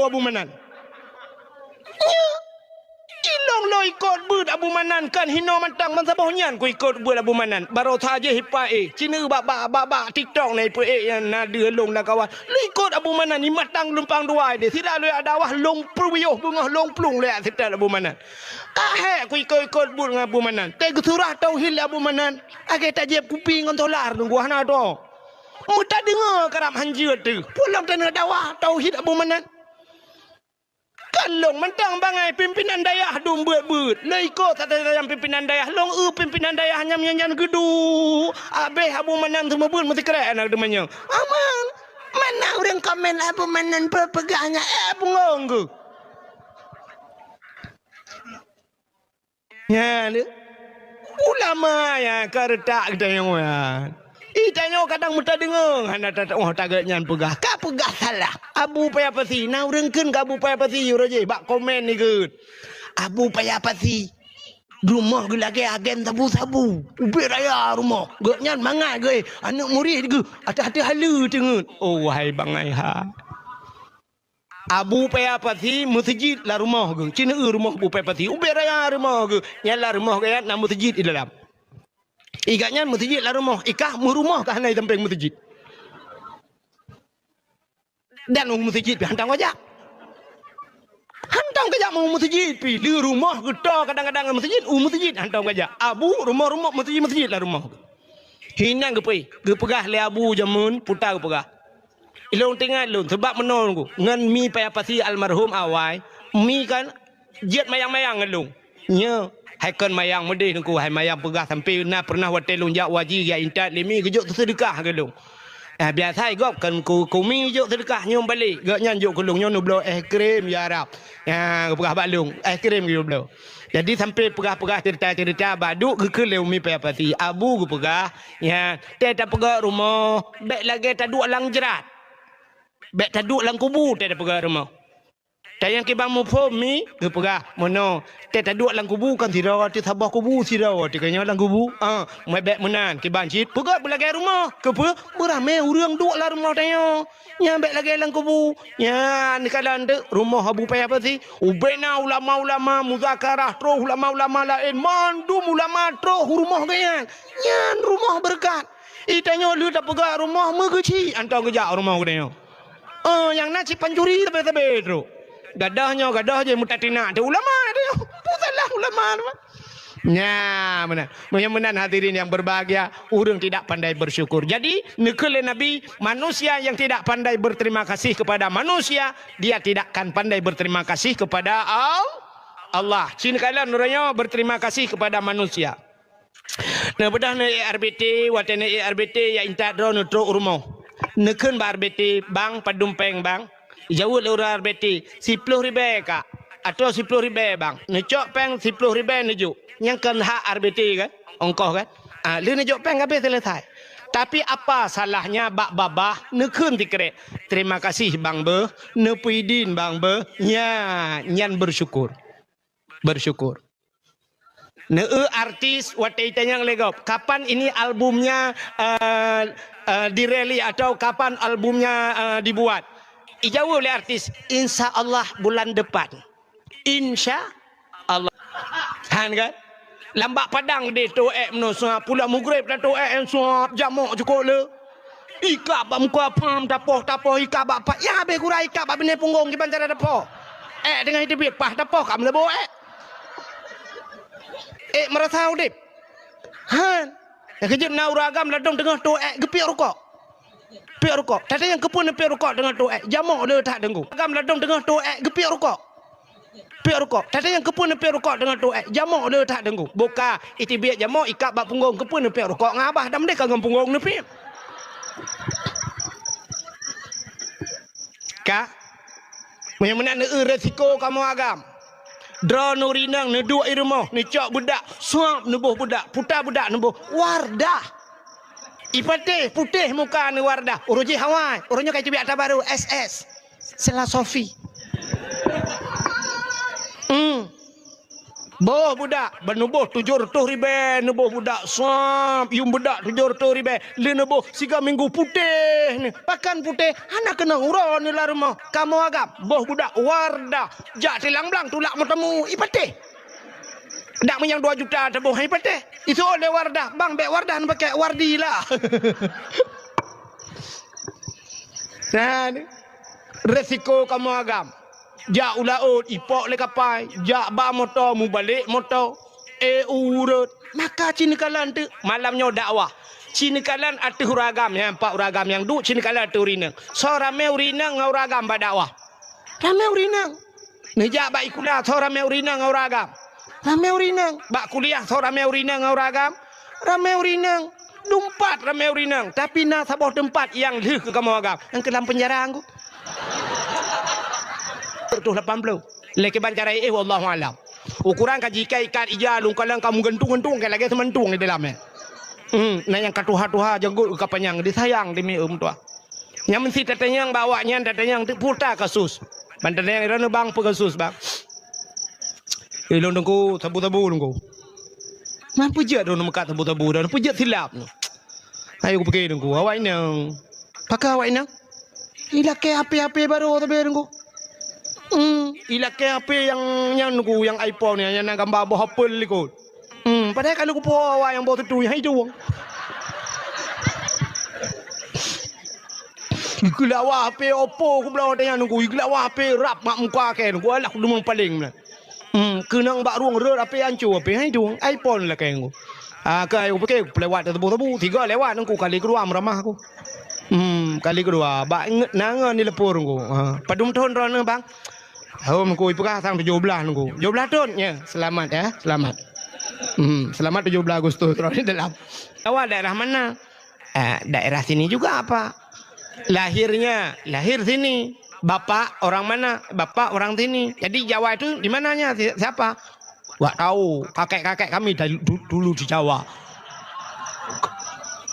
Abu Manan. Ya. Ilong lo ikut bud Abu Manan kan hino mantang man sabahnya ku ikut bud Abu Manan. Baru saja hipai Cina bak TikTok nai pu yang nada long nak kawan. Lo ikut Abu Manan ni matang lumpang dua dia. Tidak lo ada wah long perwiyuh bungah long plung le tidak Abu Manan. Kahek ku ikut bud Abu Manan. Tegu surah tauhid Abu Manan. Age tak je kuping ngon tolar nunggu hana do. Muta dengar karam hanjir tu. Pulang tanah dakwah tauhid Abu Manan. Kalau mentang bangai pimpinan dayah dum beut leiko tak ada pimpinan dayah long pimpinan dayah hanya menyanyian gedu abeh Abu Manan semua pun mesti keren nak demanya aman mana orang komen Abu Manan pegangnya bungong ke ya ulama ya kertak kita yang tanya kadang muta dengar hana tak tagaknya pegah ka pegah salah abu payah pasi na urangkeun ka abu payah pasi uraje bak komen ni ke abu payah pasi rumah ge lagi agen sabu-sabu ubi raya rumah ge nyan mangai ge anak murid ge hati-hati hala tengut oh wahai bangai ha abu payah pasi masjid lah rumah ge cina rumah abu payah pasi ubi raya rumah ge nyala rumah ge na masjid di dalam Ikatnya masjid lah rumah. Ikah rumah kah naik tempeng masjid. Dan masjid pi hantang aja. Hantang aja mau masjid pi di rumah kita kadang-kadang masjid masjid hantang aja. Abu rumah masjid lah rumah. Hinang ke pi. Ke pegah le abu jamun putar ke pegah. Ilong tengah lun sebab menon ku. Ngan mi payah pasi almarhum awai. Mi kan jet mayang-mayang ngelung. Nya hai kan mayang medih nungku hai mayang pegah sampai na pernah watelung jak waji ya intat limi gejuk sedekah gelung biasa gop kan ku mi juk sedekah nyom balik gak nyan juk kulung nyon blo krim ya arab pegah balung krim gitu blo jadi sampai pegah-pegah cerita-cerita baduk ke leu mi pati abu ku pegah ya tak pegah rumah bek lagi tak duk lang jerat bek tak duk lang kubu tak pegah rumah tak yang kibang mu pho mi ke pegah mono tak duk lang kubu kan sirau ti sabah kubu sirau ti kanya lang kubu mai bek menan kibang cit pegah belagi rumah ke pe berame urang duk lah rumah tayo nya bek lagi lang kubu nya ni kalan de rumah abu payah apa sih ubena ulama-ulama muzakarah tro ulama-ulama lain mandum ulama tro rumah kaya nya rumah berkat itanyo lu tak pegah rumah megeci antau gejak rumah kaya yang nak cip pancuri tebe-tebe tro gadah je mutatina ada ulama dia putalah ulama nya benar menan hadirin yang berbahagia urang tidak pandai bersyukur jadi nekele nabi manusia yang tidak pandai berterima kasih kepada manusia dia tidak akan pandai berterima kasih kepada Allah cin kalian orangnya berterima kasih kepada manusia nah bedah na RBT watena RBT ya inta drone tro urmo neken ba RBT bang padumpeng bang jauh lewat RBT 10 ribu kak atau 10 ribu bang necok peng 10 ribu nejuk yang kan hak RBT kan ongkoh kan lu necok peng habis selesai tapi apa salahnya bak babah nekun tikret terima kasih bang be nepuidin bang be nyan bersyukur artis wataitan yang legop kapan ini albumnya direli atau kapan albumnya dibuat ijauh oleh artis insya Allah bulan depan insya Allah kan lambak padang de toek menosah pula mugrib dan toek yang suap jamuk cukup le ika bak muka pam tapoh ika bak pak ya habis kurai ika bak bini punggung kiban cara tapoh dengan hidup pah tapoh kam lebo merasa udip han kejut nauragam ladong tengah toek gepiak rokok piak rokok. Tadi yang kepun piak rokok dengan toek. Jamuk dia tak dengu. Agam ladong dengan toek ke piak rokok. Piak rokok. Tadi yang kepun piak rokok dengan toek. Jamuk dia tak dengu. Boka iti biak jamuk ikat bak punggung kepun piak rokok ngabah dah mereka dengan punggung ni piak. Ka? Mana resiko kamu agam. Dra nurinang neduk irmoh, ni cok budak, suap nebuh budak, putar budak nebuh. Wardah. Ipatih putih muka ni Wardah uruji Hawaii urunnya kayak cibiak baru SS Sela Sofi Boh budak, benubuh 700,000, nubuh budak sap, yung budak 700,000, le nubuh 3 minggu putih ni. Pakan putih, anak kena uron ni lah rumah. Kamu agak, boh budak wardah, jak tilang belang tulak matamu, ipatih. Dak menyang 2 juta tebuh ipatih. Itu oleh wardah, bang bek wardah nak pakai wardi lah. Nah, ni. Resiko kamu agam. Jak ulaut ipok le kapai, jak ba motor mu balik motor. Urut. Maka cinikalan tu malamnya dakwah. Cinikalan atu uragam yang 4 uragam yang du cinikalan atu urinang. So rame urinang ngau uragam ba dakwah. Rame urinang. Ni jak ba ikulah so rame urinang ngau uragam. Rame urinang. Ba kuliah so rame urinang ngau uragam. Rame urinang. Dumpat rame urinang. Tapi na saboh tempat yang leh ke kamu agam. Yang ke dalam penjara aku. Tuh 80 leki bancarai wallahu alam ukuran kaji ikat ijalung kalang kamu gentung-gentung kayak lagi sementung di dalamnya nah yang katuha-tuha jenggut kapanyang disayang demi tua yang mesti tetanyang bawanya tetanyang puta kasus bantanang irana bang pegasus bang ilon dengku tabu-tabu dengku nah pujat dong mekat tabu-tabu dan pujat silap ayo aku pakai dengku awak nang pakai awak nang ilake api-api baru tapi dengku ilake apa yang nunggu yang iPhone yang nak gambar bawa Apple ikut. Padahal kalau aku bawa yang bawa tu yang itu. Ikulawa apa Oppo aku belau tanya nunggu ikulawa apa rap mak muka ke nunggu alah aku demang paling lah. Kenang bak ruang rer apa yang cu apa yang itu iPhone lah kayak nunggu. Kai aku pakai lewat tebu-tebu 3 lewat nunggu kali kedua meramah aku. Kali kedua bak nangan ni lepur nunggu. Padum tahun rana bang. Home ku ipukah sang 17 nunggu. 17 tahun ya. Selamat ya, selamat. Selamat 17 Agustus terus di dalam. Awak daerah mana? Daerah sini juga apa? Lahir sini. Bapak orang mana? Bapak orang sini. Jadi Jawa itu di mananya? Siapa? Wak tahu. Kakek-kakek kami dulu di Jawa.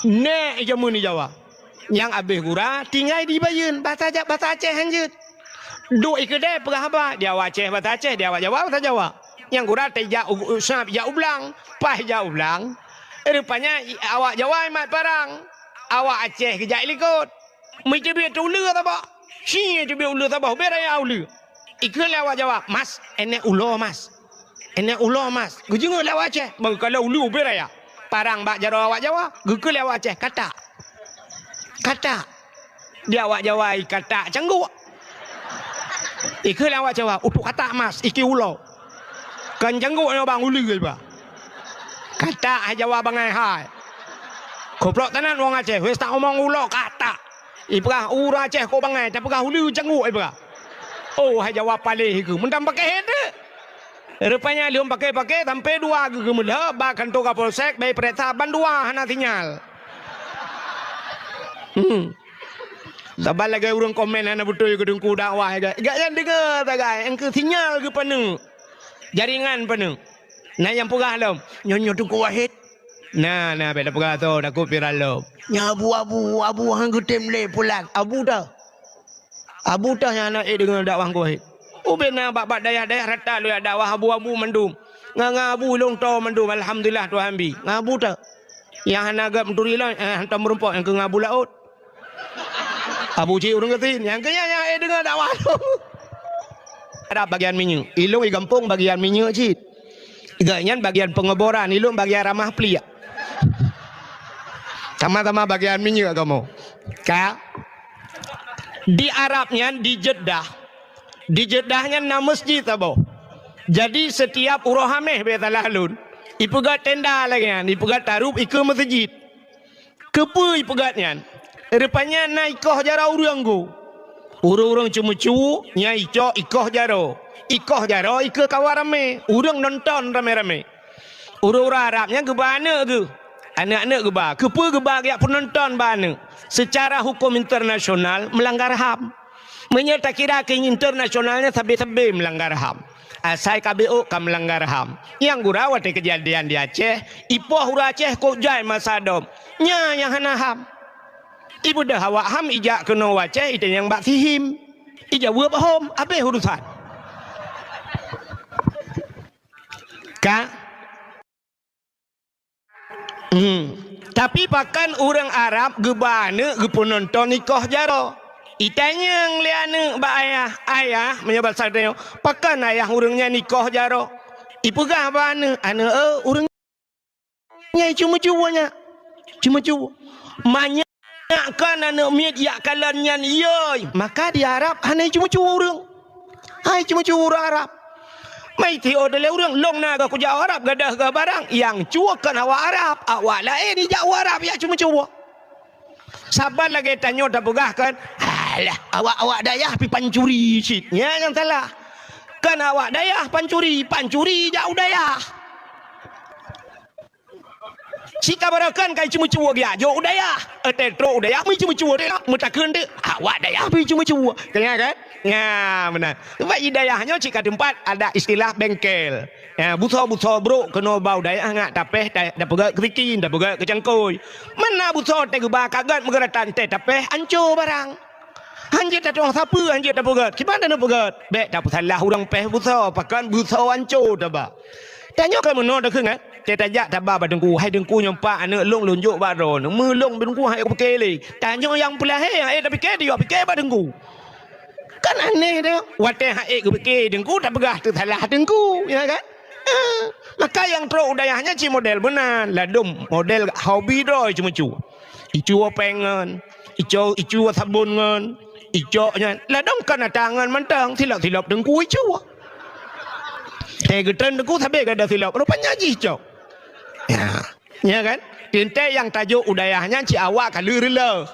Nek jamu ni Jawa. Yang abis gura tinggal di Bayun. Bahasa Aceh hanjut. Duk ikede pegah apa? Dia Aceh bahasa Aceh, dia Jawa bahasa Jawa. Yang gura teja usap ja ublang, pah ja ublang. Rupanya awak Jawa mat parang. Awak Aceh kejak likut. Mesti biar tu ulu ta ba? Si tu biar ulu ta ba? Beraya ulu. Ikut awak Jawa, Mas, enek ulo Mas. Enek ulo Mas. Gujung awak Aceh, kalau ulu beraya. Parang bak jaro awak Jawa, gukul awak Aceh kata. Kata. Dia awak Jawa kata canggu. Ikut awak Jawa, untuk kata Mas, iki ulo. Kan janggut ni bang ulu ke ba? Kata Jawa bangai hai. Koplok tenan wong Aceh, wis tak omong ulo kata. Ipra ura Aceh ko bangai, tapi pegah ulu janggut ipra. Oh, Jawa palih ke, mendam pakai head. Rupanya lium pakai sampai 2 ke mula, bahkan tu Kapolsek, bayi perintah bandua hana sinyal. Sabar lagi urang komen anak betul ke dengku dakwah gak yang dengar tak guys engke sinyal ke penuh jaringan penuh nah yang pegah lom nyonya dengku wahid nah beda pegah tu dak ku viral lom nya abu hang gutem le pulang abu dah yang anak dengar dakwah ku wahid bena bak dayah rata lu dakwah abu mendum ngabu long to mendum alhamdulillah tu hambi ngabu dah yang anak agak menturilah hantam merumpok yang ke ngabu laut Abu Cik urung ketin yang kenya dengar dakwah tu. Ada bagian minyak. Ilung gampung bagian minyak cik. Igaknya bagian pengeboran, ilung bagian ramah plia. Sama-sama bagian minyak kamu. Di Arabnya di Jeddah. Di Jeddahnya nama masjid apa? Jadi setiap urohameh betalalun. Ipugat tenda lagi kan, ipugat tarup ikut masjid. Kepu ipugatnya. Rupanya naikoh jara urang go. Urang cemu-cemu nyai cok ikoh jaro. Ikoh jaro ikut kawarame. Urang nonton rame-rame. Urang Arabnya ke bana ke? Anak-anak ke ba? Kepa ke ba ya penonton bana. Secara hukum internasional melanggar HAM. Menyerta kira ke internasionalnya sampai melanggar HAM. Asai KBO kan melanggar HAM. Yang gura waktu kejadian di Aceh, ipoh ura Aceh kok jai masa dom. Nya yang hana HAM. Ibu dah awak ham ijak kena Aceh itu yang bak fihim. Ijak work home apa urusan? Kak. Tapi pakan orang Arab gebana gepunonton nikah jaro. Itanya liana ba ayah menyebal sadanya pakan ayah urangnya nikah jaro. Ipegah bana ana urangnya cuma-cumanya. Cuma-cuma. Manya kan ana miet ya kalannya yoi. Maka di Arab ana cuma-cuma urang. Hai cuma-cuma orang Arab. Mai tio dele urang long naga ku Jawa Arab gadah ga barang yang cuakan awak Arab awak lain ni Jawa Arab ya cuma-cuma. Sabar lagi tanya dah begahkan. Alah awak dayah pi pancuri citnya yang salah. Kan awak dayah pancuri jauh dayah. Sika barakan kai cuma-cuma dia jauh dayah. Tetro dayah mi cuma-cuma dia mutakeun de awak dayah pi cuma-cuma. Tengah kan? Ya benar. Sebab hidayahnya jika tempat ada istilah bengkel. Ya buso bro kena bau dayah ngak tapeh dah pegat kerikin dah pegat kecangkoi. Mana buso teh ba kagat megeratan teh tapeh ancur barang. Anjir tak tuang siapa anjir tak pegat. Gimana nak pegat? Bek tak salah orang peh buso pakan buso ancur dah ba. Tanya kan mana dah kengat? Teh tajak tak ba dengku hai dengku nyompak anak long lonjok baron. Melong dengku hai pekeli. Tanya yang pelahir yang tapi ke dia fikir ba dengku. Kan aneh dia. Wateh haik ke fikir dengku tak pegah tu salah dengku, ya kan? Maka yang teruk udayahnya ci model benar. Ladum model hobi doi cuma-cu. Icu pengen, icu sabun ngan, icoknya. Ladum kan tangan mentang silap dengku icu. Getan dengku sampai gada silap. Rupanya icu. Ya kan? Tintai yang tajuk udayahnya ci awak kalurila.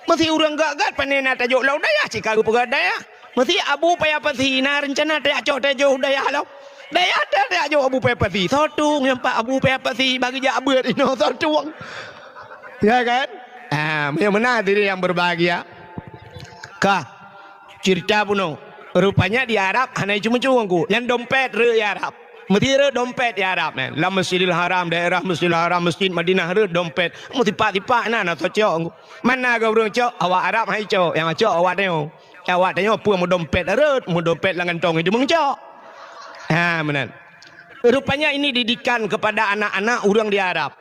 Mesti orang gagat panena tajuk lau dayah cika gu pegat dayah. Mesti abu payah pati na rencana tak cok tajuk dayah lau. Dayah tak cok abu payah pati. Sotung yang pak abu payah pati bagi jak abet ino sotung. Ya kan? Yang mana diri yang berbahagia? Kah? Cerita puno. Rupanya di Arab hanya cuma-cuma ku. Yang dompet re di Arab. Mesti re dompet di Arab ni. Dalam Masjidil Haram, daerah Masjidil Haram, Masjid Madinah re dompet. Mesti tipak-tipak na nak cok. Mana kau orang cok? Awak Arab hai cok. Yang cok awak tengok. Awak tengok apa mau dompet re, mau dompet lang kantong itu mengcok. Benar. Rupanya ini didikan kepada anak-anak orang di Arab.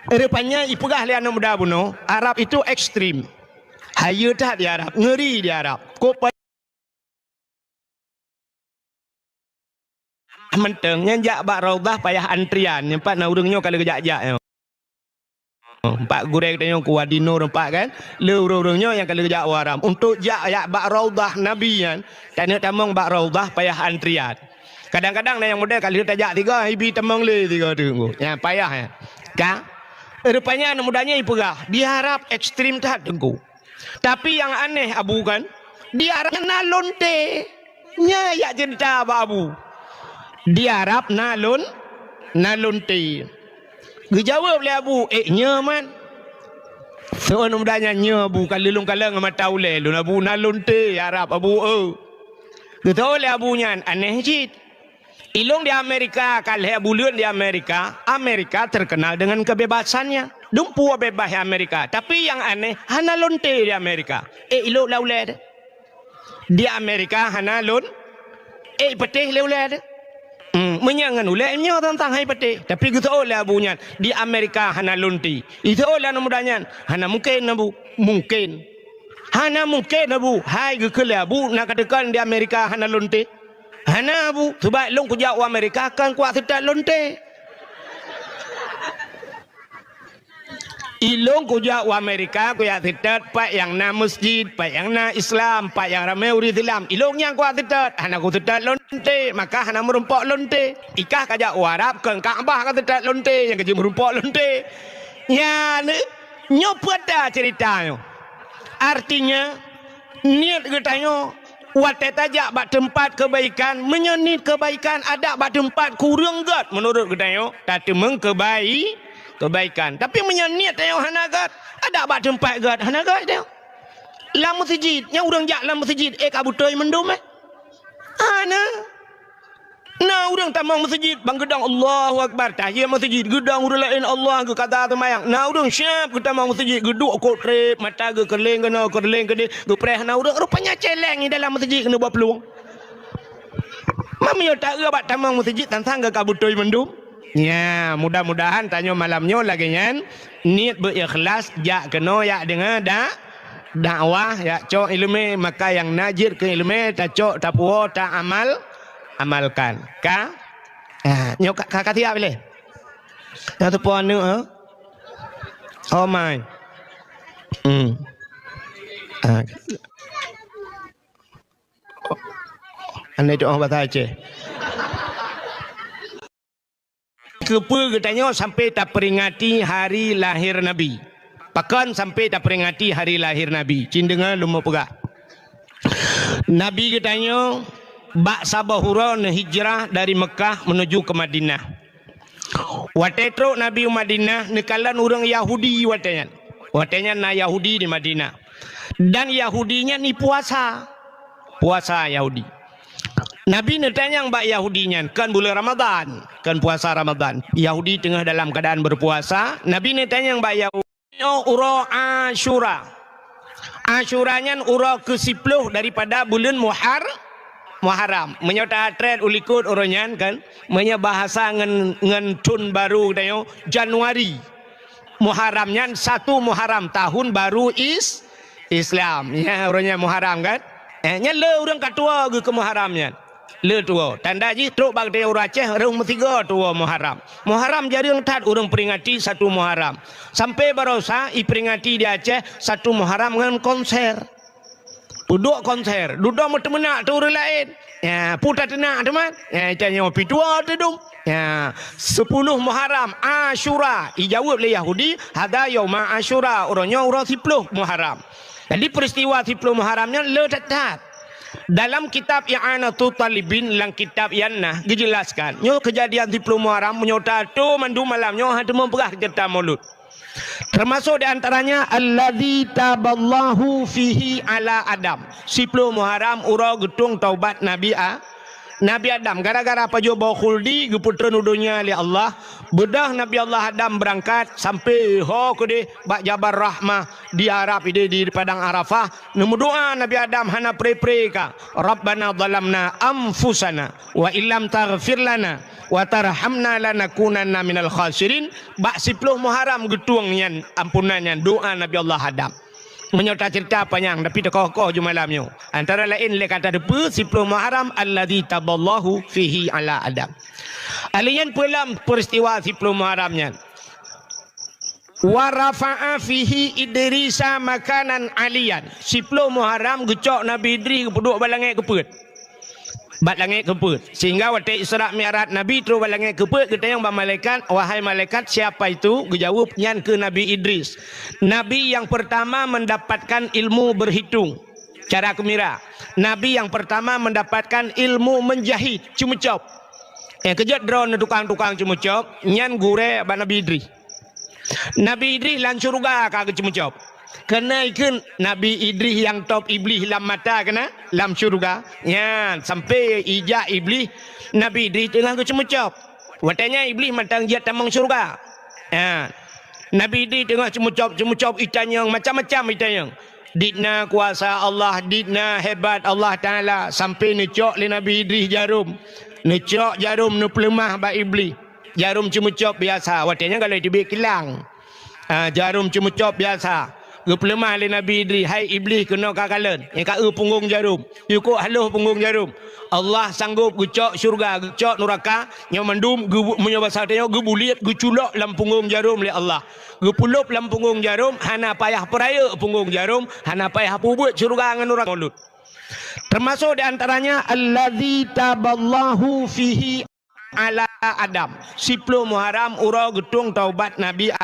Rupanya ipegah li anak muda buno. Arab itu ekstrim. Hayu tak di Arab, ngeri di Arab. Kok mentengnya jak bak raudah payah antrian nyempat na urangnya kalau kejak-jak. Pak gurek tanya ku wadino rempak kan. Le urang-urangnya yang kalau kejak waram. Untuk jak bak raudah nabi kan. Tak nak tamang bak raudah payah antrian. Kadang-kadang yang model kalau tajak tiga ibi tamang le tiga tu. Ya payah ya. Ka? Rupanya anak mudanya ipegah. Diharap ekstrim tak dengku. Tapi yang aneh abu kan. Diharap nalonte. Nya ya cerita abu. Di Arab nalun ti. Dijawab oleh abu, nya man. Seorang mudanya nya abu kalilung kalang mata ule lu abu nalun ti Arab abu. Kita oleh abunya aneh cit. Ilung di Amerika kalau abu liun di Amerika terkenal dengan kebebasannya. Dumpu bebas di Amerika. Tapi yang aneh hanalun ti di Amerika. Ilung laule. Di Amerika hanalun. Petih laule. Menyangan uleknya tentang hai peti. Tapi kita oleh abunya di Amerika hana lunti. Itu oleh anak mudanya hana mungkin abu mungkin. Hana mungkin abu. Hai gekele abu nak katakan di Amerika hana lunti. Hana abu sebab long kujak Amerika kan kuat tidak lunti. Ilong kujak Amerika kuat tidak pak yang na masjid, pak yang na Islam, pak yang ramai urit Islam. Ilong yang kuat tidak, hana ku tidak lonte, maka hana merumpok lonte. Ikah kajak Arab kan Kaabah kan tidak lonte, yang kerja merumpok lonte. Ya, nyopot dah ceritanya. Artinya niat katanya watet tajak bak tempat kebaikan, menyenit kebaikan ada bak tempat kurang gat menurut katanya. Tapi kebaikan. Tapi menyanyiat yang hanagat. Ada bak tempat gat hanagat dia. Lam masjid, yang orang jak lam masjid kabutoi mendum Nah, orang tamang masjid bang gedang Allahu Akbar. Tahiyat masjid gedang urang lain Allah ke kata temayang. Nah, orang siap ke tamang masjid geduk kot rep mata ke keleng kena keleng ke dia. Ge preh nah orang rupanya celeng ni dalam masjid kena buat peluang. Mamio tak bat tamang masjid tantang ke kabutoi mendum. Ya, mudah-mudahan tanyo malamnya lagi nyan niat berikhlas jak kena ya dengar dakwah ya cok ilmu maka yang najir ke ilmu tak cok tak puo tak amalkan. Ka? Nyok kakak tiap boleh. Yang tu puan ni oh my. Anda itu orang bahasa Aceh. Kepa katanya sampai tak peringati hari lahir Nabi. Pakan sampai tak peringati hari lahir Nabi. Cindengar lumah pegah. Nabi katanya bak sabahura hijrah dari Mekah menuju ke Madinah. Watetro Nabi Madinah nekalan orang Yahudi watenya. Watenya na Yahudi di Madinah. Dan Yahudinya ni puasa. Puasa Yahudi. Nabi netanya mbak Yahudinya kan bulan Ramadan, kan puasa Ramadan. Yahudi tengah dalam keadaan berpuasa. Nabi netanya mbak Yahudi ura Asyura. Asyuranya ura ke-10 daripada bulan Muharram. Menyota trend ulikut uronyan kan, menya bahasa ngen tun baru dayo Januari. Muharramnya 1 Muharram tahun baru Islam. Ya orangnya Muharram kan. Nya le orang katua ke Muharramnya. Le tua tanda ji truk bag dia orang Aceh orang 3 tua Muharram. Muharram jadi orang tat orang peringati 1 Muharram. Sampai barosa peringati di Aceh 1 Muharram dengan konser. Duduk konser, duduk menak tu orang lain. Ya, putar tenak teman. Ya, tanya pi tua tu dum. Ya, 10 Muharram Asyura. Dijawab oleh Yahudi, hada yauma Asyura. Orangnya orang 10 Muharram. Jadi peristiwa 10 Muharramnya le tat. Dalam kitab I'anatul Talibin lang kitab Yannah dijelaskan nyo kejadian 10 Muharram menyota tu mandu malamnya hade memperah cerita Maulud. Termasuk di antaranya alladzi taballahu fihi ala Adam. 10 Muharram ura getung taubat Nabi Adam gara-gara apa jo bawa khuldi ke putra nudunya oleh Allah. Bedah Nabi Allah Adam berangkat sampai ke di bak Jabal Rahmah di Arab di padang Arafah. Nemu doa Nabi Adam hana pre-pre ka. Rabbana zalamna anfusana wa illam taghfir lana wa tarhamna lanakunanna minal khasirin. Bak 10 Muharram getuang nyan ampunannya doa Nabi Allah Adam. Menyerta cerita panjang tapi tekoh-koh je malamnya. Antara lain le kata depa 10 Muharram alladzi taballahu fihi ala Adam. Alian pulam peristiwa 10 Muharramnya. Wa rafa'a fihi Idrisa makanan alian. 10 Muharram gecok Nabi Idris duduk balangit keput. Bat langit keput. Sehingga waktu Isra Mi'raj Nabi terus balangit keput kita yang malaikat, wahai malaikat siapa itu? Dijawab nyan ke Nabi Idris. Nabi yang pertama mendapatkan ilmu berhitung. Cara kemira. Nabi yang pertama mendapatkan ilmu menjahit cumucop. Yang kejut drone tukang-tukang cumucop, nyan gure ba Nabi Idris. Nabi Idris lan surga kagak cumucop. Kena ikut Nabi Idris yang top iblis lam mata kena lam syurga. Ya, sampai ijak iblis Nabi Idris tengah kecemucap. Watanya iblis matang dia tamang syurga. Ya. Nabi Idris tengah cemucap ikan yang macam-macam ikan yang. Ditna kuasa Allah, ditna hebat Allah Taala sampai necok le Nabi Idris jarum. Necok jarum nu pelemah ba iblis. Jarum cemucap biasa. Watanya kalau dibik kilang. Jarum cemucap biasa. Gepelemah oleh Nabi Idris, hai iblis kena kakalan yang ka punggung jarum yukuk haluh punggung jarum. Allah sanggup gecok syurga gecok neraka yang mendum menyoba satenya gebuliat geculok dalam punggung jarum oleh Allah. Gepulup dalam punggung jarum hana payah peraya punggung jarum hana payah pubut syurga dengan neraka mulut. Termasuk di antaranya alladzi taballahu fihi ala Adam. 10 Muharram ura getung taubat Nabi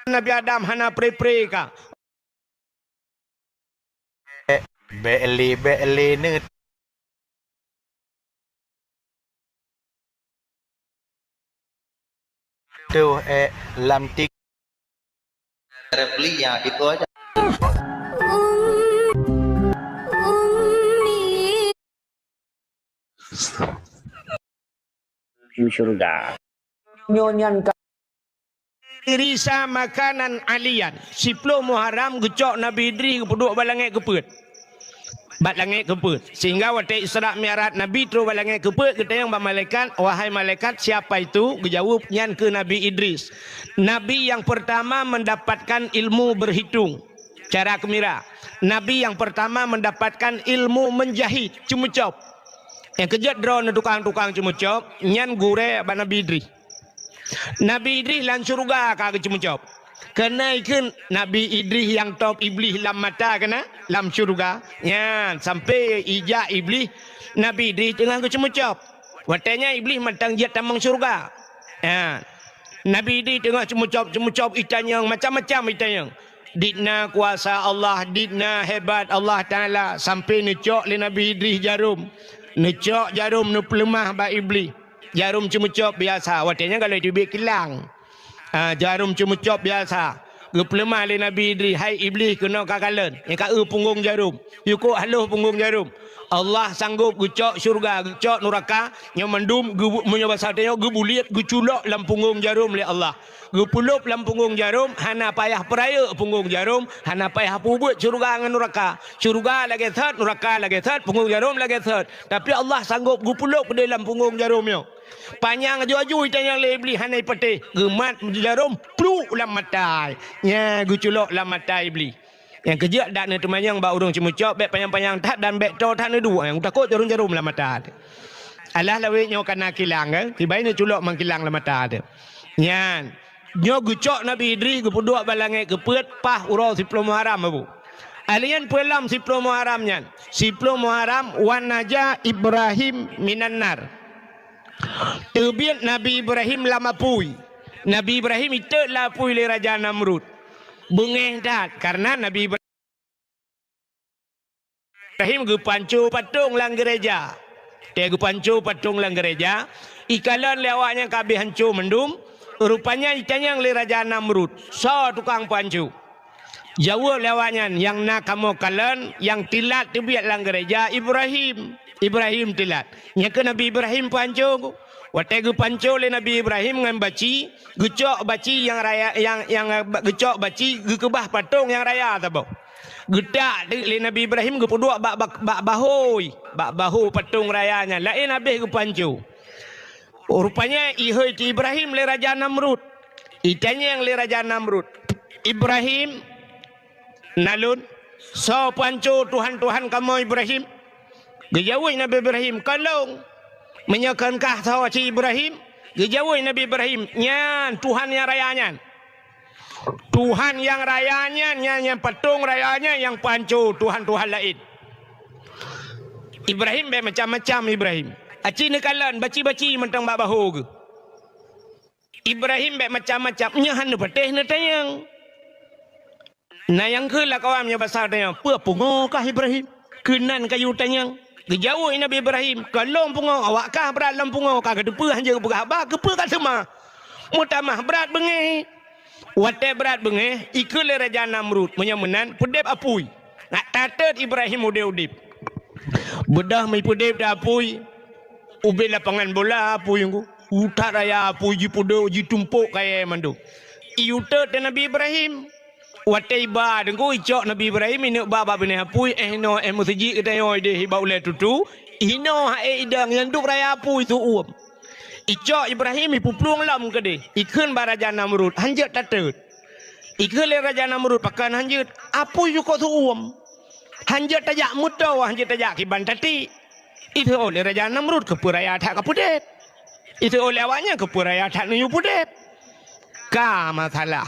Nabi Adam hana pre-pre ka. Beli ni tu lam tik beli ya itu aja. Syurga. Nyonya Irisa makanan alian 10 Muharram gecok Nabi Idris keduk balangit keput. Bat langit keput. Sehingga waktu Isra Mi'raj Nabi terus balangit keput kita yang malaikat, wahai malaikat siapa itu? Dijawab nyan ke Nabi Idris. Nabi yang pertama mendapatkan ilmu berhitung cara kemira. Nabi yang pertama mendapatkan ilmu menjahit cumucop. Yang kejat drone tukang-tukang cumucop nyan gure ba Nabi Idris. Nabi Idris lan surga kagak cumucop. Kena ikan Nabi Idris yang top iblis lam mata kena lam surga. Ya, sampai ijak iblis Nabi Idris tengah cumucop. Watanya iblis matang jat tamang surga. Ya. Nabi Idris tengah cumucop itanyang macam-macam itanyang. Didna kuasa Allah, didna hebat Allah Ta'ala. Sampai necok le Nabi Idris jarum. Necok jarum nu pelemah ba iblis. Jarum cumucop biasa. Watanya kalau itu biar kilang. Jarum cumucop biasa. Gepelemah le Nabi Idris. Hai iblis kena kakalan. Yang kau punggung jarum. Yukuk haluh punggung jarum. Allah sanggup gecok syurga, gecok neraka. Yang mendum menyebasa tanya gebuliat geculok lam punggung jarum le Allah. Gepulup lam punggung jarum. Hana payah peraya punggung jarum. Hana payah pubut syurga dengan neraka. Syurga lagi third, neraka lagi third, punggung jarum lagi third. Tapi Allah sanggup gepulup ke dalam punggung jarumnya. Panjang aju-aju itanya le iblis hanai pete. Gemat jarum pluk lam mata. Ya geculok lam mata iblis. Yang kejak dak ne temanyang ba urung cumucop bek panjang-panjang tat dan bek to tat ne dua yang takut jarum-jarum lam mata. Alah lawe nyo kana kilang ke tibai ne culok mangkilang lam mata de. Nyan nyo gucok Nabi Idris gepuduk balangai kepet pah urau 10 Muharram abu. Alian pelam 10 Muharram nyan. 10 Muharram wan naja Ibrahim minan nar. Tebiat Nabi Ibrahim lama pui. Nabi Ibrahim itu lapui le Raja Namrud. Bengeh dah karena Nabi Ibrahim gepancu patung lang gereja. Dia gepancu patung lang gereja. Ikalan lewatnya kabeh hancu mendum. Rupanya itanya le Raja Namrud. So tukang pancu. Jauh lewatnya yang nak kamu kalian yang tilat tebiat lang gereja Ibrahim. Ibrahim tilat. Yang ke Nabi Ibrahim pancu. Waktu pancu le Nabi Ibrahim dengan baci, gecok baci yang raya yang gecok baci gekebah patung yang raya tahu. Gedak le Nabi Ibrahim gepuduk bak bahu patung rayanya. Lain habis gepancu. Rupanya ihoi ti Ibrahim le Raja Namrud. Itanya yang le Raja Namrud. Ibrahim nalun so pancu Tuhan kamu Ibrahim. Gejauh Nabi Ibrahim kalong menyakankah tahu si Ibrahim? Gejauh Nabi Ibrahim nyan Tuhan yang rayanya. Tuhan yang rayanya yang patung rayanya yang pancu Tuhan lain. Ibrahim macam-macam Ibrahim. Aci ni kalan baci-baci mentang bak bahu ke. Ibrahim macam-macam nyahan patih ni tayang. Nah yang ke lah kawan yang besar tayang. Apa pungokah Ibrahim? Kenan kayu tayang. Gejauh Nabi Ibrahim. Kalau pungok awak kah berat dalam pungok. Kah kedepa hanya kepegah. Abah kepa kat semua. Mutamah berat bengih. Watai berat bengih. Ikut le Raja Namrud. Menyamenan. Pedip apui. Nak tatat Ibrahim udip-udip. Bedah mai pedip dah apui. Ubi lapangan bola apui yang ku. Utak raya apui jipudo jitumpuk kaya mandu. Iutat Nabi Ibrahim. Watai ba dengku icok Nabi Ibrahim ini baba bini apui no musiji kita yo ide hiba ule tutu ino hae idang yang duk raya apui tu icok Ibrahim ipu pluang lam ke de ikun ba Raja Namrud hanjat tatet ikun le Raja Namrud pakan hanjat apui yuko tu hanjat tajak mutau hanjat tajak kiban tati itu oleh Raja Namrud ke puraya tak kapudet itu oleh awaknya ke puraya tak nuyu pudet ka masalah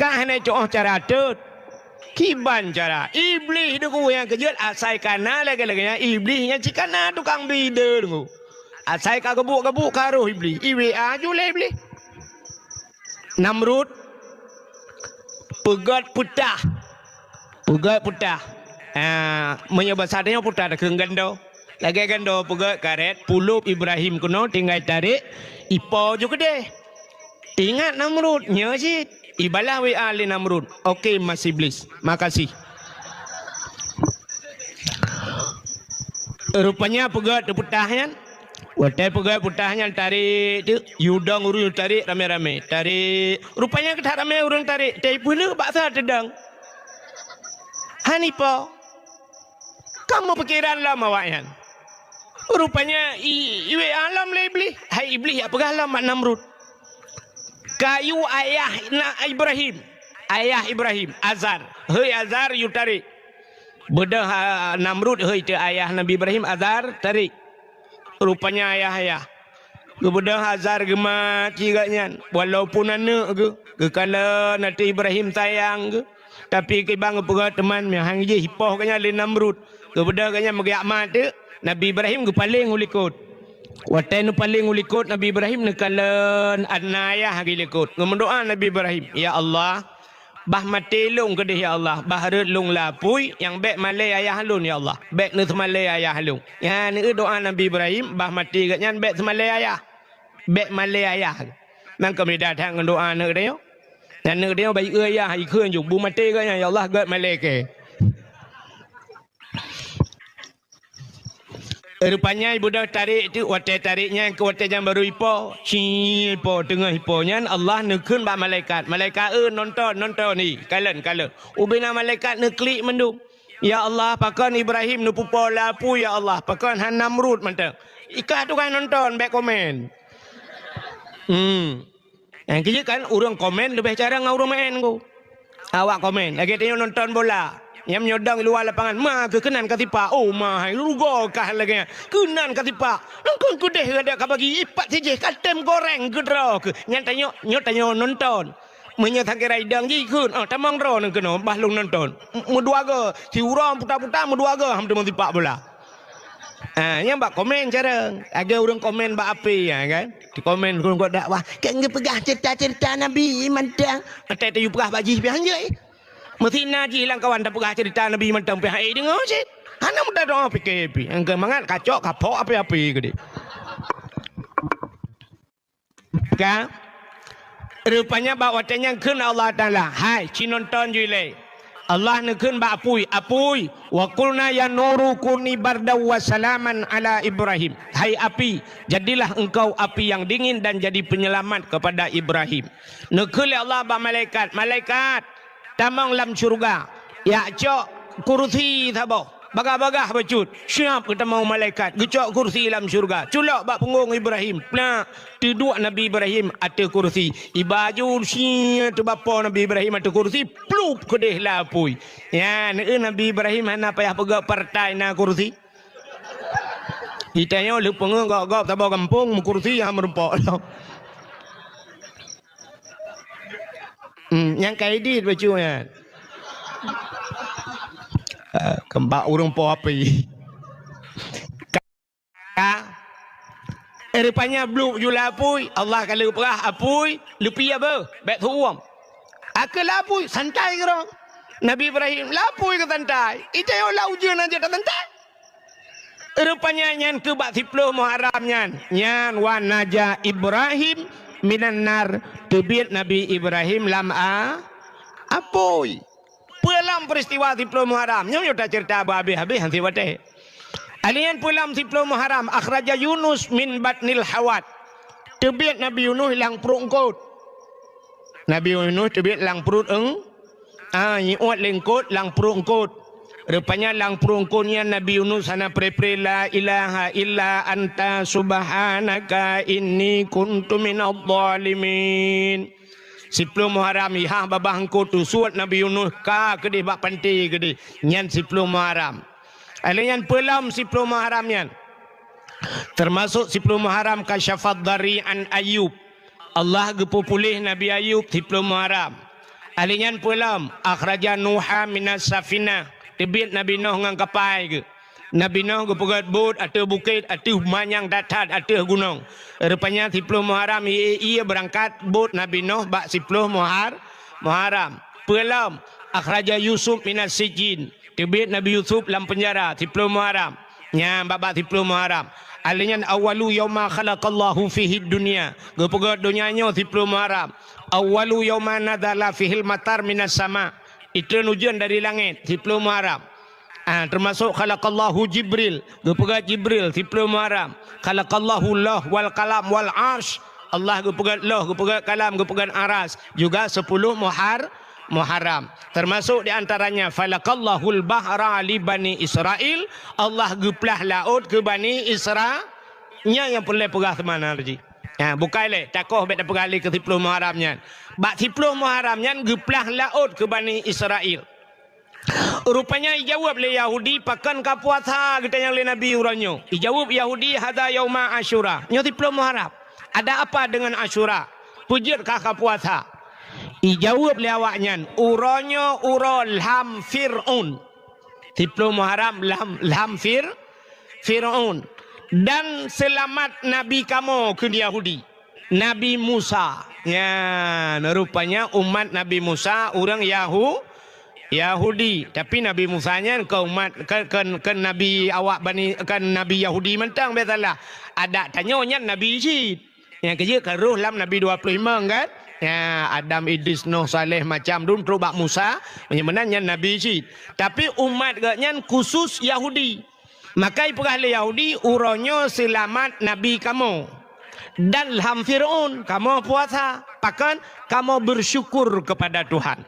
kah ne coh cara tut kiban cara iblis tu yang kejut asai kana lagi-laginya iblisnya cikana tukang bida tu asai ka gebuk karuh iblis iwa jule iblis Namrud pegat putah menyebasarnya putah dah keng gando lagi gando pegat karet pulup Ibrahim kuno tinggal tarik ipo juga deh ingat Namrud nyasit ibalah WA le Namrud. Okey Mas Iblis. Makasih. Rupanya pegat putahnya Watai pegai putahnya tarik tu, yudang urun tarik rame-rame. Tarik, rupanya kita ramai urun tarik. Tapi pula baksa tedang. Hanipa, kamu pikiran lah mawaknya. Rupanya iwe alam lah iblis. Hai iblis ya pegah lah mak Namrud. Kayu ayah Ibrahim. Ayah Ibrahim, Azar. Hei Azar you tarik. Bedah Namrud hei tu ayah Nabi Ibrahim Azar tarik. Rupanya ayah. Kebedah Azar gemat cigaknya. Walaupun anak ke kala nanti Ibrahim sayang ke. Tapi ke bang pegah teman hang je hipoh kanya le Namrud. Kebedah kanya magiak mat Nabi Ibrahim ke paling ulikut. Watai nu paling ulikut Nabi Ibrahim ne kala anayah ke likut. Ngemendoa Nabi Ibrahim, ya Allah, bah mati lung ke ya Allah, bah lung lapui yang bek malai ayah lun ya Allah. Bek nu semalai ayah lung. Ya ni doa Nabi Ibrahim bah mati katnya bek semalai ayah. Bek malai ayah. Nang kami datang doa nak dia. Dan nak dia baik ayah ikut juk bu mati katnya ya Allah gat malai ke. Rupanya ibu dah tarik tu, watai tariknya ke watai yang baru hipo, hipo tengah hiponya Allah nekun bak malaikat. Malaikat nonton ni, kalen. Ubina malaikat neklik mendung. Ya Allah, pakan Ibrahim nu pupo lapu ya Allah, pakan Han Namrud mantap. Ikat tu kan nonton, back komen. Yang kira kan orang komen lebih cara ngau orang main ko. Awak komen, lagi tengok nonton bola. Yang menyodang luar lapangan, ma ke kenan katipa. Oh ma, lugo kah lagi. Kenan katipa. Engkau kudeh ada ka bagi ipat saja katem goreng ke draw ke. Nyatanya nonton. Menyatakan raidang ji kun. Oh tamang draw nang kena bahlung nonton. Mudua ke si urang putar-putar mudua ke ham temu tipak bola. Yang bak komen cara. Ada orang komen bak api ya kan. Di komen kau dakwah. Kan pegah cerita-cerita Nabi mandang. Atai tu pegah baji biang je. Mesti naji hilang kawan tak pernah cerita Nabi mentang pihak dengar je. Hana muda doa PKP. Engkau mangat kacok kapok apa-apa ke dia. Kan? Rupanya bawa tanya kun Allah Taala. Hai, cinonton jule. Allah nekun ba apui. Wa qulna ya nuru kuni barda wa salaman ala Ibrahim. Hai api, jadilah engkau api yang dingin dan jadi penyelamat kepada Ibrahim. Nekul Allah ba malaikat. Tamang lam syurga. Ya cok kursi thabo. Bagah-bagah bacut. Siap kita mau malaikat. Gecok kursi lam syurga. Culok bak punggung Ibrahim. Nah, duduk Nabi Ibrahim ada kursi. Ibaju siap tu bapa Nabi Ibrahim ada kursi. Plup kedeh lapui. Ya, Nabi Ibrahim hana payah pegak partai na kursi. Itanya lu punggung gok-gok thabo kampung kursi yang merempok. Yang kaidit bacunya. Kembak urung po api. Rupanya blue jula apui. Allah kalau perah apui. Lupi apa? Bek tuam. Akal lapui. Santai kerong. Nabi Ibrahim lapui ke santai. Itu yang lah ujian aja tak santai. Rupanya nyan kebak 10 Muharram nyan wan naja Ibrahim minan nar tebit Nabi Ibrahim lam apoi pelam peristiwa 10 Muharram nyo tak cerita habis hanti wate alian pelam 10 Muharram akhraja Yunus min batnil hawat tebit Nabi Yunus lang perut kot Nabi Yunus tebit lang perut nyiut lengkot lang perut kot. Rupanya lang perungkunnya Nabi Yunus sana prepre la ilaha illa anta subhanaka inni kuntu minadh dhalimin. 10 Muharram ihah babah engkau tu suat Nabi Yunus ka kedih bak panti kedih nyan 10 Muharram. Alian pelam 10 Muharram nyan. Termasuk 10 Muharram kasyafad dari an Ayub. Allah gepu pulih Nabi Ayub 10 Muharram. Alian pelam akhraja Nuha minas safinah. Tebit Nabi Nuh ngang kapai ke. Nabi Nuh ke pegat bot atau bukit atau manyang datat atau gunung. Rupanya 10 Muharram ia berangkat bot Nabi Nuh bak 10 Muharram. Pelam akhraja Yusuf minas sijin. Tebit Nabi Yusuf dalam penjara 10 Muharram. Nya bak 10 Muharram. Alinya awalu yauma khalaqallahu fihi dunya. Ke pegat dunianya 10 Muharram. Awalu yauma nadzala fihil matar minas sama. Itu ujian dari langit 10 Muharram. Termasuk khalaqallahu Jibril, gepegat Jibril 10 Muharram. Khalaqallahu Allah wal kalam wal arsh. Allah gepegat Allah, gepegat kalam, gepegat aras. Juga 10 Muharram. Termasuk di antaranya falaqallahul bahra li bani Israel. Allah geplah laut ke bani Israel. Nya yang boleh perah mana lagi. Bukan le takoh bet perali ke 10 Muharramnya. Bak 10 Muharramnya geplah laut ke bani Israel. Rupanya dijawab oleh Yahudi pakan ka puasa kita yang oleh Nabi uranyo. Dijawab Yahudi hadza yauma Asyura. Nyo 10 Muharram. Ada apa dengan Asyura? Pujud ka puasa. Dijawab oleh awaknya uranyo urol ham Fir'aun. 10 Muharram lam Fir'aun. Dan selamat Nabi kamu ke Yahudi. Nabi Musa. Ya, rupanya umat Nabi Musa orang Yahudi, tapi Nabi Musanya ke umat ke Nabi awak bani kan Nabi Yahudi mentang betalah. Ada tanyonya Nabi Syed. Yang kerja ke roh lam Nabi 25 kan? Ya, Adam, Idris, Nuh, Saleh macam dun terubak Musa, menyebenarnya Nabi Syed. Tapi umat gaknya khusus Yahudi. Maka perahli Yahudi uronyo selamat Nabi kamu. Dan ham Fir'aun kamu puasa. Pakan kamu bersyukur kepada Tuhan.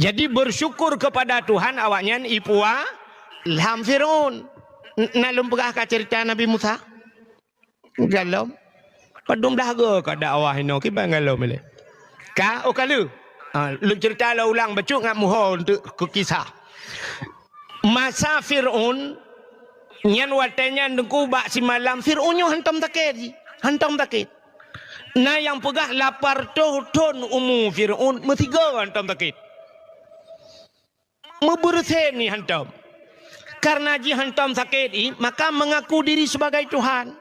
Jadi bersyukur kepada Tuhan awaknya ipua lam Fir'aun. Nalum pegah ka cerita Nabi Musa? Galom. Padum dahaga ka dakwah ino ki bangalom le. Ka o kalu. Lu cerita la ulang bacuk ngak muho untuk ke kisah. Masa Fir'aun nyan watenya ndengku bak si malam Fir'aun nyo hantam takit. Hantam takit. Nah yang pegah lapar ton umu Fir'aun metiga hantam takit. Membersih ni hantam. Karena ji hantam sakit ini, maka mengaku diri sebagai Tuhan.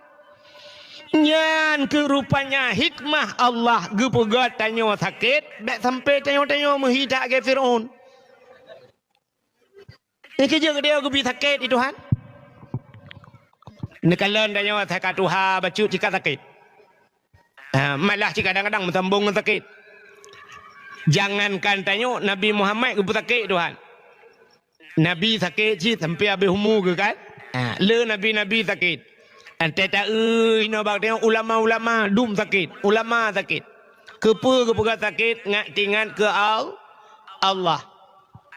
Nyan kerupanya hikmah Allah gepegat tanyo sakit, tak sampai tanyo menghidak ke Fir'aun. Ini kerja ke dia gepi sakit itu Tuhan. Nekalan tanyo sakit Tuhan bacu jika sakit. Malah jika kadang-kadang mentambung sakit. Jangankan tanyo Nabi Muhammad gepi sakit Tuhan. Nabi sakit sih sampai habis umur ke kan? Le Nabi sakit. Ante tak ino bak tengok ulama-ulama dum sakit, ulama sakit. Kepa sakit ngak tingat ke Allah.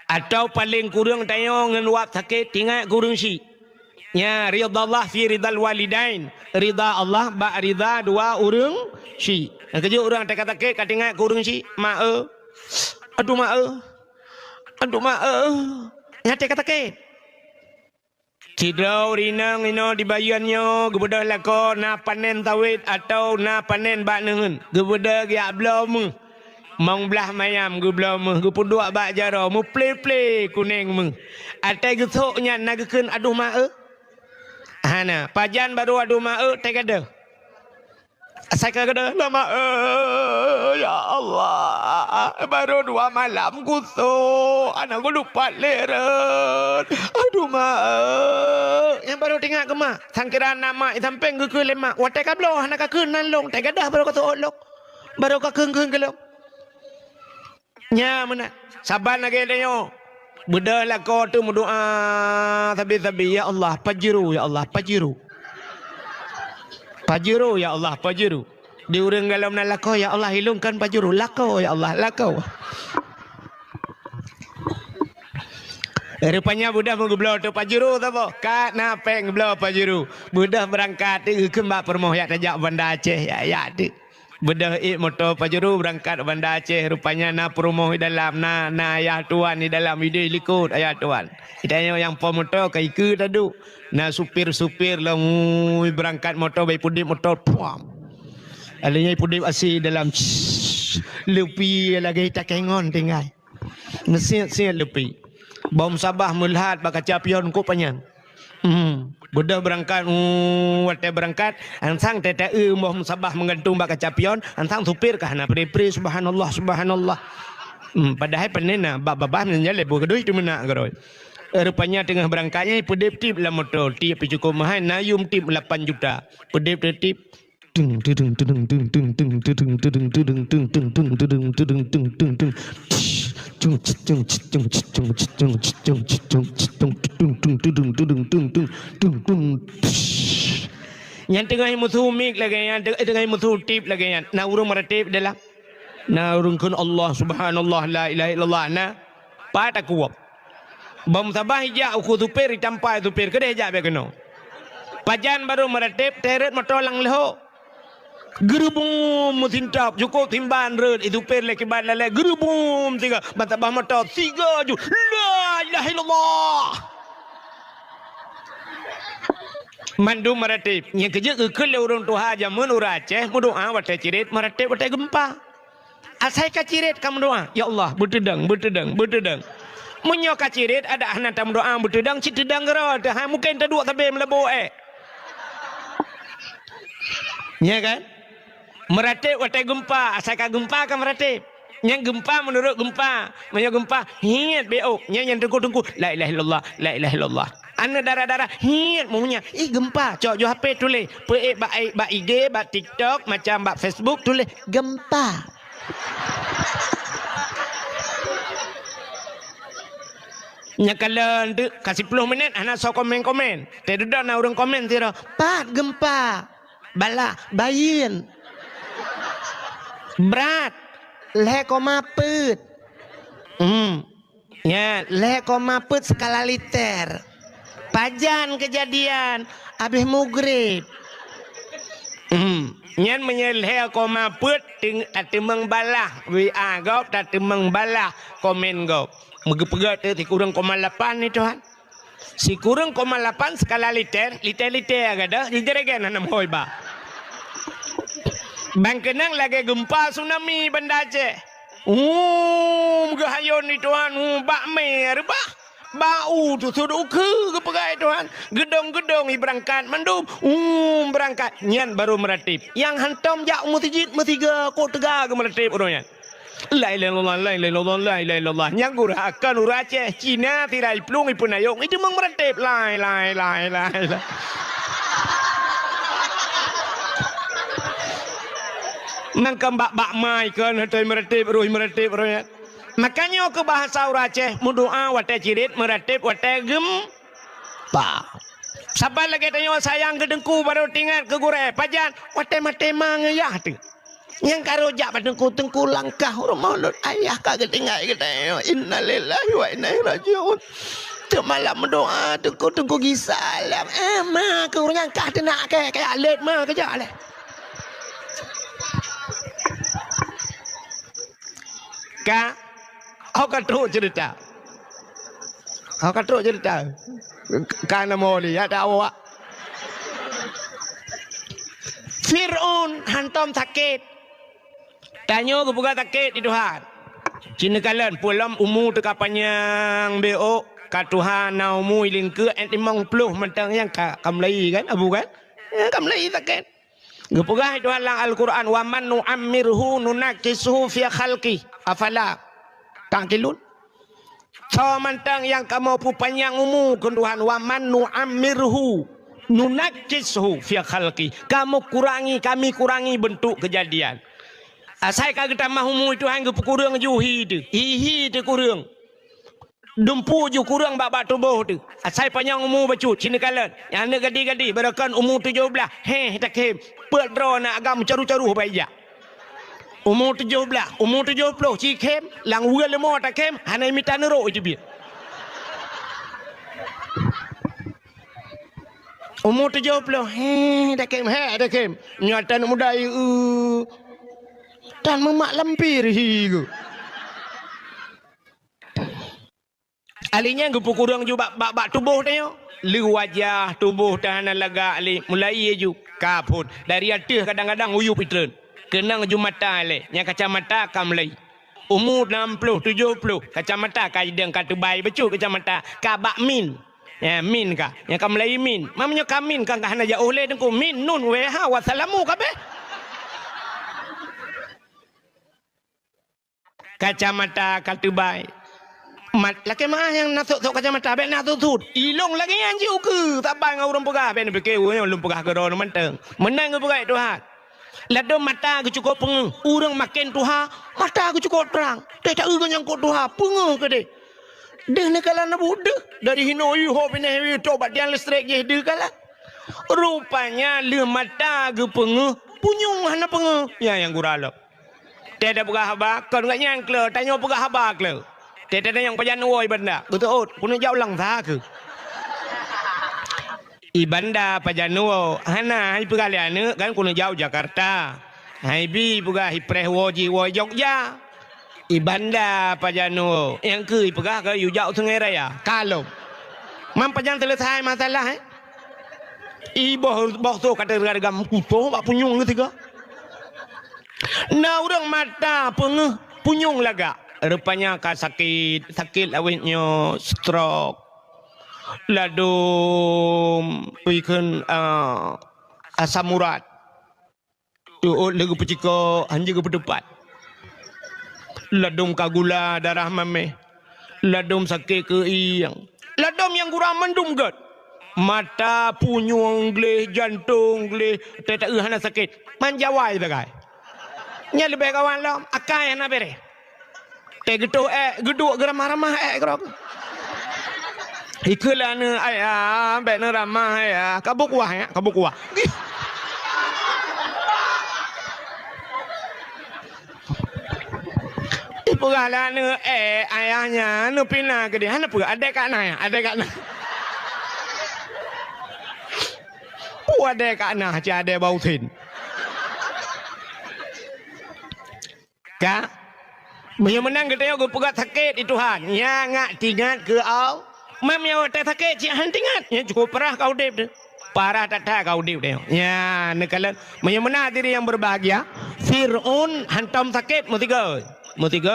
Atau paling kurang tengok ngan wap sakit tingat kurang si. Ya ridha Allah fi ridal walidain. Ridha Allah ba ridha dua urang si. Kerja orang tak sakit kat tingat kurang si. Aduh mak. Nyate kata ke Cidau rinang ino dibayarnya gebedah lako na panen tawit atau na panen bak nengen gebedah giak belum mong belah mayam ge belum ge puduk bak jaro mu play kuning mu atai gesoknya nagakeun aduh mak hana pajan baru aduh mak tak ada saya kata lama ya Allah baru 2 malam kusuk anak aku lupa leren aduh mak yang baru tinggal ke mak sangkira nama sampai ke lemak watai kablo anak aku nalong tak ada baru kata olok baru kau keng kelok nya mana sabar lagi dia bedah lah kau tu berdoa tapi ya Allah pajiru ya Allah pajiru ya Allah pajiru. Di urang galau na lako ya Allah hilangkan pajiru. Lako ya Allah lako. Rupanya budak mengeblau tu pajiru tabo. Kat napeng geblau pajiru. Budak berangkat ke kembak permoh ya tajak Banda Aceh ya tu. Budak motor pajiru berangkat Banda Aceh rupanya na permoh dalam na ayah tuan di dalam video likut ayah tuan. Itanya yang pemotor kai ke tadu. Nah supir lah berangkat motor bayi pudip motor puam. Alanya pudip asih dalam lepi lagi tak kengon tinggal. Mesin lepi. Bom Sabah melihat bak capion ko panjang. Budak berangkat watai berangkat ansang tete bom Sabah menggantung bak capion ansang supir kah na pre subhanallah. Padahal penena babah menjale bu kedui tu menak geroi. Rupanya tengah berangkatnya pedip tip lah motor tip cukup mahal nayum tip 8 juta pedip tip Yang tengah musuh mik lagi yang tengah musuh tip lagi yang na urung meratip adalah na urung kun Allah subhanallah la ilaha illallah na pada kuap bam sabah hija aku tupir campai tupir kedai hija be keno pajan baru meratip teret motolang leho gerubum mutintap cukup timban red itu per leki ban lele gerubum tiga batabah motor tiga ju la ilaha illallah mandu meratip yang kerja ke urung tuha jamun urace berdoa wate cirit meratip wate gempa asai ka cirit kamu doa ya Allah betedang munyo ka cirit ada anak tam doa betedang citedang gerot ha mungkin taduk tabe melebo ya kan meratip wate gempa asai ka gempa ka meratip yang gempa menurut gempa munyo gempa hiat beok yang tengku la ilaha illallah la ilaha illallah ana darah-darah hiat maunya gempa cok jo HP tulis pe ba IG ba TikTok macam ba Facebook tulis gempa nyakalan tu kasih 10 minit ana so komen tidak na orang komen tira pat gempa bala bayin berat le koma put ya le koma put skala liter pajan kejadian habis maghrib nyan menyelhe koma put timang balah WA gop tak timang balah komen gop megepegat ti kurang 0,8 ni Tuhan si kurang 0,8 skala liter agada dijeregan hanam hoi ba bang kenang lagi gempa tsunami banda Aceh gahayon ni Tuhan bak mer bah bau tu sudah ke pegai Tuhan gedong-gedong berangkat mandum berangkat nyan baru meratip yang hantam jak mutijit metiga ko tega ke meratip orangnya la ilaha illallah yang gurakan urace Cina tirai plung ipun ayong itu meng meratip la nangkam bak mai kan hatoi meratip orangnya makanya ke bahasa Aceh mendoa wate cirit meratip wate gempa sabar lagi tanya sayang gedengku baru tinggal ke gure pajan wate mate mangayah tu yang karojak padengku tengku langkah rumah ayah kagak tinggal kita innalillahi wa inna ilaihi rajiun tu malam mendoa tengku gisalam mah ke orang kah tenak ke kayak alet mah kerja leh ka Aku cerita karena mau lihat awak Fir'aun hantam sakit tanya ke buka sakit di Tuhan Cina kalian pulang umur teka panjang BO ka Tuhan naumu ilingke entimang puluh mentang yang kamlai kan abu kan kamlai sakit gepugah Tuhan lang Al-Quran wa man nu'ammirhu nunakisuhu fi khalqi afala tangkilun so mantang yang kamu panjang umur Tuhan wa man nu'ammirhu nunakisuhu fi khalqi kami kurangi bentuk kejadian asai kagak tambah umur itu hang kurang juhi tu hihi tu kurang dumpu ju kurang bak tubuh tu asai panjang umur bacut Cina kalian yang ada gadi-gadi berakan umur 17 tak hem pedro nak agam caru-caru baik umur 17 umur 70 cikem lang ugal lemah tak kem hanai mita nerok je biar umur 70 tak kem nyata muda dan memak lampir higu alinya gupu kurang juga bak tubuh tanya li wajah tubuh tahanan laga ali mulai ju kaput dari atas kadang-kadang uyup itren kenang jumata le nya kacamata kamlai umur 60 70 kacamata kaidang katubai becu kacamata ka bak min ya min ka nya kamlai min mamnya kamin ka hana ja oleh dengku min nun wa wassalamu kabeh kacamata katubai mat laki mah yang nasuk kacamata be nak tutut ilong lagi anju ke tak bang orang pegah be nak ke ulun pegah ke ron menteng menang ke pegai Tuhan Lado mata ke cukup pengeng. Urang makin tuha, mata ke cukup terang. Teh tak urang yang kau tuha, pengeng ke deh. Deh ni kalah nak budak. Dari hinoi ho pineh tobat yang listrik je deh kalah. Rupanya le mata ke pengeng, punyung hana pengeng. Ya yang guralap. Teh ada pegah habak, kau enggak nyangkle, tanya pegah habak le. Teh ada yang pajan woi benda. Betul, kuno jauh lang tha ke. Ibanda pajanuo hana hai pegalian kan kuno jauh Jakarta hai bi pegah hipreh woji wo Jogja ibanda pajanuo yang ke pegah ke yu jauh Sungai Raya kalau mam pajan selesai masalah boh tu kata gam kuto bak punyung ketiga na urang mata pengeh punyung laga rupanya ka sakit awetnya stroke ladum ikan asam urat tu lagu peciko hanya ke berdepat ladum kagula darah mameh ladum sakit ke iyang ladum yang kurang mendum gad mata punyung gleh jantung gleh tak hana sakit manjawai bagai nya lebih kawan lo akai na bere te geduk geramah-ramah kerok ikulah ne ayah bet ne ramah ya kabuk wah pegala ne ayahnya ne pina ke dia hana pega ada kat na ada kat na cha ada bau thin ka Maya menang kita yo pegat sakit itu han ya ngak tingat ke au mam ya tak sakit cik han tingat ya cukup parah kau dep de parah tak kau dep de ya nekalan maya menang diri yang berbahagia Fir'aun hantam sakit mutiga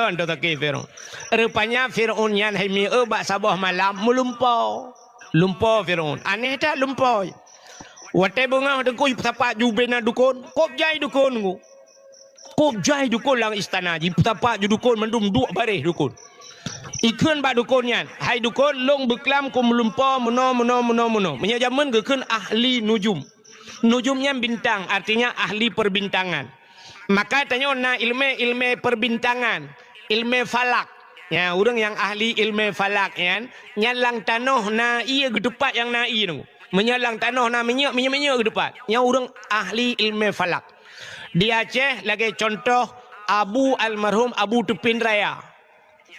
hantam sakit Fir'aun rupanya Fir'aun yang hai mi bak sabah malam melumpo Fir'aun aneh tak lumpo wate bunga dengku tapak jubena dukun kop jai dukun lang istana ji tapak ju dukun mendum duk bareh dukun ikun bak dukunnya hai dukun long beklam ku melumpa meno menya zaman gekun ahli nujumnya bintang artinya ahli perbintangan maka tanya na ilmu perbintangan ilmu falak ya orang yang ahli ilmu falak ya nyalang tanah na iya gedepat yang na iya menyalang tanah na minyak gedepat yang orang ahli ilmu falak di Aceh lagi contoh Abu almarhum Abu Tupin Raya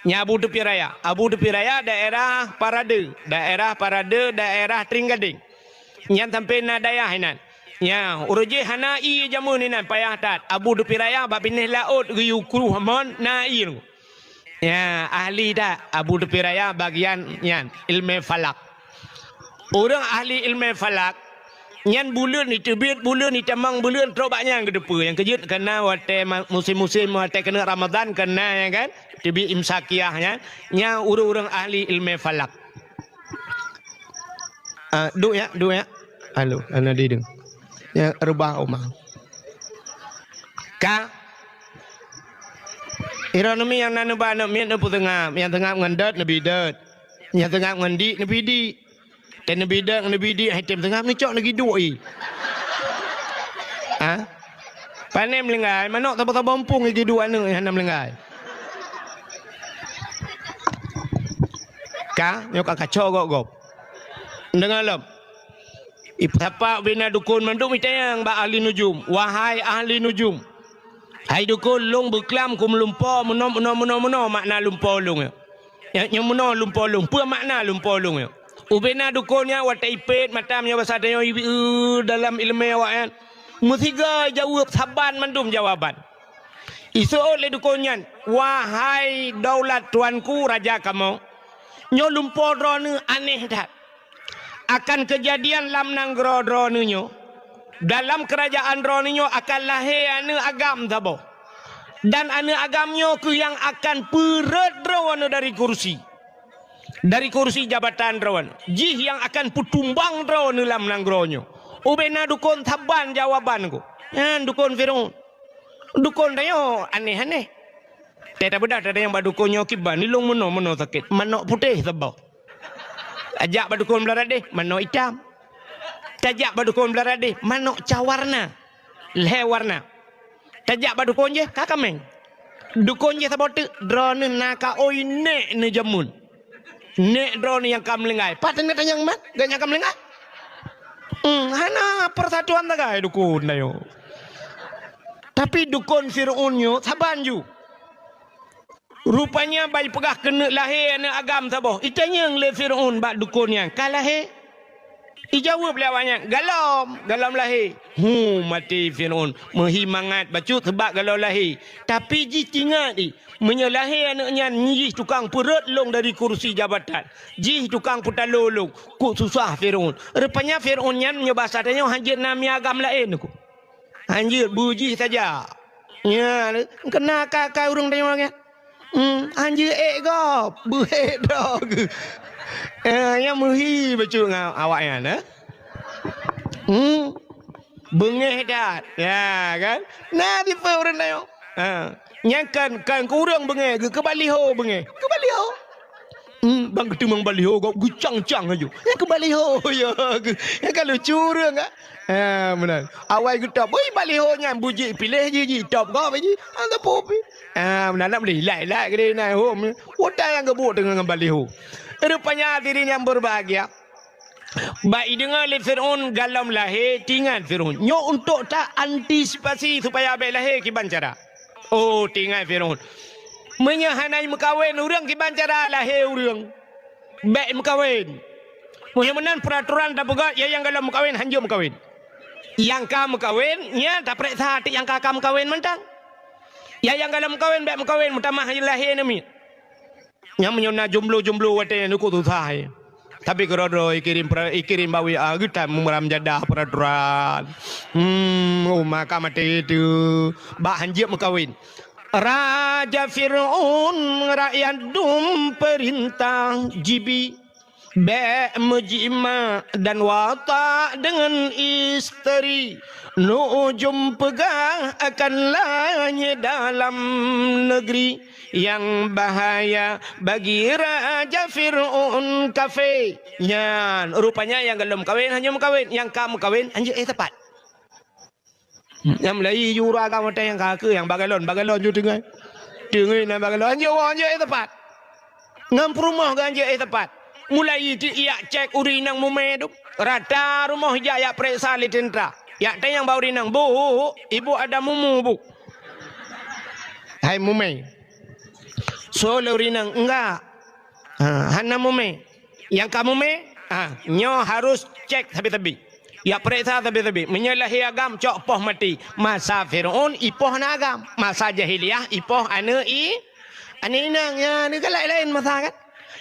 nya Abu Tepi Raya daerah Parade daerah Tringgading yang sampai na daya hinan nya uruje hana i jamun hinan payah tat Abu Tepi Raya bab pinih laut riu kru hamon na i ya ahli dah Abu Tepi Raya bagian yan ilmu falak orang ahli ilmu falak nyan bulan ni terbit bulan ni tamang bulan terobaknya yang kedepa yang kejut kena wate musim-musim wate kena Ramadan kena ya kan tebi imsakiahnya nya urang-urang ahli ilmu falak duk ya halo ana dideng ya rebah omah ka ironomi yang nanu bana mian na putengah yang tengah ngendat nabi dat yang tengah ngendi nabi di dan nabi di item tengah ni cok lagi duk panem lengai manok tapa bompong lagi dua anu hanam lengai ka nyok kacau gop dengar lom ipapa bina dukun mandum itayang ba ahli nujum wahai ahli nujum hai dukun long beklam ku melumpa meno makna lumpa long ya yang meno lumpa long apa makna lumpa long ya ubena dukunnya wata ipet matamnya bahasa dayo dalam ilmu awak musiga jawab saban mandum jawaban isu oleh dukunnya wahai daulat tuanku raja kamu nyo lumpo drone aneh tak akan kejadian lam nanggro drone nyo dalam kerajaan drone nyo akan lahir anu agam tabo dan anu agamnyo ke yang akan peret drone dari kursi jabatan drawan jih yang akan putumbang drawan dalam nanggronyo ubena dukun taban jawaban ko yan dukun Fir'aun dukun dayo aneh teta bedah ada yang badukonyo kiban nilung meno sakit manok putih tebau ajak badukun belarade manok hitam tajak badukun belarade manok cawarna lewarna Tajak ba dukun je kakameng. Dukun je sabot drone naka oi nek ne jamun. Nek drone yang kam lengai. Patan kata yang mat gak yang kam lengai. Hana persatuan tagai dukun na yo. Tapi dukun Fir'aunnya sabanju. Rupanya bayi pegah kena lahir anak agam saboh. Itanya yang le Fir'aun bak dukun yang kalahir. Dijawab lawanya galam lahir. Mati Fir'aun menghimangat bacut sebab galau lahir. Tapi ji tingat di menyalahir anaknya ji tukang perut long dari kursi jabatan. Ji tukang putar lolong. Ku susah Fir'aun. Rupanya Fir'aun yang menyebasatnya hajir nami agam lain ku. Anjir buji saja. Ya, kena kakak urang tanya orangnya. Anjir gop, buhet dog. Yang muhi becu ngau awaknya nah. Bengeh dat. Ya kan? Nah tipe urang tanya. Nyakan kan kurang bengeh ke baliho bengeh. Ke baliho. Bang ketemang baliho kau gucang-cang aja. Ya ke baliho ya. Ya kalau curang ah. Benar. Awal kita boy baliho nya buji pilih je top kau aja. Anda popi. Benar nak beli lai ke dia home. Hotel yang gebuk dengan baliho. Rupanya hadirin yang berbahagia. Baik dengar le Fir'aun galam lahir tinggal Fir'aun. Nyo untuk tak antisipasi supaya abang lahir kiban cara. Oh tinggal Fir'aun. Menyahanai mekawin orang kiban cara lahir orang. Baik mekawin. Muhimmanan peraturan tak pegat ya yang galam mekawin hanjur mekawin. Yang kamu kawin, ya tak periksa hati yang kakak kawin mentang. Ya yang galam kawin, baik kawin, mutamah lahir nami. Yang menyona jomblo wate nuku susah. Tapi kalau ikirim bawi kita memeram jadah peraturan. Maka mati itu bak hanjir mekawin. Raja Fir'aun rakyat perintah jibi. Mejima dan watak dengan isteri nujum pegah akan lahir dalam negeri yang bahaya bagi Raja Fir'aun kafir. Rupanya yang belum kawin hanya mengkawin, yang kamu kawin hanya tepat. Yang mulai jura kamu yang kaki yang bagalon ju dengai na bagalon hanya tepat. Ngam rumah ganja tepat. Mulai dia cek urinang mume tu. Rata rumah jaya periksa li tentera. Ya tayang bau urinang. Bu, ibu ada mumu bu. Hai mume. So le urinang enggak. Hana mume. Yang kamu mume, nyo harus cek tabi-tabi. Ya periksa tabi-tabi. Menyalahi agam cok poh mati. Masa Fir'aun ipoh na agam. Masa jahiliyah ipoh ane inang ya ni lain masa kan.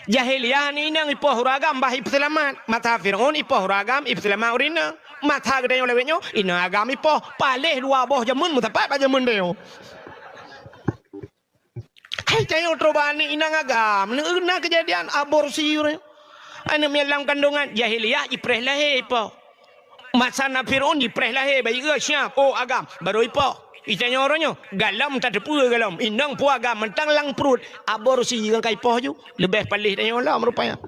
Jahiliyah ni nang ipoh ragam bahib selamat. Mata Fir'aun ipoh ragam ib selamat urina. Mata gede yang lewetnya ina agam ipoh palih dua boh jamun mutapat pa jamun deo. Hai cayo trobani inang agam na kejadian aborsi ure. Ane melang kandungan jahiliyah ipreh lahir ipoh. Masa na Fir'aun ipreh lahir bayi ke siap oh agam baru ipoh. Itanya orangnya galam tak depu galam inang puaga mentang lang perut aborsi dengan kaipoh ju lebih palih tanya Allah rupanya.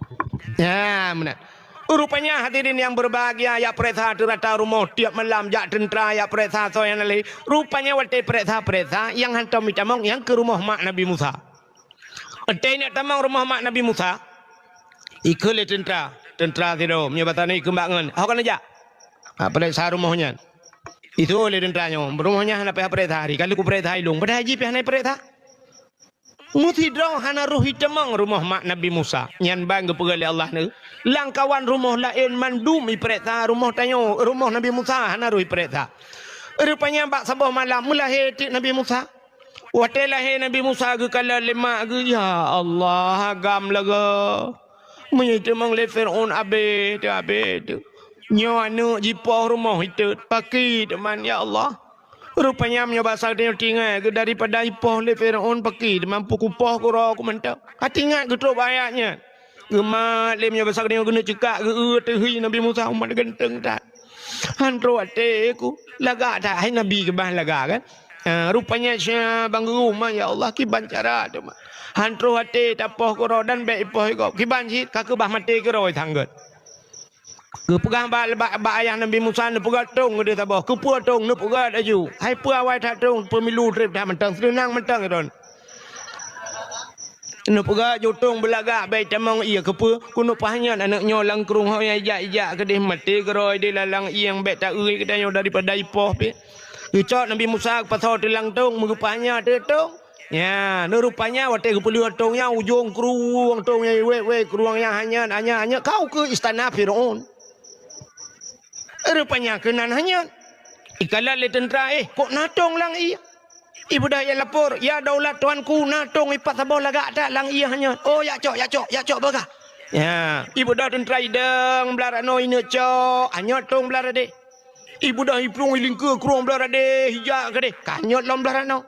Ya benar. Rupanya hadirin yang berbahagia ya perintah rata rumah tiap malam jak tentera ya perintah so yang lain. Rupanya waktu perintah yang hantam mitamong yang ke rumah mak Nabi Musa. Ada nak tamang rumah mak Nabi Musa. Ikut tentera tidur menyebatan ni kembangan. Apa kan aja? Perintah rumahnya. Itu oleh tenteranya. Rumahnya hana pihak perintah hari. Kalau ku perintah ilung. Pada haji pihak naik perintah. Muthidraw hana ruhi temang rumah mak Nabi Musa. Nyan bang kepegali Allah ni. Langkawan rumah lain mandumi perintah. Rumah tanyo. Rumah Nabi Musa hana ruhi perintah. Rupanya bak sabah malam. Mulahir tik Nabi Musa. Waktu lahir Nabi Musa ke kala lemak ke. Ya Allah. Agam laga. Menyitemang le Fir'aun abid. Nyo anu jipoh rumah itu pakai teman ya Allah. Rupanya menyoba dia tinggal ke daripada ipoh le Fir'aun pakai mampu kupoh ku roh ku mentau. Hatingat ke trop ayatnya. Gemat le menyoba dia guna cekak ke tehi Nabi Musa umat genteng tak. Hantro ate ku laga tak hai Nabi ke bah laga kan. Rupanya sia bang rumah ya Allah kiban cara tu. Hantro ate tapoh ku roh dan baik ipoh ko. Kiban sit ka ke bah mati ke roh tanggut. Ke pegang ba ayah Nabi Musa ne pegang tong dia tabah. Ke pua tong ne pegang aju. Hai pua awai tak tong pemilu trip dah mentang senang mentang don. Ne pegang jotong belagak baik tamang ia ke pua kuno pahnya anaknya lang kerung hau yang ijak ke dia mati geroi dia lalang yang baik tak ui ke dia daripada ipoh pi. Ucap Nabi Musa pasal tilang tong merupanya dia tong. Ya, ne rupanya waktu ke pelu tongnya ujung keruang tongnya we keruang yang hanya kau ke istana Firaun. Rupanya kenan hanya ikalah le tentera kok natong lang ia. Ibu dah yang lapor, ya daulat tuanku natong ipat sabah lagak tak lang ia hanya. Oh ya cok baga. Ya, ibu dah tentera idang belara no ine cok, hanya tong belara de. Ibu dah iprung iling ke keruang belara de, hijak ke de. Kanyot lam belara no.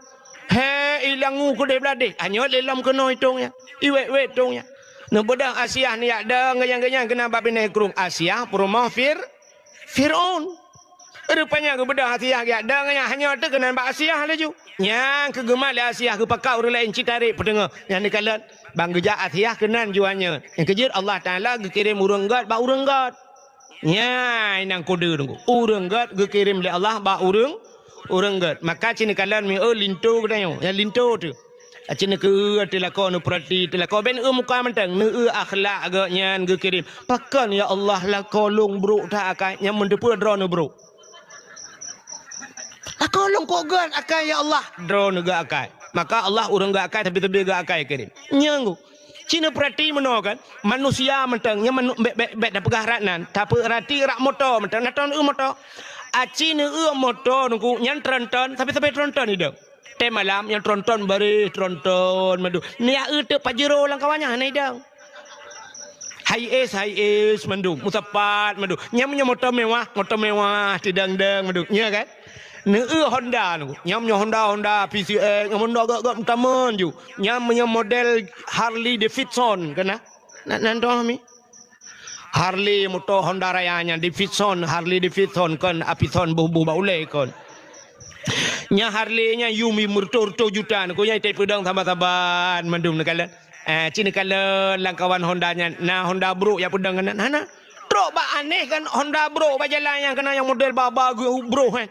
He ilangu ke de belara de. Hanya le lam ke no hitungnya. Iwe tongnya. No bodah Asia ni ada ngayang-ngayang kena babine kerung Asia perumah Firaun. Rupanya ke bedah Asia ke ada hanya ada kena bak Asia laju. Yang kegemal le Asia ke pakau orang lain citarik pendengar. Yang dikalan bang geja Asia kenan juanya. Yang kejut Allah Taala ke kirim urang gat bak urang gat. Ya inang kode tunggu. Urang gat ke kirim le Allah bak urang gat. Maka cina kalan mi linto kedayo. Yang linto tu. Cina ke telakon perhati telakon ben muka mentang ne akhlak agaknya ke kirim. Pakan ya Allah lah kolong bro tak akan yang mendepu drone bro. Kolong kok gan akan ya Allah drone ga akan. Maka Allah urang ga akan tapi ga akan kirim. Nyanggu. Cina perhati meno kan manusia mentang nya bet dah pegah ratnan tapi rati rak motor mentang naton motor. Cina motor nunggu nyan tronton tapi tronton hidup. Tem malam yang tronton bari tronton madu. Nia te pajero lang kawannya nai dang. Hai es madu musapat madu. Nyamnya motor mewah tidang-dang madu. Nya kan? Ne Honda nu. Nyamnya Honda PCX Honda gak taman ju. Nyamnya model Harley Davidson kana. Nan tahu mi? Harley motor Honda rayanya Davidson Harley Davidson kan apison bubu baule kon. Nya Harley-nya Yumi murto-urto jutaan ko nya tay pedang tambah-tambahan mandum nakalan. Cina kalan langkawan Hondanya. Nah Honda bro ya pedang kan. Nah. Trok ba aneh kan Honda bro ba jalan yang kena yang model baba bro kan.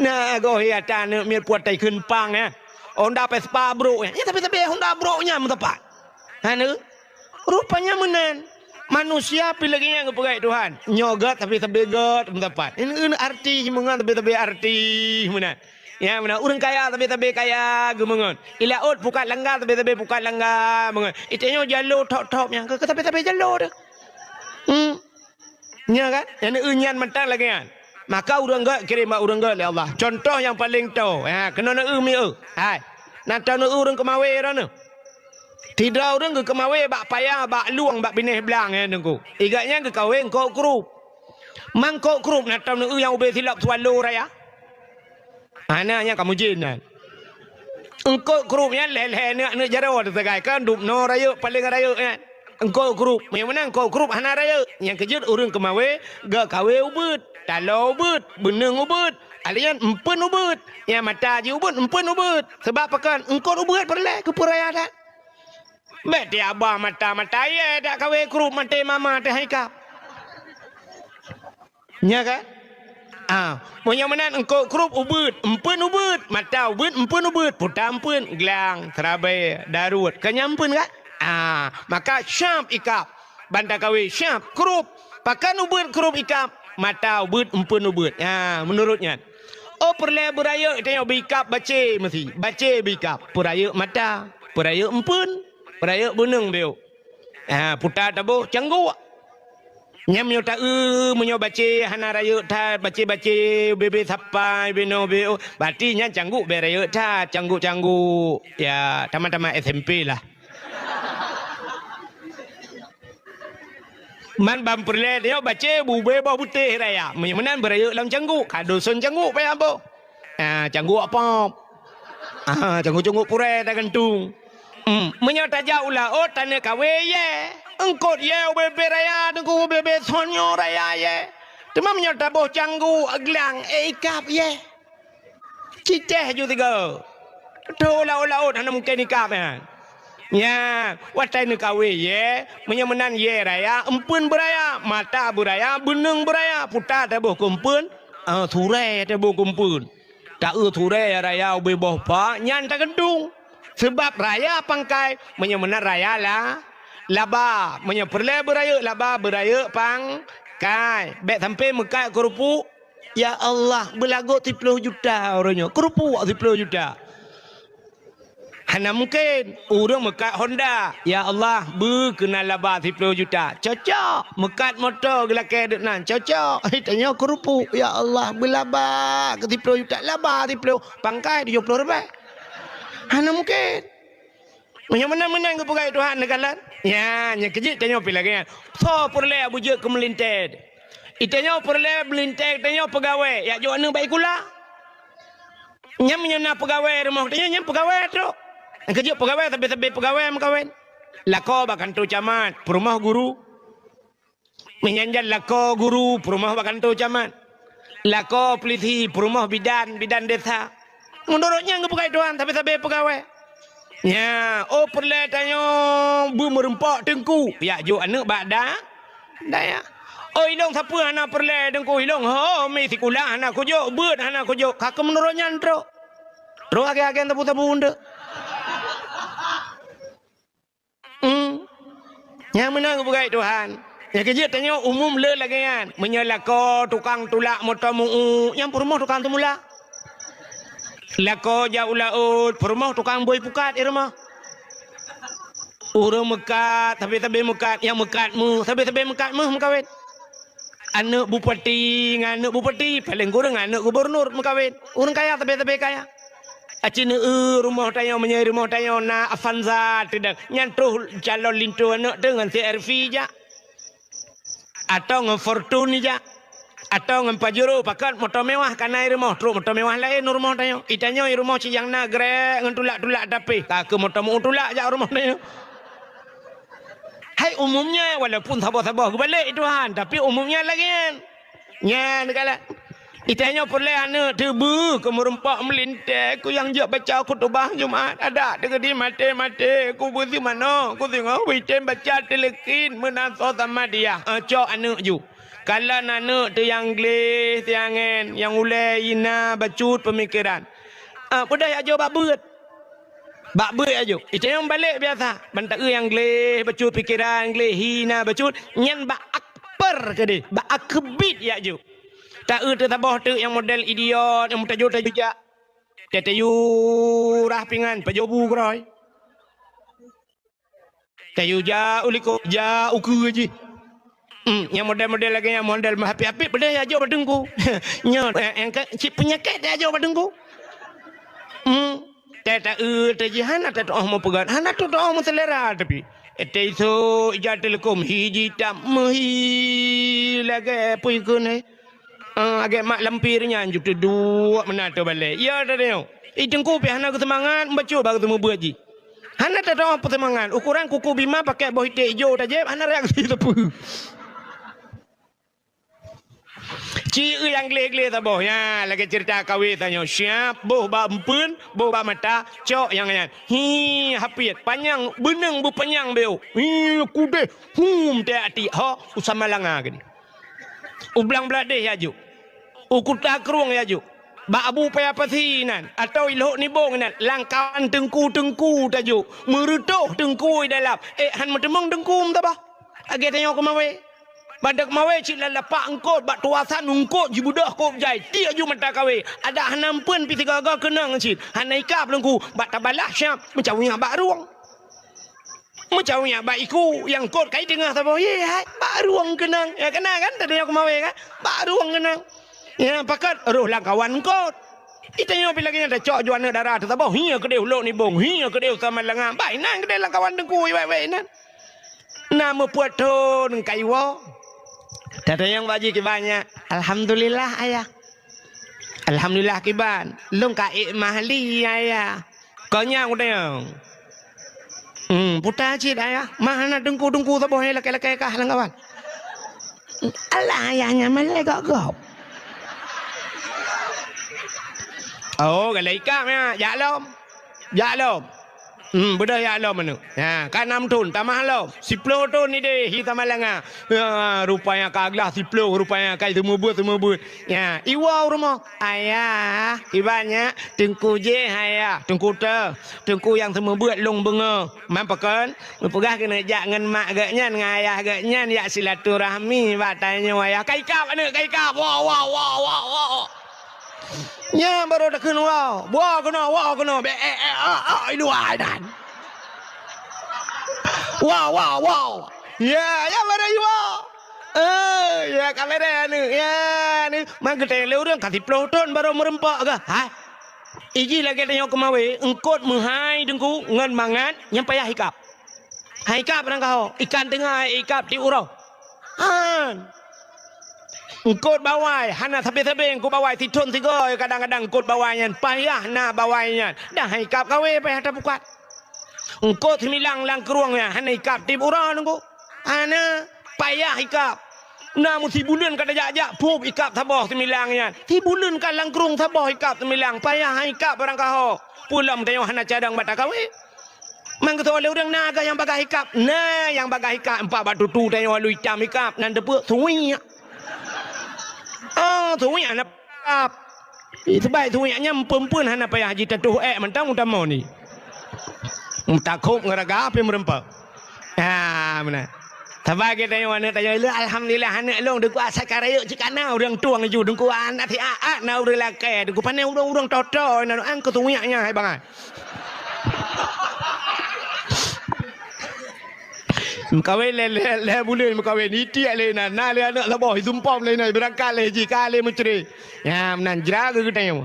Nah go hiatan mir puat tai keun pang ya. Honda Vespa bro ya. Tapi Honda bro-nya mentepat. Anu rupanya menan. Manusia pilihnya ke pegai Tuhan. Nyogat tapi tebegot mentepat. Ini arti himungan tapi arti menan. Ya mana orang kaya tapi kaya gemengon. Ilaut bukan langgar tapi bukan langgar mengon. Itanya jalur top yang ke tapi jalur dah. Nya kan? Yang unyan mentang lagi kan. Maka orang gak kirim orang gak oleh Allah. Contoh yang paling tahu. Kena nak mi hai. Nak tahu orang kemawe rana. Tidak orang ke kemawe bak payah bak luang bak binih belang nunggu. Igatnya ke kawin kok kerup. Mang kok kerup nak tahu yang ubah silap swallow raya. Anaknya kamu jinan. Engkau kerupnya leleh nak jarawa tersegai kan dup no raya paling raya kan. Engkau kerup, yang mana engkau kerup hana raya. Yang kejut orang kemawe gak kawe ubud, talau ubud, beneng ubud, alian empen ubud. Yang mata je ubud, empen ubud. Sebab pakan engkau ubud perleh ke peraya tak. Bet dia abah mata ya dak kawe kerup mata mama teh haikap. Nya kan? Punya menan engkau kerup ubud, empen ubud, mata ubud, empen ubud, putampen, gelang, terabai, darut, kenyampen kan? Maka syam ikap, banda kawe syam kerup, pakan ubud kerup ikap, mata ubud, empen ubud. Menurutnya. Oh perle beraya tengok bikap baca mesti, baca bikap, peraya mata, peraya empen, peraya beneng beo. Putar tabu canggu. Nyam yo tak menyo baca hana raya ta baca bebe sapai beno beo berarti nya canggu be raya ta canggu ya tamat SMP lah. Man bam perle dia baca bube bau putih raya menan beraya lam canggu kadoson canggu pe apa canggu apa canggu pure ta gantung menyo ta jauh lah oh tane kawe ye engkau ye bebe raya tengku bebe sonyo raya ye tema menyo ta boh canggu aglang ikap ye ciceh ju tiga to la hana mungkin ikap Ya, watai ni kawe ye, menyemenan ye raya, empun beraya, mata beraya, beneng beraya, putar tebo kumpun, thurai tebo kumpun. Tak thurai raya ubi boh pa, nyan tak gendung. Sebab raya pangkai, menyemenan raya lah. Laba, menyeperle beraya, laba beraya pangkai. Bek sampai mekai kerupuk, ya Allah, belago 30 juta orangnya. Kerupuk 30 juta. Hana mungkin orang mekat Honda, ya Allah berkenal laba 30 juta, cocok. Mekat motor gelak dek nan, cocok. Tanya kerupuk, ya Allah berlaba ke 30 juta, laba 30 pangkai 70 ribu. Hana mungkin. Macam mana menang ke pegai Tuhan nekalan? Ya, nya kejit tanya pi lagi kan. So perle bujur ke melinted. Itanya perle melinted, tanya pegawai, ya jo anu baik kula. Nya menyana pegawai rumah tanya nya pegawai tu. Kerja pegawai tapi pegawai mengkawin. Lako bahkan tu camat, perumah guru. Menyanjal lako guru, perumah bahkan tu camat. Lako peliti, perumah bidan desa. Menurutnya enggak pegawai Tuhan tapi pegawai. Ya, oh perle tanya bu merempak tengku. Ya jo anak bakda. Daya. Oh ilong siapa anak perle tengku ilong. Oh mi sikulah anak kujo, beut anak kujo. Kakak menurutnya antro. Ro age-age tabu-tabu unda. Yang menang bukai Tuhan. Yang kerja tanya umum le lagi kan. Menyelako tukang tulak motor muu. Yang perumah tukang temula. Lako jauh laut. Perumah tukang boy pukat di rumah. Orang mekat. Tapi mekat. Yang mekatmu. Tapi mekatmu mengkawin. Anak bupati. Anak bupati. Paling kurang anak gubernur mengkawin. Orang kaya tapi kaya. Acina rumah tayo menyai rumah tayo na Avanza tidak nyantuh calon lintu anak dengan CRV ja atau dengan Fortune ja atau dengan Pajero pakat motor mewah kanai rumah terus motor mewah lain rumah tayo itanya rumah ciyang nagre dengan tulak tapi tak ke motor mau tulak ja rumah tayo. Hai umumnya walaupun sabah-sabah balik Tuhan tapi umumnya lagi kan nya negala. Itanya perle anak tebu ke merempak melintai ku yang jauh baca khutbah Jumaat ada dengan di mati ku buzi mana ku tengok bincang baca telekin menaso sama dia cok anak ju kalau anak tu yang gles yang ulai ina bacut pemikiran udah aja bak beut aja itanya balik biasa bantak yang gles bacut pikiran gles hina bacut nyan bak akbar ke dia bak akbit ya ju. Tak tu tabah tu yang model idiot yang mutajuk ja. Tetayu rahpingan pajobu kroy. Tayu ja uliko ja uku aji. Yang model-model lagi yang model happy-happy pada aja badengku. Nya yang cip penyakit aja badengku. Tak jihan atau doa mau pegat. Hana tu doa mau selera tapi. Itu ija telekom hiji tak mehi lagi apa ikut ni. Agak mak lampirnya anjuk tu dua menata balik. Ya dah tengok. Tengku pi hana semangat membaca baru temu buaji. Hana tak tahu apa semangat. Ukuran kuku bima pakai bawah hitam hijau saja hana reaksi apa. Cik yang gele-gele tak boh. Ya lagi cerita kawin tanya siap boh ba empun, boh ba mata, cok yang kan. Hi hapit panjang beneng bu panjang beu. Hi kude te ati ha usama langa gini. Ublang beladeh ya ju. Ukuta keruang ya ju. Ba abu paya pasinan atau ilok ni bong nan langkawan tengku taju. Merutuh tengku dalam. Han metemong tengku ta bah. Age tanya ko mawe. Badak mawe cik lalapak engkot bak tuasan engkot jibudah kop jai. Dia ju mata kawe. Ada hanampun pi tiga-tiga kenang cik. Hanaika belengku bak tabalah syam macam nya bak ruang. Macam nya bak iku yang kot kai tengah ta bah. Ye hai bak ruang kenang. Ya kenang kan tadi aku mawe kan. Bak ruang kenang. Ya pakat roh langkawan kot. Itanya bila lagi ada cok juana darah tu tabah. Hiya kedeu lo ni bong. Hiya kedeu sama lengan. Bai nang kedeu langkawan dengku wei nan. Nama puat tu nang kaiwa. Tata yang baji kibannya. Alhamdulillah ayah. Alhamdulillah kiban. Long kai mahli ayah. Konya udah. Putar cik ayah. Mana dengku tabah ni laki-laki kah langkawan. Alah ayahnya malai gak. Oh, galai ikam ya. Ya lom. Budaya alam mana? Ha, kan 6 tahun tamah alam. 10 tahun ni deh kita malanga. Rupanya kaglah 10 rupanya kai temu buat. Ya, iwa rumah. Ayah, ibanya tengku je ayah, tengku te. Tengku yang temu buat long benga. Mampakan, pegah kena jak ngan mak gaknya dengan ayah gaknya ya silaturahmi batanya ayah. Kai kap ana, kai kap. Wah. Ya baru dah kena wah kena be itu dan wow ya baru ya kamera ni ya ni mang kita leu รื่องkati ploton baru merempak ke ha iji lagi tanya kemawe engkot menghai dengku ngan mangan yang payah hikap nang kau ikan tengah ikap di urau han Engkot bawai, hana tapi engkot bawai titun tiga kadang-kadang engkot bawainya payah na bawainya dah hikap kawe payah tak bukat. Engkot semilang lang keruangnya hana hikap tip urang engkot. Hana payah hikap. Na musi bulan kada jak pup hikap tabah semilangnya. Ti bulan kan lang kerung tabah hikap semilang payah hikap barang kau. Pulam tanya hana cadang bata kawe. Mang kata oleh orang naga yang bagai hikap. Nah yang bagai hikap empat batu tu tanya lu hitam hikap nan depuk suwi. Thui anak apa? Itu baik thui nya perempuan hana payah haji tatuh mentang utama ni. Takut ngeraga apa merempak. Mana? Tabai kita yang mana tanya alhamdulillah anak long deku asal karaya cikana orang tuang ju deku anak ti na urang lakai deku pandai urang toto na an ko thui nya hai bang. Mkawin le bulan mkawin iti le na le anak labah zumpam le na berangkat le jika le menceri ya menan jeraga kita yang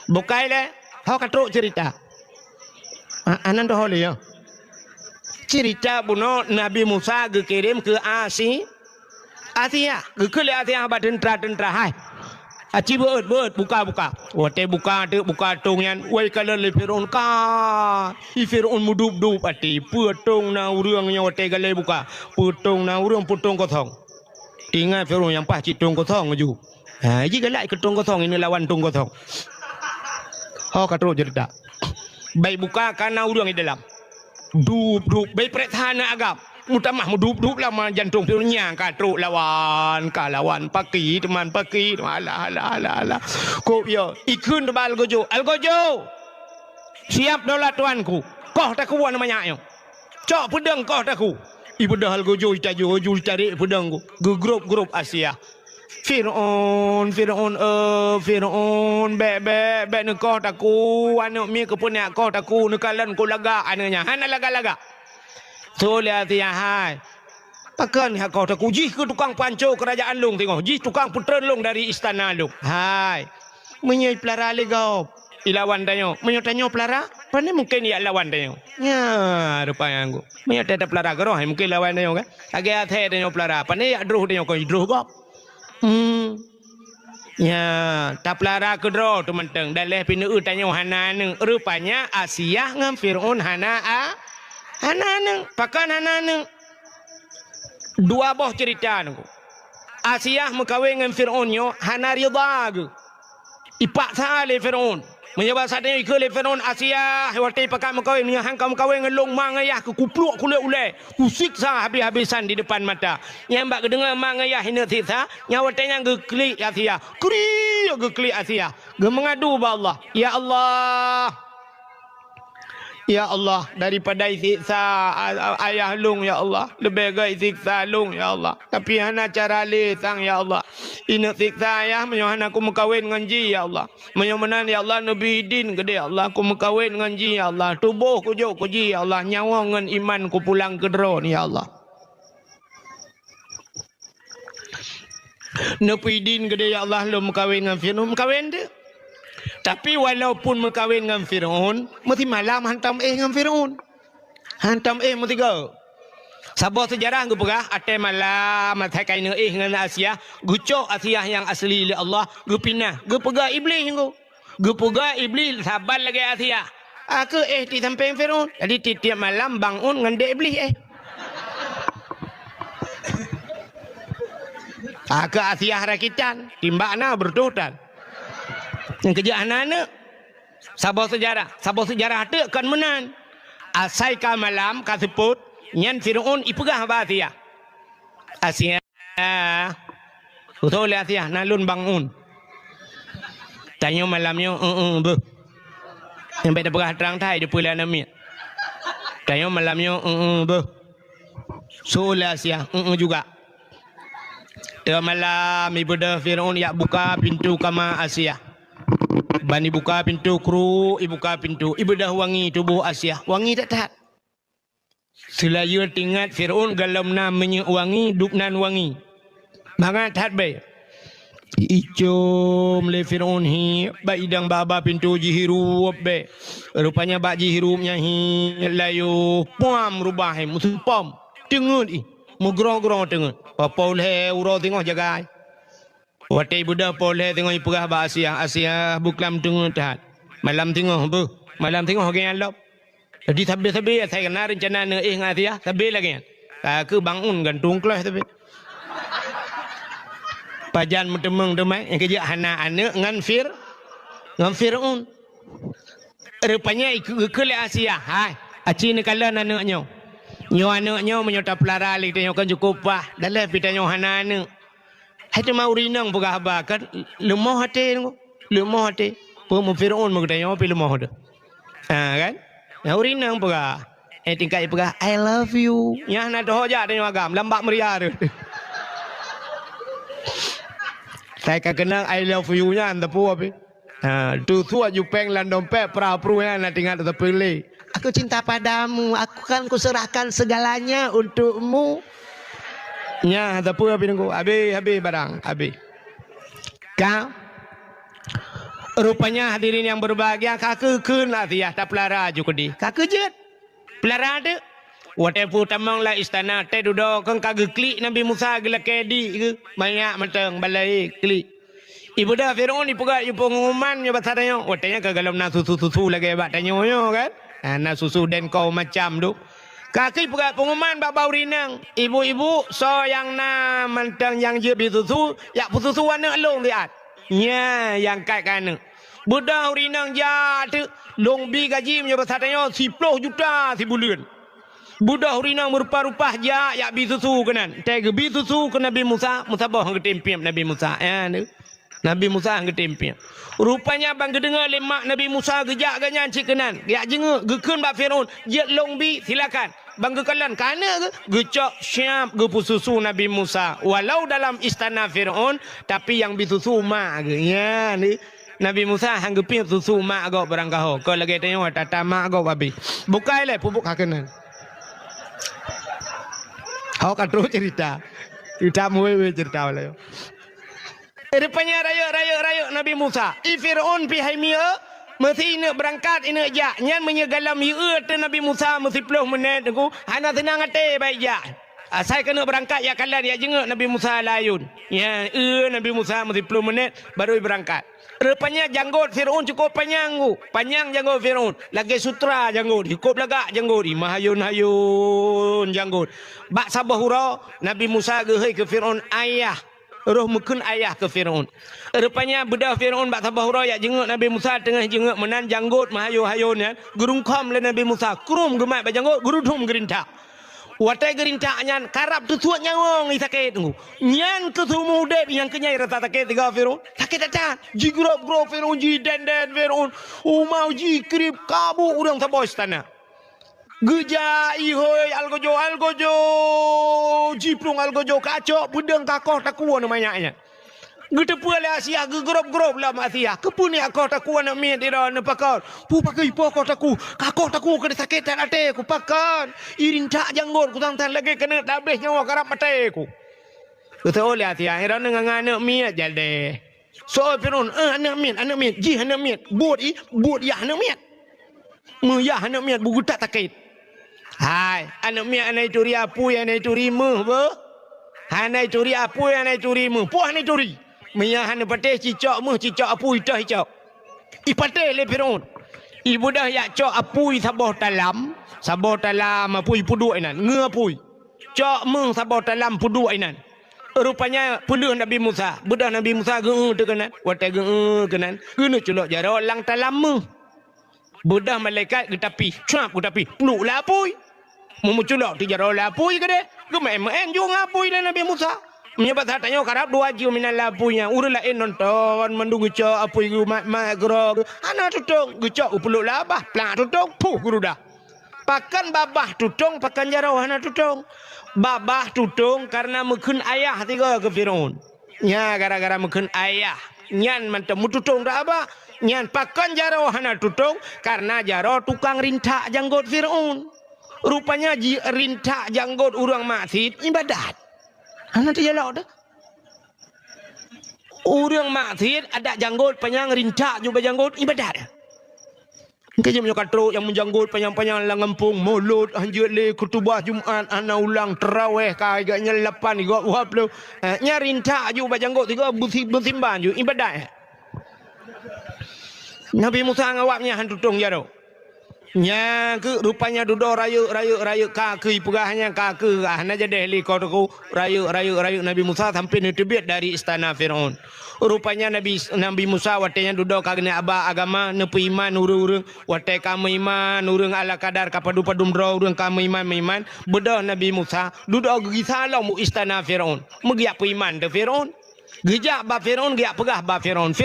bukai le hau katruk cerita anan dah le ya cerita buno Nabi Musa dikirim ke Asia ke le Asia ba tentera hai aci beut buka wate buka tongyan wai kala le Firaun ka Firaun mudup ati putong na urang nya wate gale buka putong na urang putong kosong tinggal Firaun yang pah citong kosong ju ha ji galak ketong kosong ini lawan tong kosong ho katro cerita baik buka kana urang di dalam dup baik pretana agap mutamah mudup lama jantung Firaunnya katro lawan paki teman ala kok yo ikun tebal algojo siap dola tuanku koh tak kuan namanya yo cok pedang koh tak ku ibu dah algojo itajo cari pedangku grup Asia Firaun be ne koh tak ku anu mi kepunya koh tak ku nekalan ku laga ananya hana laga so lihat ya hai pakan hak kau tak uji ke tukang panco kerajaan long tengok ji tukang putren long dari istana long hai menyai pelara legau ilawan tanyo menyotanyo pelara pane mungkin ya lawan tanyo ya rupanya anggo menyota pelara garo hai mungkin lawan tanyo kan age athe tanyo pelara pane ya druh tanyo ko druh gop ya ta pelara ke dro tu menteng daleh pinu tanyo hana neng rupanya Asia ngam Firaun hana pakan hana dua boh cerita nunggu Asia mengkawin dengan Firaun yo hana rida ipak sale Firaun menyebab sadenya ikut Firaun Asia waktu pakai mengkawin nya hang mengkawin dengan long mangayah ke kupluk kulit ulai kusiksa habis-habisan di depan mata yang bak dengar mangayah hina siksa nyawatnya geklik Asia geklik Asia mengadu ba Allah ya Allah daripada siksa ayah long ya Allah lebih baik siksa long ya Allah tapi hana cara lesang ya Allah ini siksa ayah menyohan aku mengkawin dengan ji ya Allah menyomanan ya Allah Nabi Din gede ya Allah aku mengkawin dengan ji ya Allah tubuh ku jauh ku ji ya Allah nyawa dengan iman ku pulang ke drone ya Allah Nabi Din gede ya Allah lu mengkawin dengan Firaun mengkawin dia. Tapi walaupun mengkawin dengan Firaun, mesti malam hantam dengan Firaun. Hantam mesti go. Sabar sejarah gue pegah, ate malam mata kain dengan Asia, gucok Asia yang asli oleh Allah, gue pindah, gue pegah iblis gue pegah iblis sabar lagi Asia. Aku di samping Firaun. Jadi tiap malam bangun dengan dia iblis Aku Asia rakitan, timbakna bertotal. Yang kerja anak-anak sabar sejarah tu akan menang asai ka malam kasebut nyan Firaun ipegah Asia. Asia. Betul Asia nalun bangun. Tanya malamnya be. Sampai dah pegah terang thai dia pula nami. Tanya malamnya be. Sola Asia juga. Dia malam ibu dah Firaun ya buka pintu kamar Asia. Bani buka pintu kru, ibu buka pintu. Ibu dah wangi tubuh Asia. Wangi tak tak. Selaya tingkat Firaun galam namanya wangi, duknan wangi. Bangat tak baik. Icom le Firaun hi, ba idang baba pintu jihirup be. Rupanya ba jihirupnya hi layu pam rubah hi musuh pam. Tengut i, mugrong-grong tengut. Paul he uro tengok jaga. Watai budak poleh tengok ipegah ba Asia buklam tengok tahat. Malam tengok bu. Malam tengok gen alop. Jadi sabi saya kena rencana ne Asia sabi lagi. Ke bangun gantung kelas tapi. Pajan mutemeng demai yang kerja anak-anak ngan Firaun. Rupanya ke Asia. Hai, aci ni kalan anaknya. Nyo anaknya menyota pelara lik tengok kan cukup bah. Dalam pitanya anak-anak. Hai tu mau rinang pegah abah kan lemah hati pemu Firaun mau tanya apa lemah tu kan mau rinang pegah tingkat pegah I love you nya nak doh aja tanya agam lambak meriah tu saya kenal I love you nya anda pu apa tu suat jupeng lan dompet pra-pru nya nak tinggal terpilih aku cinta padamu aku kan kuserahkan segalanya untukmu. Nya ada pun habis nunggu habis barang habis. Kau rupanya hadirin yang berbahagia kakek kena tiah tak pelara juga di kakek jet pelara ada. Wate pu tamang lah istana te duduk kan kakek klik Nabi Musa gila kedi ke banyak matang balai klik. Ibu dah Firaun ipuga ipu pengumuman nya basarnya watenya ke dalam na susu lagi bak tanya kan. Na susu dan kau macam tu. Kaki pegak pengumuman bak bau rinang. Ibu-ibu so yang na mantang yang je bisusu yak pususu anak long liat. Nya yang kat kana. Budak rinang ja tu long bi gaji nya besarnya 10 juta sebulan. Budak rinang merupa-rupa ja yak bisusu kanan. Tege bisusu ke Nabi Musa bah ngetempiam Nabi Musa ya ni. Nabi Musa ngetempiam. Rupanya bang gedengar lemak Nabi Musa gejak ganyan cikenan. Yak jenguk gekeun bak Firaun, jet long bi silakan. Bang gekalan kana ke gecok siap gepususu Nabi Musa walau dalam istana Firaun tapi yang bisusu mak ke ya ni Nabi Musa hanggepin susu mak agak barang kau kau lagi tengok tata mak agak babi bukai le pupuk kakenan kau kan terus cerita muwe cerita le rupanya raya Nabi Musa Firaun pi mia mesti ini berangkat ini ja nyan menyegalam ieu te Nabi Musa mesti 10 minit aku hana tenang hati baik ja saya kena berangkat ya kalian ya jenguk Nabi Musa layun ya Nabi Musa mesti 10 menit baru berangkat rupanya janggut Firaun cukup panjang janggut Firaun lagi sutra janggut cukup lagak janggut mahayun janggut bak sabahura Nabi Musa gehei ke Firaun ayah roh mukun ayah ke Firaun. Rupanya budak Firaun bak sabahura ya jenguk Nabi Musa tengah jenguk menan janggut mahayu-hayun ya. Gerung khom le Nabi Musa krum gemat ba janggut gerudum gerinta. Watai gerinta nyan karap tu suat nyawang i sakit tu. Nyan ke sumu dep yang kenyai rata sakit tiga Firaun. Sakit tak? Ji grop Firaun ji den Firaun. Umau ji krip kabu urang saboi istana. Geja ihoi algojo jiplung algojo kacok budeng kakoh takuan namanya getepu le Asia gegrop lah Asia kepuni akoh takuan nak miet ira ne pakar pu pakai pokok taku kakoh taku kena sakit ate ku pakan irin tak janggut ku tang lagi kena dabeh nyawa karap mate ku betul le Asia ira ne ngana miet jalde so Firaun anak miet ji anak miet buat ya anak miet mu ya anak miet bugu tak sakit. Hai, anak miak anai curi apu yang anai curi meh, bo. Anai curi apu yang anai curi meh, puah anai curi. Miak anai pateh cicak meh, cicak apu itah cicak. Ipateh le Firaun. Ibu dah yak cok apu sabah talam apu pudu ainan, nge apu. Cok meh sabah talam pudu ainan. Rupanya punduh Nabi Musa, budak Nabi Musa tu kanan, watai kanan. Guna culok jaro lang talam meh. Bedah malaikat ke tepi. Cuap ke tepi. Peluk lah apui. Memuculak tu jarah lah apui ke dia. Gemain juga ngapui lah Nabi Musa. Menyebat hatanya karab dua jiu minal lapunya. Urut lain nonton. Mendung gecak apui ke mat-mat gerok. Anak tutung. Gecak ke peluk lah abah. Pelak tutung. Puh guru dah. Pakan babah tutung. Pakan jarah anak tutung. Babah tutung karena mungkin ayah tiga ke Firaun. Ya gara-gara mungkin ayah. Nyan mantap mututung dah abah. Nyan pakan jarah anak tutung. Karena jarah tukang rintak janggut Firaun. Rupanya rintak janggut orang maksiat ibadat. Anak tu jalan dah. Orang maksiat ada janggut panjang rintak juga janggut ibadat. Kaya punya katro yang menjanggut panjang-panjang lang ngempung mulut anjut le kutubah Jumaat ana ulang tarawih kagaknya 8 juga wahab lu. Nya rintak juga janggut juga bersimban juga ibadat. Nabi Musa ngawaknya hantutung jaro. Nya ke rupanya duduk rayu kaki pegahnya kaki hanya jadi helikopterku rayu Nabi Musa sampai ni tebet dari istana Firaun. Rupanya Nabi Musa watenya duduk kagnya abah agama nepi iman urang wate kamu iman urang ala kadar kapadu-padum dro urang kamu iman bedah Nabi Musa duduk gigi salah mu istana Firaun megiak pe iman de Firaun gejak ba Firaun giak pegah ba Firaun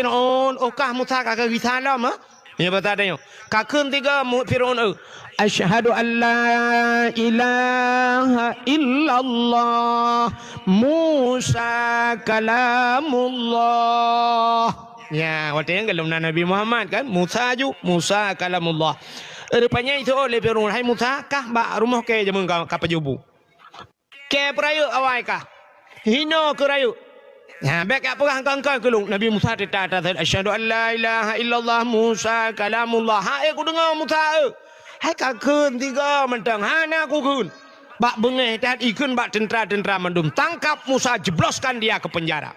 okah Musa kagak gigi salah mah ya batadanya kakun tiga mu Firaun asyhadu an la ilaha illallah Musa kalamullah. Ya waktu yang kalau Nabi Muhammad kan Musa kalamullah. Rupanya itu oleh Firaun hai Musa kah ba rumah ke jamun ka pajubu ke perayu awai kah hino ke rayu. Ya, baik apa angka-angka kelung Nabi Musa tetap asyhadu an la ilaha illallah Musa kalamullah. Hai aku dengar Musa. Hai kakun tiga mentang hana aku kun. Bak bengeh dan ikun bak tentera mendum tangkap Musa jebloskan dia ke penjara.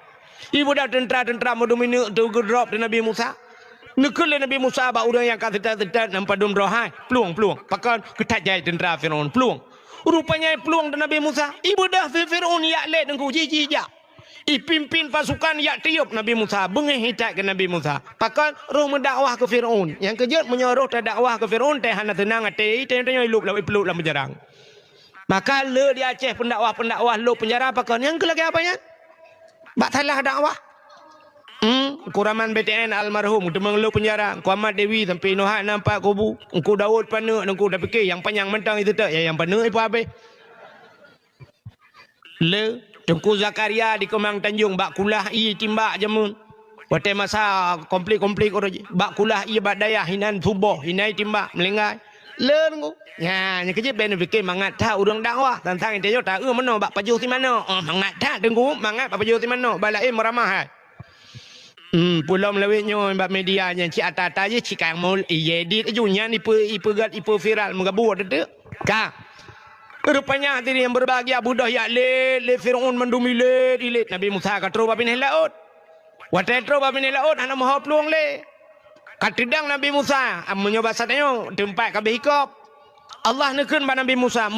Ibu dah tentera mendum ini tu drop di Nabi Musa. Nekul Nabi Musa bak orang yang kata nampak dum rohai peluang pakan ketat jai tentera Firaun peluang. Rupanya peluang di Nabi Musa. Ibu dah Firaun ya let engkau jiji jak. Pimpin pasukan yak tiup Nabi Musa bengih hitak ke Nabi Musa pakan roh mendakwah ke Firaun yang kejut menyuruh dakwah ke Firaun teh hana tenang ate tanya ilup lawi peluk dalam penjara maka le di Aceh pendakwah lo penjara pakan yang kelagi apanya bak salah dakwah kuraman BTN almarhum demang lo penjara ku Ahmad Dewi sampai Nohat nampak kubu engku Daud pana engku dah fikir yang panjang mentang itu tak yang pana ipu habis le Tengku Zakaria di Kemang Tanjung bak kulah i timbak jamun. Wate masa komplik orang bak kulah i bak daya hinan subuh hinai timbak melenggai. Leun ku. Ya nya keje ben fikir mangat ta urang dakwah tentang itu ta mano bak paju ti mano. Mangat ta tengku mangat bak paju ti mano balai meramah hai. Pulau melawitnya bak media nya ci ata-ata je cikang mul edit ajunya ipu viral mengabu ada ka. Rupanya hati yang berbahagia budak ya le Firaun mendumi le dilit Nabi Musa katro babin laut. Watetro babin laut hana maha peluang le. Katidang Nabi Musa menyoba satanya tempat kabeh hikop. Allah nekun ba Nabi Musa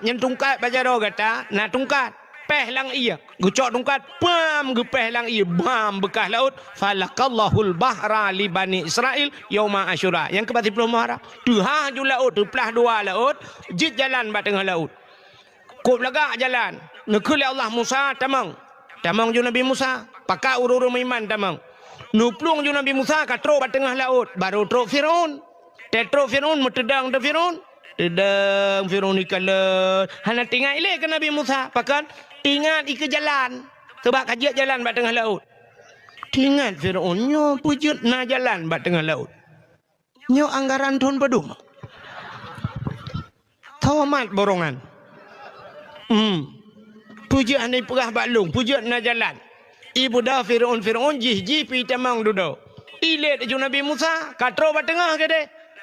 nyen tungkat bajaro kata na tungkat peh lang iya. Gucok tungkat pam gepeh lang iya bam bekah laut falakallahul bahra li bani Israil yauma asyura. Yang ke 40 Muharram. Tuha ju laut tu pelah dua laut jit jalan ba tengah laut. Kop lagak jalan. Nekul Allah Musa tamang ju Nabi Musa pakak urur iman tamang. Nuplung ju Nabi Musa katro ba tengah laut baru tro Firaun. Tetro Firaun metedang de Firaun. Tedang Firaun ikala hana tinggal ile ke Nabi Musa pakan ingat ike jalan sebab kajiat jalan bat tengah laut. Ingat Firaun nyo pujut na jalan bat tengah laut. Nyo anggaran ton badum. Tawamat borongan. Pujut andai perah baklung, pujut na jalan. Ibu dah Firaun jih pi tamang duduk. Ilet ju Nabi Musa katro bat tengah ke de.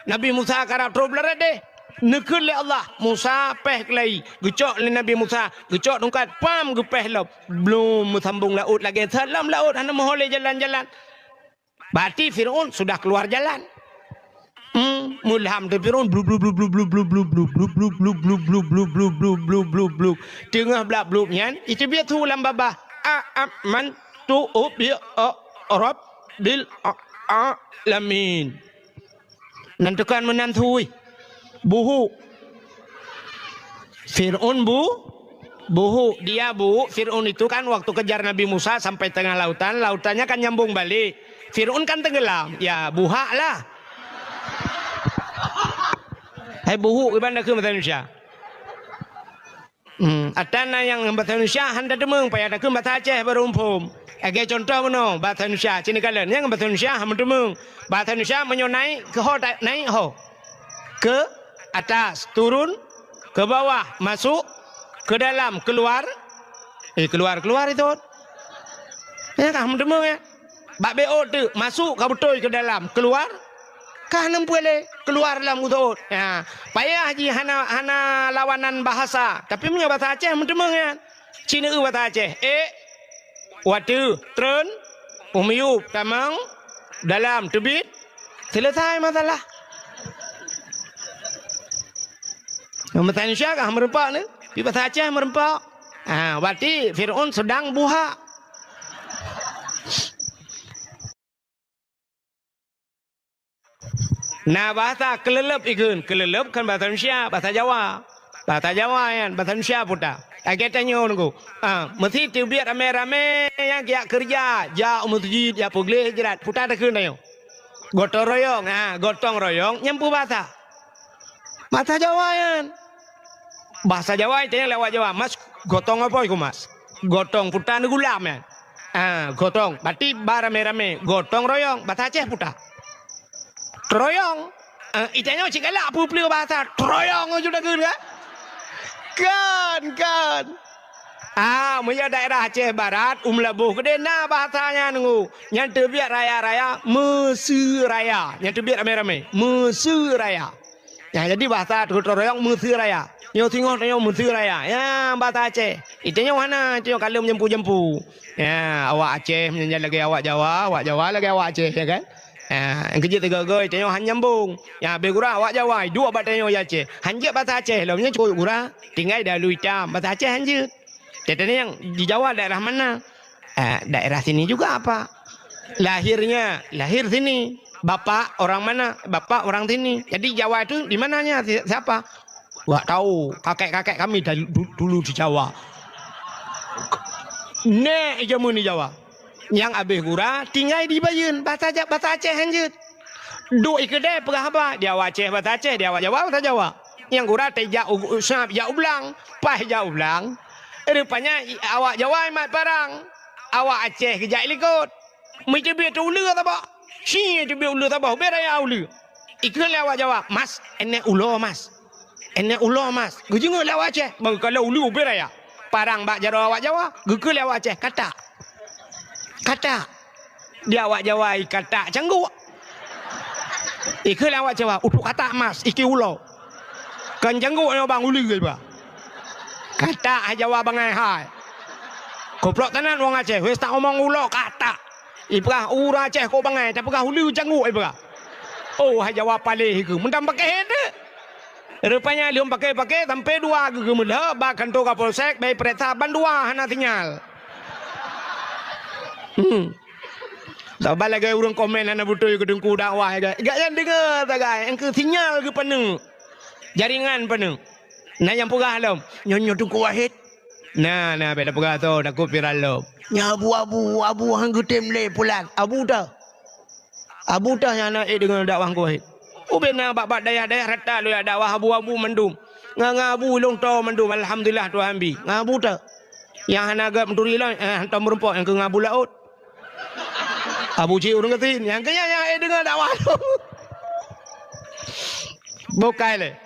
Nabi Musa karap tro belarat de. Nekul le Allah Musa peh kelai gecok le Nabi Musa gecok tungkat pam gepeh lop belum sambung laut lagi salam laut hana mohole jalan-jalan berarti Firaun sudah keluar jalan mulham de Firaun blub blub blub blub blub blub blub blub blub blub blub blub blub blub blub blub blub blub tengah blab blub nyan itu biar tu lam babah man tu bi Arab bil alamin Nantukan menantui. Buhu. Fir'aun buhu. Dia Fir'aun itu kan waktu kejar Nabi Musa sampai tengah lautan. Lautannya kan nyambung balik. Fir'aun kan tenggelam. Ya buha lah. Hai buhu gimana ke bahasa Indonesia? Atana yang bahasa Indonesia handa demeng payah ada ke bahasa Aceh berumpum. Age contoh mana bahasa Indonesia cini kalian yang bahasa Indonesia hamba demeng. Bahasa Indonesia menyonai ke ho naik ho. Ke atas turun ke bawah masuk ke dalam keluar keluar itu. Ya kan hamba demeng ya. Bak BO tu masuk ka betul ke dalam keluar kah nempele keluar dalam utut. Ya, payah ji hana lawanan bahasa. Tapi punya bahasa Aceh mentemeng ya. Cina bahasa Aceh. Watu, tren, umiup, tamang, dalam, tebit. Selesai masalah. Bahasa Indonesia kah merempak ni? Di bahasa Aceh merempak. Berarti Fir'aun sedang buha. Nah bahasa kelelep ikun. Kelelep kan bahasa Indonesia, bahasa Jawa. Bahasa Jawa kan, bahasa Indonesia puta. Kita tanya nunggu. Mesti tu biar rame-rame yang kia kerja. Ja umutjid, ja pugle jerat. Puta tak kena yo. Gotong royong, gotong royong nyampu bahasa. Bahasa Jawa kan. Bahasa Jawa itu yang lewat Jawa. Mas gotong apa iku mas? Gotong puta negulam kan. Gotong. Berarti rame-rame. Gotong royong. Bahasa Aceh puta. Troyong. Itanya cik galak pula bahasa. Troyong sudah kan? Punya daerah Aceh Barat, Labuh gede nah bahasanya nunggu. Yang terbiak raya-raya Mesir Raya. Yang terbiak rame-rame Mesir Raya. Ya jadi bahasa troyong Mesir Raya. Yang tengok Mesir Raya. Ya bahasa Aceh. Itanya mana? Itanya kalau menyempu-jempu. Ya awak Aceh menyanyi lagi awak Jawa lagi awak Aceh ya kan? Yang kerja tiga-tiga tanya han nyambung. Ya be gura awak Jawa, dua bat tanya ya Aceh. Hanja bahasa Aceh, lamanya cukup gura, tinggal dalu hitam bahasa Aceh hanja. Tetenya yang di Jawa daerah mana? Daerah sini juga apa? Lahir sini. Bapak orang mana? Bapak orang sini. Jadi Jawa itu di mananya? Siapa? Enggak tahu. Kakek-kakek kami dulu di Jawa. Nek jamu di Jawa. Yang abis gura tinggal di Bayun bahasa Aceh hanjut. Duk ikede pegah apa? Dia awak Aceh bahasa Aceh, dia awak Jawa bahasa Jawa. Yang gura tejak usap jak ublang, pah jak ublang. Rupanya awak Jawa mat parang. Awak Aceh kejak likut. Macam biar tu ulu tak apa? Si tu biar ulu tak apa? Biar ya ulu. Ikut awak Jawa, mas, enek ulo mas. Gujung awak Aceh, kalau ulu biar ya. Parang bak jaro awak Jawa, gukul awak Aceh kata. Dia awak Jawa kata canggu. Ikut awak Jawa untuk kata mas iki ulo. Kan canggu bang ulu ke ba. Kata Jawa bangai hai. Goblok tenan wong Aceh wis tak omong ulo kata. Ibrah ura Aceh kok bangai tapi kah ulu canggu ibrah. Oh Jawa palih ke mendam pakai hede. Rupanya lium pakai sampai dua ke mudah bahkan tu Kapolsek baik perintah bandua hana tinggal. Sabar lagi orang komen anak betul ke dengku dakwah gak yang dengar tak guys yang ke sinyal ke penuh jaringan penuh nah yang pegah lom nyonya dengku wahid nah beda pegah tu nak viral lom nya abu hang getem le pulang abu dah yang nak dengan dakwah ku wahid ubena bab daya rata lu dakwah abu mendum ngabu long to mendum alhamdulillah tu ambi ngabu dah yang hanaga menturi lah hantar merempok yang ke ngabu laut Abu Cik urung ketin yang kaya yang dengar dakwah tu. Bukai le.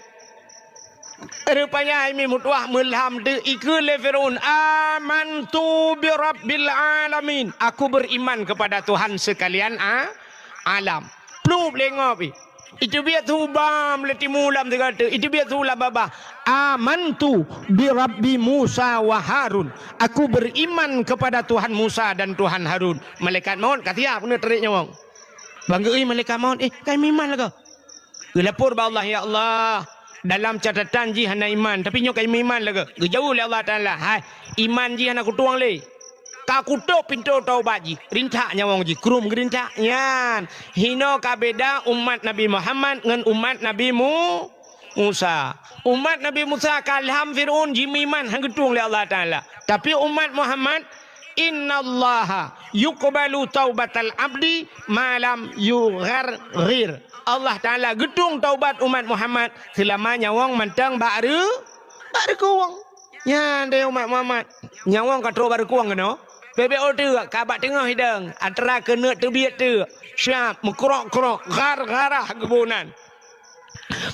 Rupanya ini mutwah mulham de ikul le Fir'aun amantu bi rabbil alamin. Aku beriman kepada Tuhan sekalian alam. Plub lengop. Itu biar tu bam leti mulam tiga tu. Itu biar tu lah baba. Amantu bi Rabbi Musa wa Harun. Aku beriman kepada Tuhan Musa dan Tuhan Harun. Malaikat maut kata punya teriknya wong. Bangga malaikat maut kami iman lah ke. Lapor ba Allah ya Allah. Dalam catatan ji hana iman tapi nyok kami iman lah ke. Jauh le Allah Taala. Hai iman ji hana ku tuang le. kakuto pintu taubat ji rintak nyawang ji krum gerintak nyan hino kabeda umat Nabi Muhammad ngan umat Nabi Musa. Umat Nabi Musa kalham Fir'aun jimiman hang gedung oleh Allah Taala. Tapi umat Muhammad innallaha yuqbalu taubatal abdi malam yugharghir. Allah Taala gedung taubat umat Muhammad selama nyawang mantang baru kuang. Nya de umat Muhammad nyawang katro baru kuang keno. BBO tu kabak tengah hidang antara kena terbiat tu syap mekrok-krok gar-garah kebunan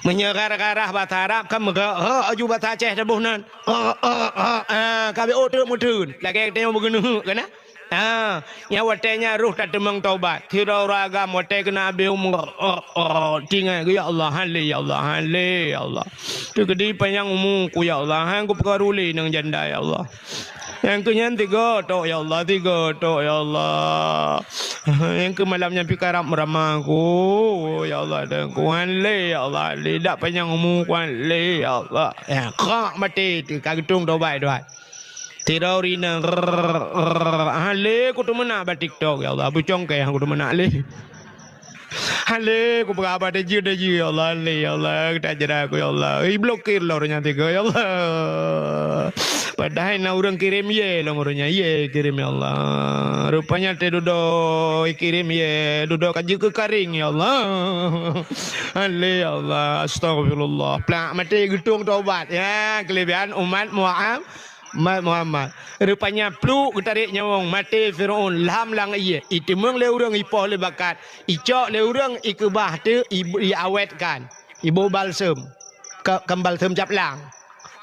menyegar-garah bahasa Arab kan mega aju bahasa Aceh debuhnan KBO tu mudun lagi tengok begunu kan nya watenya ruh tak demang taubat tira ragam wate kena abdi tinggal ya Allah hale ya Allah hale ya Allah tu gedi panjang umur ku ya Allah hang ku perkaruli nang janda ya Allah. Yang kenyan 3 tok ya Allah 3 tok ya Allah. Yang ke malamnya pikarap meramaku ya Allah dan kuan le ya Allah lidak panjang umur kuan le ya Allah. Ya kak mati kagetung taubat doa. Tirorina hale ku tu mena ba TikTok ya Allah bucong ke aku tu mena le. Hale ku berapa deji ya Allah le ya Allah tak jera aku ya Allah. Blokir lornya 3 ya Allah. Padahal na orang kirim ye lomornya ye kirim ya Allah. Rupanya te duduk kirim ye duduk kaji ke karing ya Allah. Ale ya Allah astagfirullah. Plak mati gedung taubat ya kelebihan umat Muhammad. Rupanya pluk tarik nyawang mati Firaun lam lang iye. Itimeng le urang ipoh le bakat. Icok le urang ikebah tu diawetkan. Ibu balsem. Balsem japlang.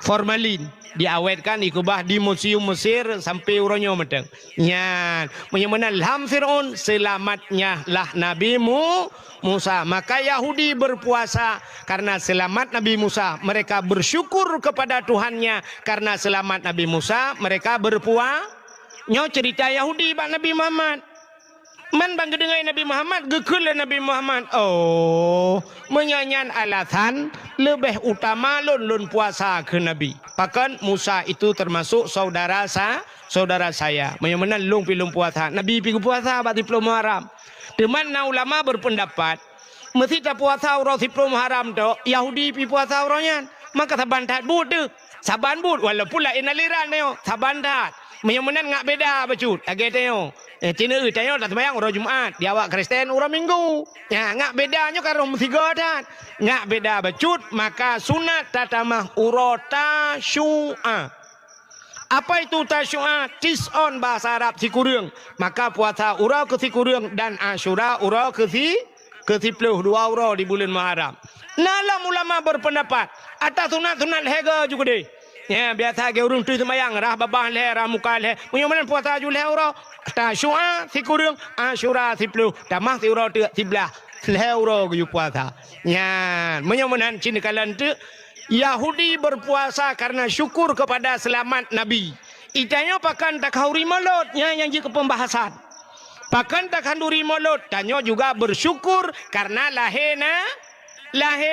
Formalin diawetkan ikubah di museum Mesir sampai uronyo meteng. Nyan, menyemana lam Fir'aun selamatnya lah Nabi Musa. Maka Yahudi berpuasa karena selamat Nabi Musa. Mereka bersyukur kepada Tuhannya karena selamat Nabi Musa. Mereka berpuasa. Nyo cerita Yahudi bak Nabi Muhammad. Man bang kedengai Nabi Muhammad, gekul Nabi Muhammad. Oh, menyanyian alasan lebih utama lun puasa ke Nabi. Bahkan Musa itu termasuk saudara saya. Menyamana lung pilum puasa. Nabi pergi puasa bak 10 Muharram. Teman na ulama berpendapat, mesti tak puasa urang 10 Muharram tu, Yahudi pergi puasa urangnya. Maka saban tat but tu. Saban but walaupun lah inaliran tengok. Saban tat. Menyamana ngak beda bacut. Agak tengok. Cina tengok tak sembahyang orang Jumaat, dia awak Kristen orang Minggu. Ya, ngak bedanya karo tiga dan ngak beda bacut maka sunat tatamah urota syu'a. Apa itu tasyu'a? Tis'on bahasa Arab sikurung. Maka puasa urau ke sikurung dan Asyura urau ke 10 2 urau di bulan Muharram. Nalam ulama berpendapat atas sunat-sunat hega juga deh. Ya biasa ke urung tu sembahyang rah babah le rah muka le. Punya mana puasa ju le urau. Tasyu'a sikurung Asyura 10 tamah ti urau 13 le urau ke puasa. Ya menyamanan cina kalan tu Yahudi berpuasa karena syukur kepada selamat Nabi. Itanya pakan tak hauri malut yang ke pembahasan. Pakan tak handuri malut tanya juga bersyukur karena lahir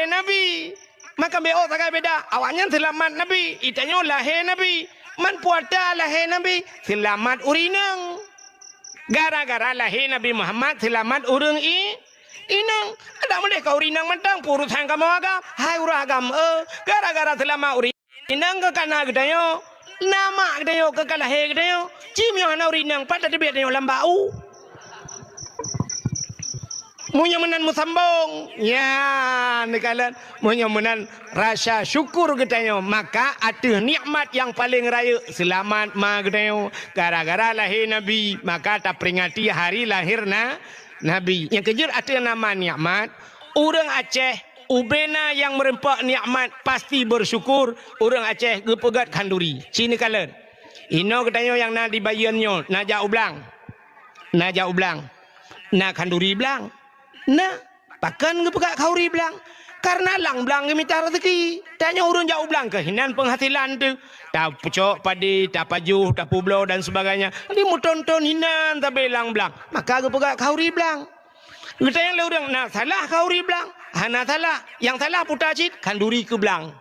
Nabi. Maka beo tak beda. Awaknya selamat Nabi. Itanya lahir Nabi. Man puasa lahir Nabi. Selamat urinang. Gara-gara lahir Nabi Muhammad selamat urang inang. Ada boleh kau urinang mentang. Purut hang kamu agam. Hai uragam. Gara-gara selamat urinang ke kana gedayo. Nama gedayo ke kana he gedayo. Cim yang hana urinang. Pada debiat gedayo lambau. Munyamunan musambung ya nekalan munyamunan rasa syukur getanyo maka ada nikmat yang paling raya selamat magdayo gara-gara lahir Nabi maka tak peringati hari lahir Nabi yang kejur ada nama nikmat orang Aceh ubena yang merempak nikmat pasti bersyukur orang Aceh gepegat kanduri cini kalan ino getanyo yang na dibayarnyo naja ublang na kanduri blang. Nah, pakan ngepegak kauri belang. Karena lang belang minta rezeki. Tanya urun jauh belang kehinan penghasilan tu. Tak pucuk padi, tak pajuh, tak publo dan sebagainya. Nanti mu tonton hinan tak belang belang. Maka ngepegak kauri belang. Kita yang leurang, nah salah kauri belang. Hana salah. Yang salah putacit, kanduri ke belang.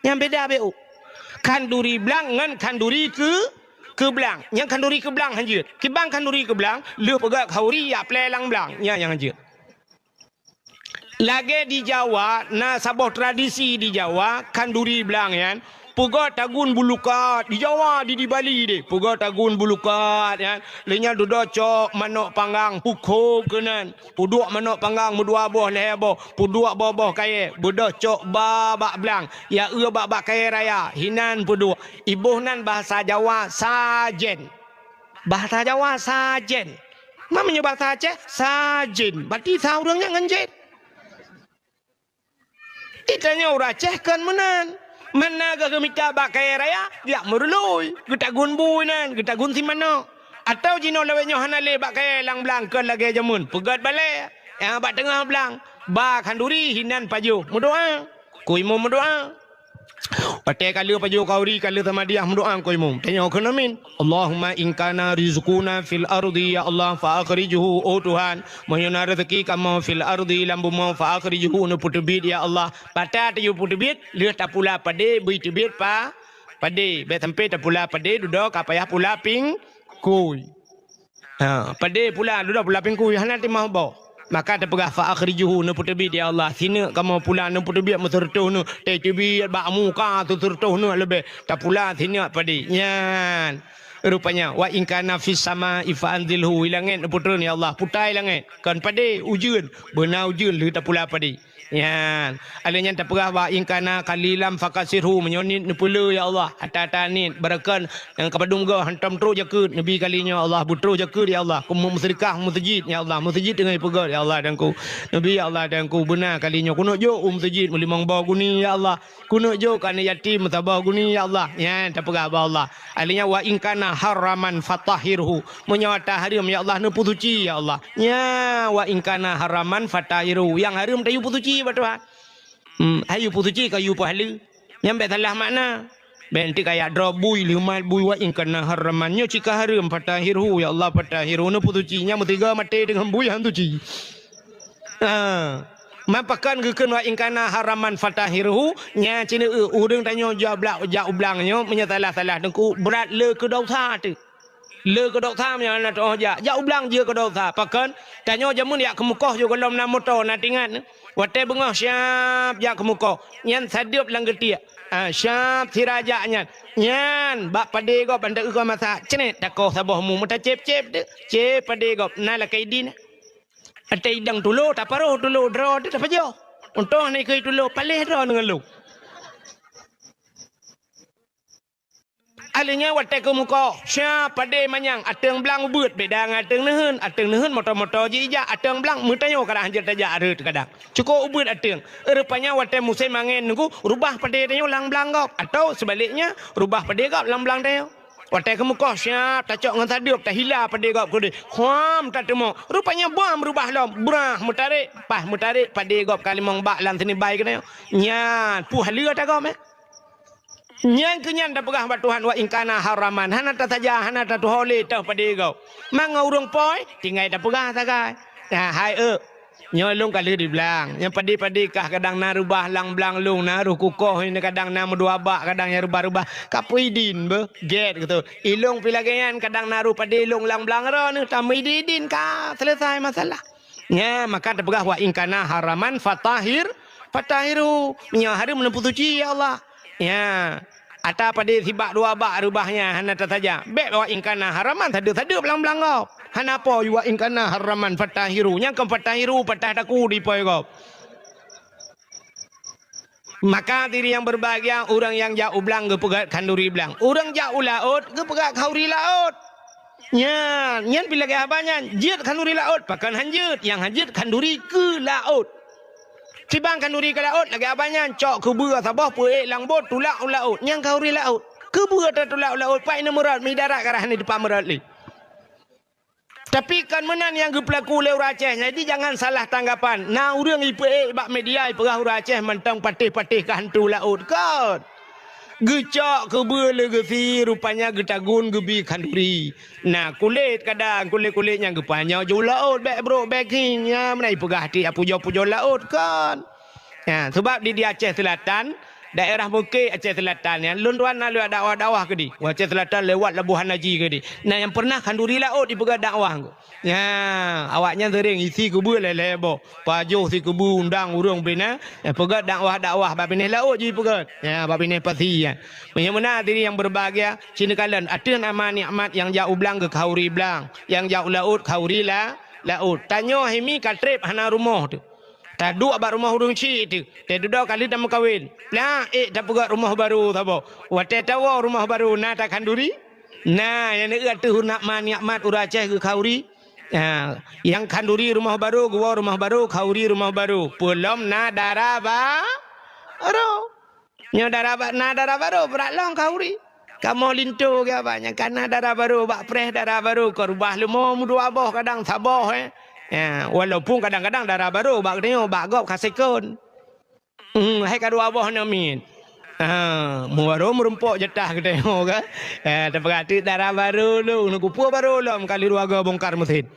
Yang beda beu. Kanduri belang dengan kanduri ke ke belang yang kanduri ke belang hanjut kibang kanduri ke belang lu pegak khauri ya plelang belang yang hanjut lagi di Jawa na sabah tradisi di Jawa kanduri belang yan puga tagun bulukat di Jawa di Bali deh puga tagun bulukat ya lenya dudo cok manok panggang pukul kenan puduk manok panggang mudua boh leh boh puduk boh kaya budo cok babak belang ya babak kaya raya hinan puduk ibuh nan bahasa Jawa sajen bahasa Jawa sajen mamanya bahasa Aceh sajen berarti tahu orangnya nganjen itanya orang Aceh kan menan mana ke minta bakai raya dia merloi kita gun buinan kita gun timano atau jino lewenya hanale bakai lang blang ke lagi jamun pegat balai yang bak tengah blang ba kanduri hinan paju berdoa kuimu berdoa pakai kali paju kauri kali sama dia berdoa kuimu tanya kena min Allahumma in kana rizquna fil ardi ya Allah fa akhrijuhu oh Tuhan mayuna rezeki kamu fil ardi lambu mau fa akhrijuhu nu putubit ya Allah pada tu putubit lihat tak pula pade bui tubit pa pade be sampai tak pula pade duduk apa ya pula ping kui pade pula duduk pula ping kui hana timah bau maka ada pegah fa akhrijuhu nu putubit ya Allah sini kamu pula nu putubit muturtuh nu tebit bak muka tu turtuh nu lebih tak pula sini pade nyan rupanya wa in kana fis sama ifa anzilhu langit putun ya Allah putai langit kan pade ujun benar ujun lu tak pula pade ya alanya tak pegah wa in kana kalilam fakasirhu menyonit nepula ya Allah hata ni barakan yang kepadung go hantam tro jakut nabi kalinya Allah butro jakut ya Allah kumu musyrikah masjid ya Allah masjid dengan pegah ya Allah dan ku nabi ya Allah dan ku benar kalinya kuno jo masjid mulimang bawa guni ya Allah kuno jo kana yatim tabah guni ya Allah ya tak pegah ba Allah alanya wa in kana haraman fatahirhu menyawata haram ya Allah nu putuci ya Allah ya wa in kana haraman fatahirhu yang haram tayu putuci Tuhan. Ayu putuci kayu pahala. Nyampe salah makna. Benti kaya drobui limat bui wa in kana haramannya cika haram fatahirhu ya Allah fatahirhu nu putucinya mutiga mate dengan bui hantuci. Mapakan gekeun wa in kana haraman fatahirhu nya cina urang tanya jawab ublangnya menyatalah-salah dengku berat le ke dosa tu. Le ke dokta nya na to ja ublang je ke dosa pakan tanya jamun ya kemukoh jo kolom na motor na tingan wate bengah siap ya kemukoh nyan sadiop lang getia siap tirajanya nyan bak pade go bandak ko masa cene takoh sabohmu mata cep-cep de cep pade go na la kaidin atai dang tulo ta paro tulo dro de apa jo untung ni kai tulo paleh dro dengan lu alinya wate ke muka siapa pade manyang ateng belang ubut bedang ateng nehun motor-motor jija ateng belang mutanyo kadang hanjat aja ada kadang cukup ubut ateng rupanya wate musim mangen nunggu rubah pade tanyo lang belang gop atau sebaliknya rubah pade gop lang belang tanyo wate ke muka siap tacok ngan tadiop tak hila pade gop kude kham tak temo rupanya bom rubah lom brah mutarik pade gop kali mong bak lan sini bai kena nyan pu halia tak gop Nyang kenyan dah pegah Tuhan wa ingkana haraman hana ta saja hana ta tuhole tah pade kau mang urang poi tinggai dah pegah sagai hai nyolong kali di belang yang padi kah kadang na rubah lang belang lung na ru kukoh ni kadang na mudua bak kadang ya rubah kapuidin be get gitu ilung pilagayan kadang na ru padi lung lang belang ro ni tamidin ka selesai masalah nya maka dah pegah wa ingkana haraman fatahiru nya hari menemputuci ya Allah ya ata pada sibak dua bak rubahnya hana tak saja bek wa ingkana haraman tadu belang-belang kau hana apa wa ingkana haraman fatahiru nya ke fatahiru patah taku di poi kau maka diri yang berbahagia orang yang jauh belang ke pegat kanduri belang orang jauh laut ke pegat kauri laut nya nyan bila ke abanya jit kanduri laut pakan hanjut yang hanjut kanduri ke laut Cibang kanduri ke laut lagi abanya cok kubur sabah puik langbot tulak laut nyang kauri laut kubur tulak laut pai nemurat mi darat karah ni depan merat li tapi kan menan yang gepelaku le urang Aceh jadi jangan salah tanggapan na urang ipe bak media perah urang Aceh mentang patih-patih ke hantu laut kan gecok kubur le gefi rupanya getagun gebi kanduri nah kulit kadang kulit-kulitnya gepanya jo laut bek bro bekinya menai pegah ti pujo-pujo laut kan ya sebab di Aceh Selatan daerah Bukit Aceh Selatan yang lun tuan nak lewat dakwah ke di Aceh Selatan lewat Labuhan Haji ke di nah yang pernah kanduri laut di pegang dakwah ku ya awaknya sering isi kubu lelebo pajuh si kubu undang urang bina pegang dakwah babine laut je pegang ya babine pasti ya yang mana diri yang berbahagia cina kalian ada nama nikmat yang jauh belang ke kauri belang yang jauh laut kauri lah laut tanya himi katrip hana rumah tu tadu abang rumah hurung cik tu. Tadu dah kali dah kawin. Lah dah pegat rumah baru tabo. Wate tawa rumah baru na tak kanduri. Nah yang ni tu nak nikmat ura Aceh ke kauri. Yang kanduri rumah baru, gua rumah baru, kauri rumah baru. Belum na daraba. Aro. Nya daraba na daraba baru berat long kauri. Kamu lintu ke apa? Yang kana darah baru, bak preh darah baru. Kau rubah lemah mudu abah kadang sabah ya, walaupun kadang-kadang darah baru bak tengok bak gop kasekon. Hai kadu abah namin. Muaro merumpok jetah ke tengok ke. Terperhati darah baru lu, nak kupu baru lu kali ruaga bongkar mesin.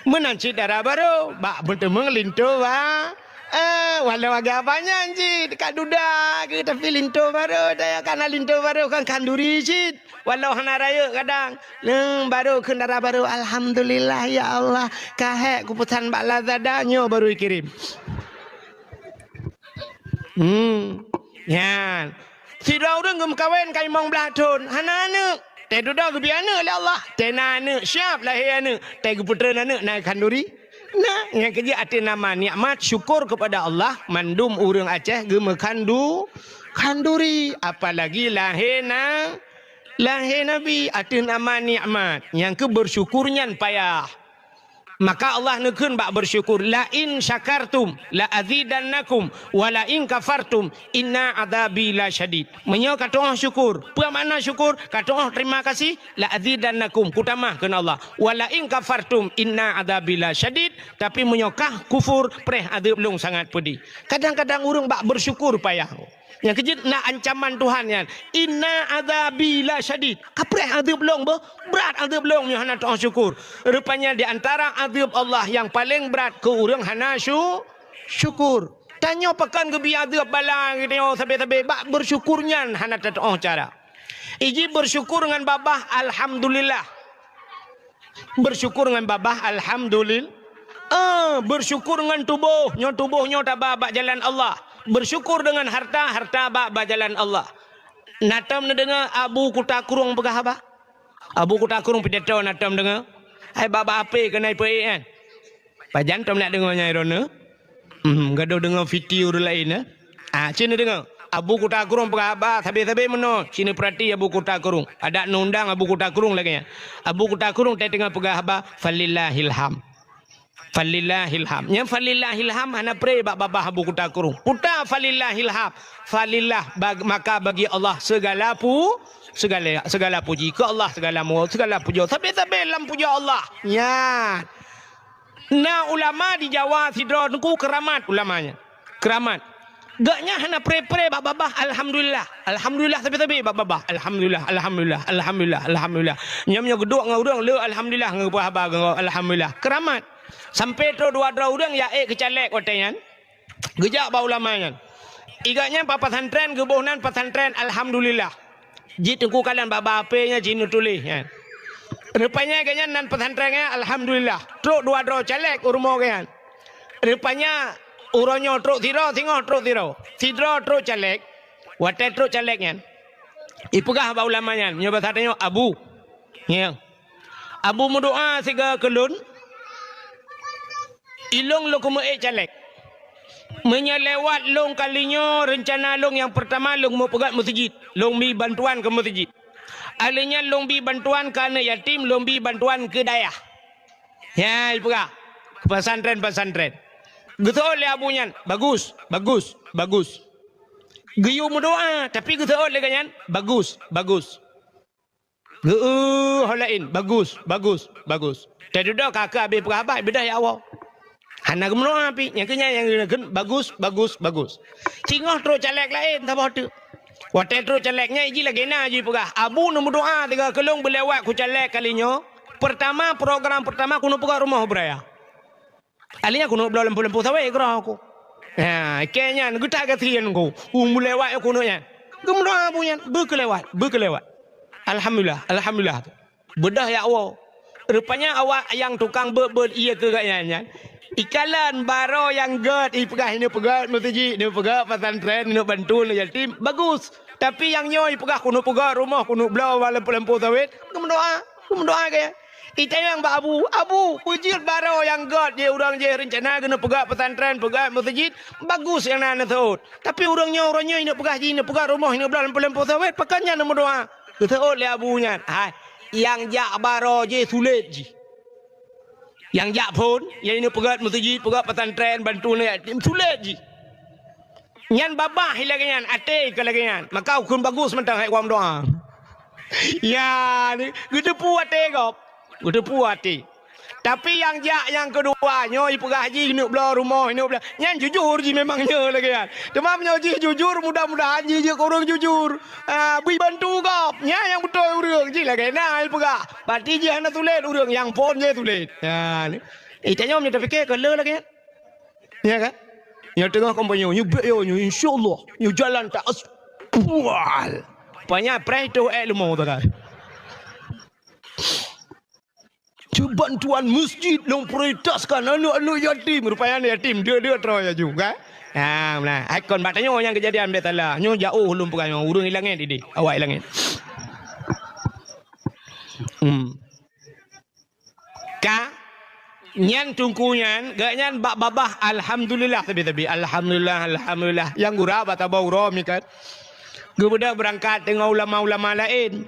Menanci darah baru, bak bertemu lintu ba. Walau agak banyak je dekat duda ke tapi lintu baru dia karena lintu baru kan kanduri cit walau hana raya kadang baru kendara baru alhamdulillah ya Allah kahek keputusan bak lazadanya baru kirim ya si dah ngem kawin kai mong belatun hana anu teh duda ke biana le Allah teh nana siap lahir anu teh putra nana naik kanduri. Nah, yang kerja arti nama nikmat syukur kepada Allah mandum urang Aceh gema kanduri apalagi lahir Nabi arti nama nikmat yang ke bersyukurnya payah maka Allah nekun bak bersyukur la in syakartum la azidannakum wa la in kafartum inna adabi la syadid menyo kata orang syukur apa makna syukur kata orang terima kasih la azidannakum ku tambahkeun Allah wa la in kafartum inna adabi la syadid tapi menyokah kufur preh azab long sangat pedih kadang-kadang urang bak bersyukur payah yang kejut nak ancaman Tuhan yang inna azabi la syadid kapreh azab long berat azab long yang hana tak syukur rupanya di antara azab Allah yang paling berat ke urang hana syukur tanya pekan ke bi azab balang gitu sampai bak bersyukurnya hana tak cara iji bersyukur dengan babah alhamdulillah bersyukur dengan babah alhamdulillah bersyukur dengan tubuhnya tabah jalan Allah bersyukur dengan harta bak jalan Allah. Natam na dengar Abu Kuta Kurung pegah apa? Abu Kuta Kurung pidato natam dengar. Hai baba ape kenai pe kan. Pajan tom nak dengarnya irona. Gaduh dengar video lain cina dengar. Abu Kuta Kurung pegah apa? Sabe meno. Cina perhati Abu Kuta Kurung. Ada nundang Abu Kuta Kurung lagi. Abu Kuta Kurung teh tengah pegah apa? Falillahil ham. Falillahilham. Yang falillahilham hana pray bak babah Abu Kuta Kurung. Puta falillahilham. Falillah maka bagi Allah segala puji ke Allah segala puji. Sampai lam puji Allah. Ya. Nah ulama di Jawa sidra tu keramat ulamanya. Keramat. Gaknya hana pray bak babah alhamdulillah sampai bak babah alhamdulillah. Nyamnya geduk ngau urang le alhamdulillah ngau babah alhamdulillah. Keramat. Sampai tu dua orang ya kecalek kotengan. Gejak ba ulamanya. Iganya pesantren kebunan pesantren alhamdulillah. Jit ku kalian baba apenya jinu tulis kan. Rupanya ganya nan pesantrennya alhamdulillah. Truk dua calek urmo kan. Rupanya uronyo truk tiro tengok truk tiro. Sidro truk calek. Wate truk calek kan. Ipugah ba ulamanya. Nyoba satanya Abu. Ya. Abu berdoa siga kelun. Ilong lo kume calek. Menyelewat long kalinya rencana long yang pertama long mau pegat masjid. Long bi bantuan ke masjid. Alinya long bi bantuan ke anak yatim, long bi bantuan ke dayah. Ya, pegat. Pesantren. Getol le abunya. Bagus. Geyu berdoa tapi getol le kanyan. Bagus. Holain bagus. Tadi dah kakak habis perabat bedah ya Allah. Hana gemno api nyaknya yang bagus. Cingah terus calek lain tak apa tu. Hotel terus caleknya iji lagi na ji pegah. Abu nombor doa tiga kelong berlewat ku calek kalinya. Program pertama kuno pegah rumah beraya. Alinya kuno belum sawe kerah aku. Ha, kenya kita kasihan ku. Mulewat aku nak. Kemudian punya berkelewat. Alhamdulillah. Bedah ya Allah. Rupanya awak yang tukang ber iya ke kayaknya. Ikalan baro yang god ipegah ini pegah mutaji ini pegah pesantren ini bantu ni yatim bagus. Tapi yang nyoy pegah kuno pegah rumah kuno belau lampu sawit. Kemudoa kaya. Kita yang abu pujir baro yang god je orang je rencana kena pegah pesantren pegah mutaji bagus yang nana tahu. Tapi orang nyoy ini pegah ji ini pegah rumah ini belau lampu sawit pakannya nama doa. Tahu le abunya. Hai yang jak baro je sulit ji. Yang jak pun, yang ini pegat masjid, pegat pesantren, bantu ni, sulit je. Yang babah lagi yang, ate ke lagi yang. Maka hukum bagus mentang hai kuam doa. Ya, ni, kita puas ate kau, kita puas ate. Tapi yang jak yang kedua, nyoy pegah haji, ni belah rumah, ni belah. Yang jujur je memangnya lagi yang. Demam nyoy jujur, mudah-mudahan je korang jujur. Beri bantu kau, yang betul urang je lagi. Nah, pegah. Berarti je anak tulis urang, yang pun je tulis. Ya, ni. Tanya om, kita fikir kalau lagi yang. Ya kan? Yang tengah kompanyo, you bet yo, insyaAllah, you jalan tak aswal. Banyak pray tu ilmu tu kan. Bantuan masjid yang prioritaskan anak-anak yatim. Rupanya yatim dia terus juga. Ha, nah, ikon batanya yang kejadian betalah. Nyo jauh belum pegang urang hilangin ini. Awak hilangin. Ka nyan tungkunyan, ganyan babah alhamdulillah tapi alhamdulillah. Yang gura batabau rom ikat. Gebudak berangkat dengan ulama-ulama lain.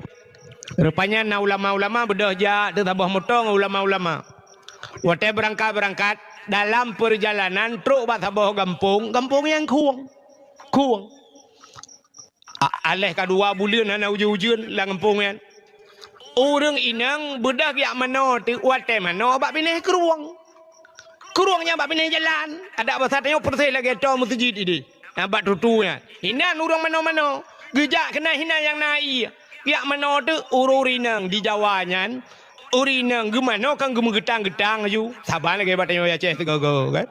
Rupanya na ulama-ulama bedah ja tetabah motong ulama-ulama. Wate berangkat dalam perjalanan truk batabah kampung yang kuang. Aleh kedua bulan ana ujun lang kampung yan. Orang inang bedah yak mano ti wate mano bak pineh keruang. Keruangnya bak pineh jalan. Ada pasatnya perse lagi to masjid ini. Bak tutunya. Hinan urang mano-mano. Gejak kena hina yang naik. Ya mana tu urinang di Jawanyan, urinang gimana kan gemetang-getang ju, sabar lagi batanya ya ceh go kan,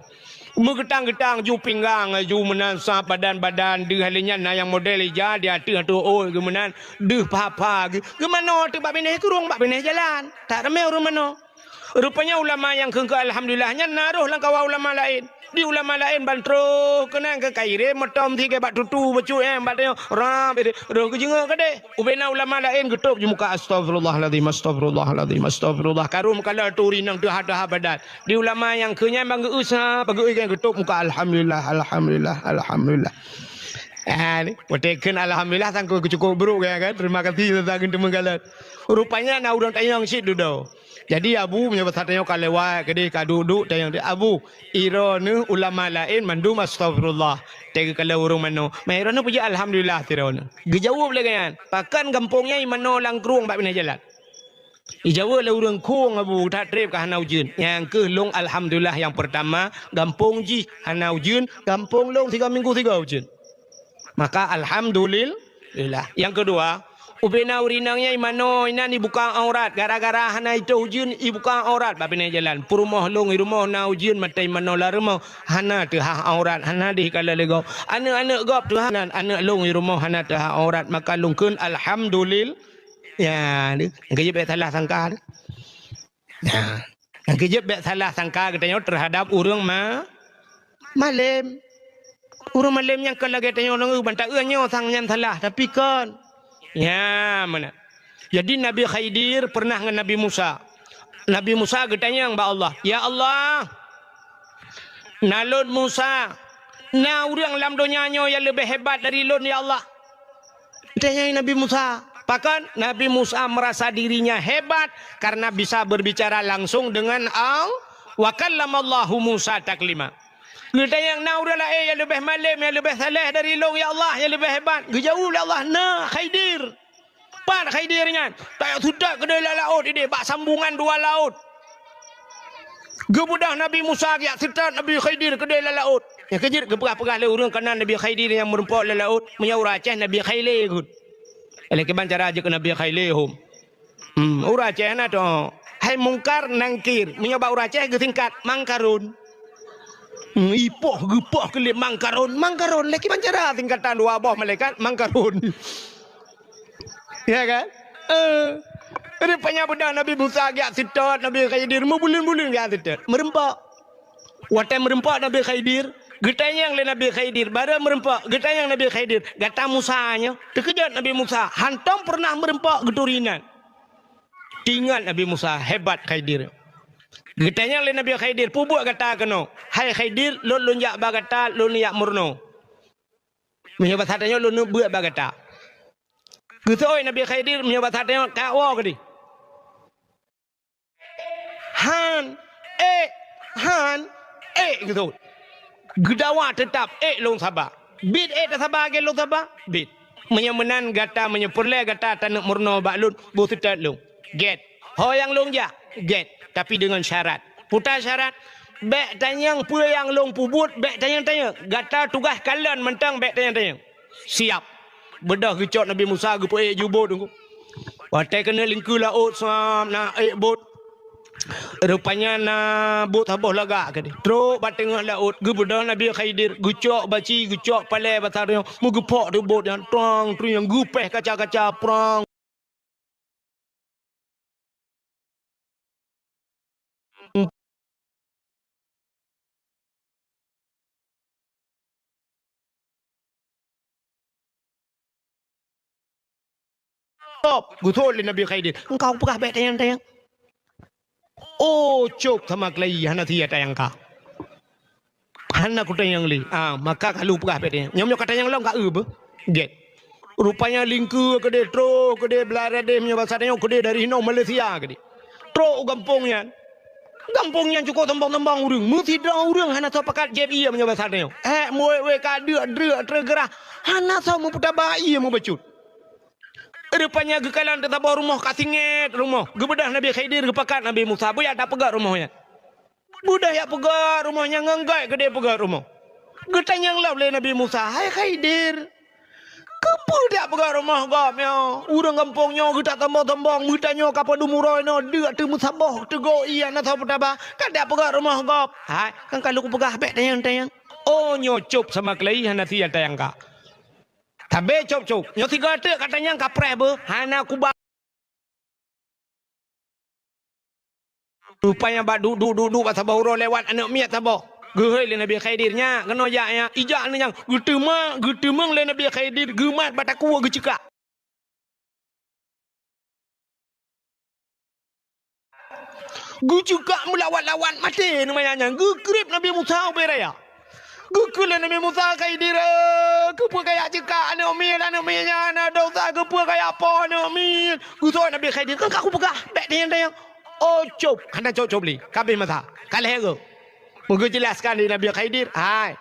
gemetang-getang ju pinggang ju menasa badan di halinya na yang model ija dia tu oh gimana deh papa gimana tu bab ini kurung bab ini jalan tak ramai orang mana. Rupanya ulama yang ke alhamdulillahnya naruh langkah ulama lain. Di ulama lain bantro kena ke kaire matom thi ke bat tutu bacu batnya ram ro ke jenga ke de ubena ulama lain getup je muka astagfirullahalazim karum kala turi nang dah badan di ulama yang kenya bang usah bagi ke getup muka alhamdulillah ni wataken alhamdulillah sangko cukup buruk kan terima kasih tentang temenggalan rupanya na urang tayang sit dudau. Jadi abu punya pasatnya kalewat kedai kaduduk tayang dia abu irone ulama lain mandum astagfirullah tega kalau urang mano mairone puji alhamdulillah tirone gejawab lagi kan pakan kampungnya mano lang kruang bab ni jalan ijawa le urang kong abu tak trip ka hanau jin yang ke long alhamdulillah yang pertama kampung ji hanau jin kampung long 3 minggu 3 jin maka alhamdulillah yang kedua ubena urinangnya imano ina ni buka aurat gara-gara hana itu ujun ibuka aurat babine jalan purumah long rumah na ujun matai mano larmo hana teh aurat hana di kala lego anak-anak gop tu hanan anak long rumah hana teh aurat maka lungkeun alhamdulillah ya ni ngejep salah sangka nah ngejep salah sangka katanya terhadap urang malem urang malem yang kala katanya orang bantah nyo sang nyan salah tapi kan ya mana. Jadi Nabi Khidir pernah dengan Nabi Musa. Nabi Musa bertanya kepada Allah, ya Allah, nalun Musa, na orang dalam dunianya yang lebih hebat dari lun ya Allah. Bertanya Nabi Musa. Bahkan Nabi Musa merasa dirinya hebat karena bisa berbicara langsung dengan Allah. Wa kallamallahu Musa taklima. Kita yang naura lah yang lebih malam, yang lebih saleh dari long ya Allah, yang lebih hebat. Jauh Allah nah Khidir. Pan Khidirnya. Tak sudah ke dalam laut ini, bak sambungan 2 laut. Gebudah Nabi Musa ya setat Nabi Khidir ke dalam laut. Yang kejir kepegah-pegah le urang kanan Nabi Khidir yang merempak dalam laut, menyau Aceh Nabi Khilir gut. Oleh keban cara aja ke Nabi Khilir hum. Ura Aceh na to. Hai mungkar nangkir, menyau Aceh ke tingkat mangkarun. Ipoh gepoh kelip mangkaron lagi pancara tingkatan dua bawah malaikat mangkaron. Ya kan? Rupanya bedah Nabi Musa agak sitot Nabi Khidir bulan-bulan agak sitot merempak. Watai merempak Nabi Khidir, getanya yang Nabi Khidir, bara merempak, getanya yang Nabi Khidir, gata Musanya, terkejut Nabi Musa, hantam pernah merempak geturinan. Tinggal Nabi Musa hebat Khidir. Getanya yang Nabi Khidir, pubuk kata keno, hai Khidir, lo lunjak bagata, lo niak murno. Menyebab hatanya lo nubuat bagata. Getoi Nabi Khidir menyebab hatanya kawa kedi. Han, gitu. Gedawa tetap long sabar. Bid tak sabar ke long sabar. Bid. Menyemenan gata menyepurle gata tanak murno baklun bu tetap long. Get. Ho yang long ja. Get. Tapi dengan syarat. Putar syarat. Bek tanyang pula yang long pubut. Bek tanyang. Gata tugas kalian mentang bek tanyang. Siap. Bedah gecot Nabi Musa gepo jubut tunggu. Watai kena lingku laut sam na bot. Rupanya na bot habis lagak ke dia. Teruk bat tengah laut. Gebedah Nabi Khidir. Gucok baci, gucok palai batar yang. Mugepok tu bot yang terang. Terus yang gupeh kaca-kaca perang. Gutul Nabi Khidir. Engkau pegah baik tayang-tayang. Oh, cuk sama kelai hana tiya tayang ka. Hana ku tayang li. Maka kalau pegah baik tayang. Nyom kata yang long ka ube. Get. Rupanya lingku ke dia, tro ke dia belara dia punya bahasa tayang ke dia dari Hino Malaysia ke dia. Tro gampungnya. Gampungnya cukup tembang-tembang urang. Mesti dah urang hana tahu pakat jeb iya punya bahasa tayang. Moe ka dek tergerah. Hana tahu mu putar bayi mu bacut. Rupanya gekalan tetap rumah kasinget rumah. Gebedah Nabi Khidir gepakat Nabi Musa. Buya tak pegat rumahnya. Budak ya pegat rumahnya nganggai ke dia pegat rumah. Getanya yang oleh Nabi Musa. Hai Khidir. Kepa dia pegat rumah gapnya. Urang kampungnya getak tambang-tambang. Getanya kapal dumurai no. Dia tu musabah. Tegok iya nak tahu petaba. Kan dia pegat rumah gap. Hai. Kan kalau ku pegat habis tayang-tayang. Oh nyocop sama kelaihan nanti yang tayang kak. Tabe cop-cop. Nyo tiga tak katanya kapreh be. Hana kubah. Rupanya bak duduk pas bauro lewat anak miat sabah. Gehoi le Nabi Khidirnya. Kena yaknya. Ijak ni yang. Getemang le Nabi Khidir. Gemat bataku gecekak. Gecekak melawat-lawat mati namanya. Gegrip Nabi Musa beraya. Gukul Nabi Musa Khidir. Kepa kayak cekak anak minya anak dosa kepa kayak apa anak min. Gusoi Nabi Khidir kan aku pegah. Bek tayang. Oh cop. Kena cop li. Kabeh masa. Kalah ke. Muga jelaskan di Nabi Khidir. Hai.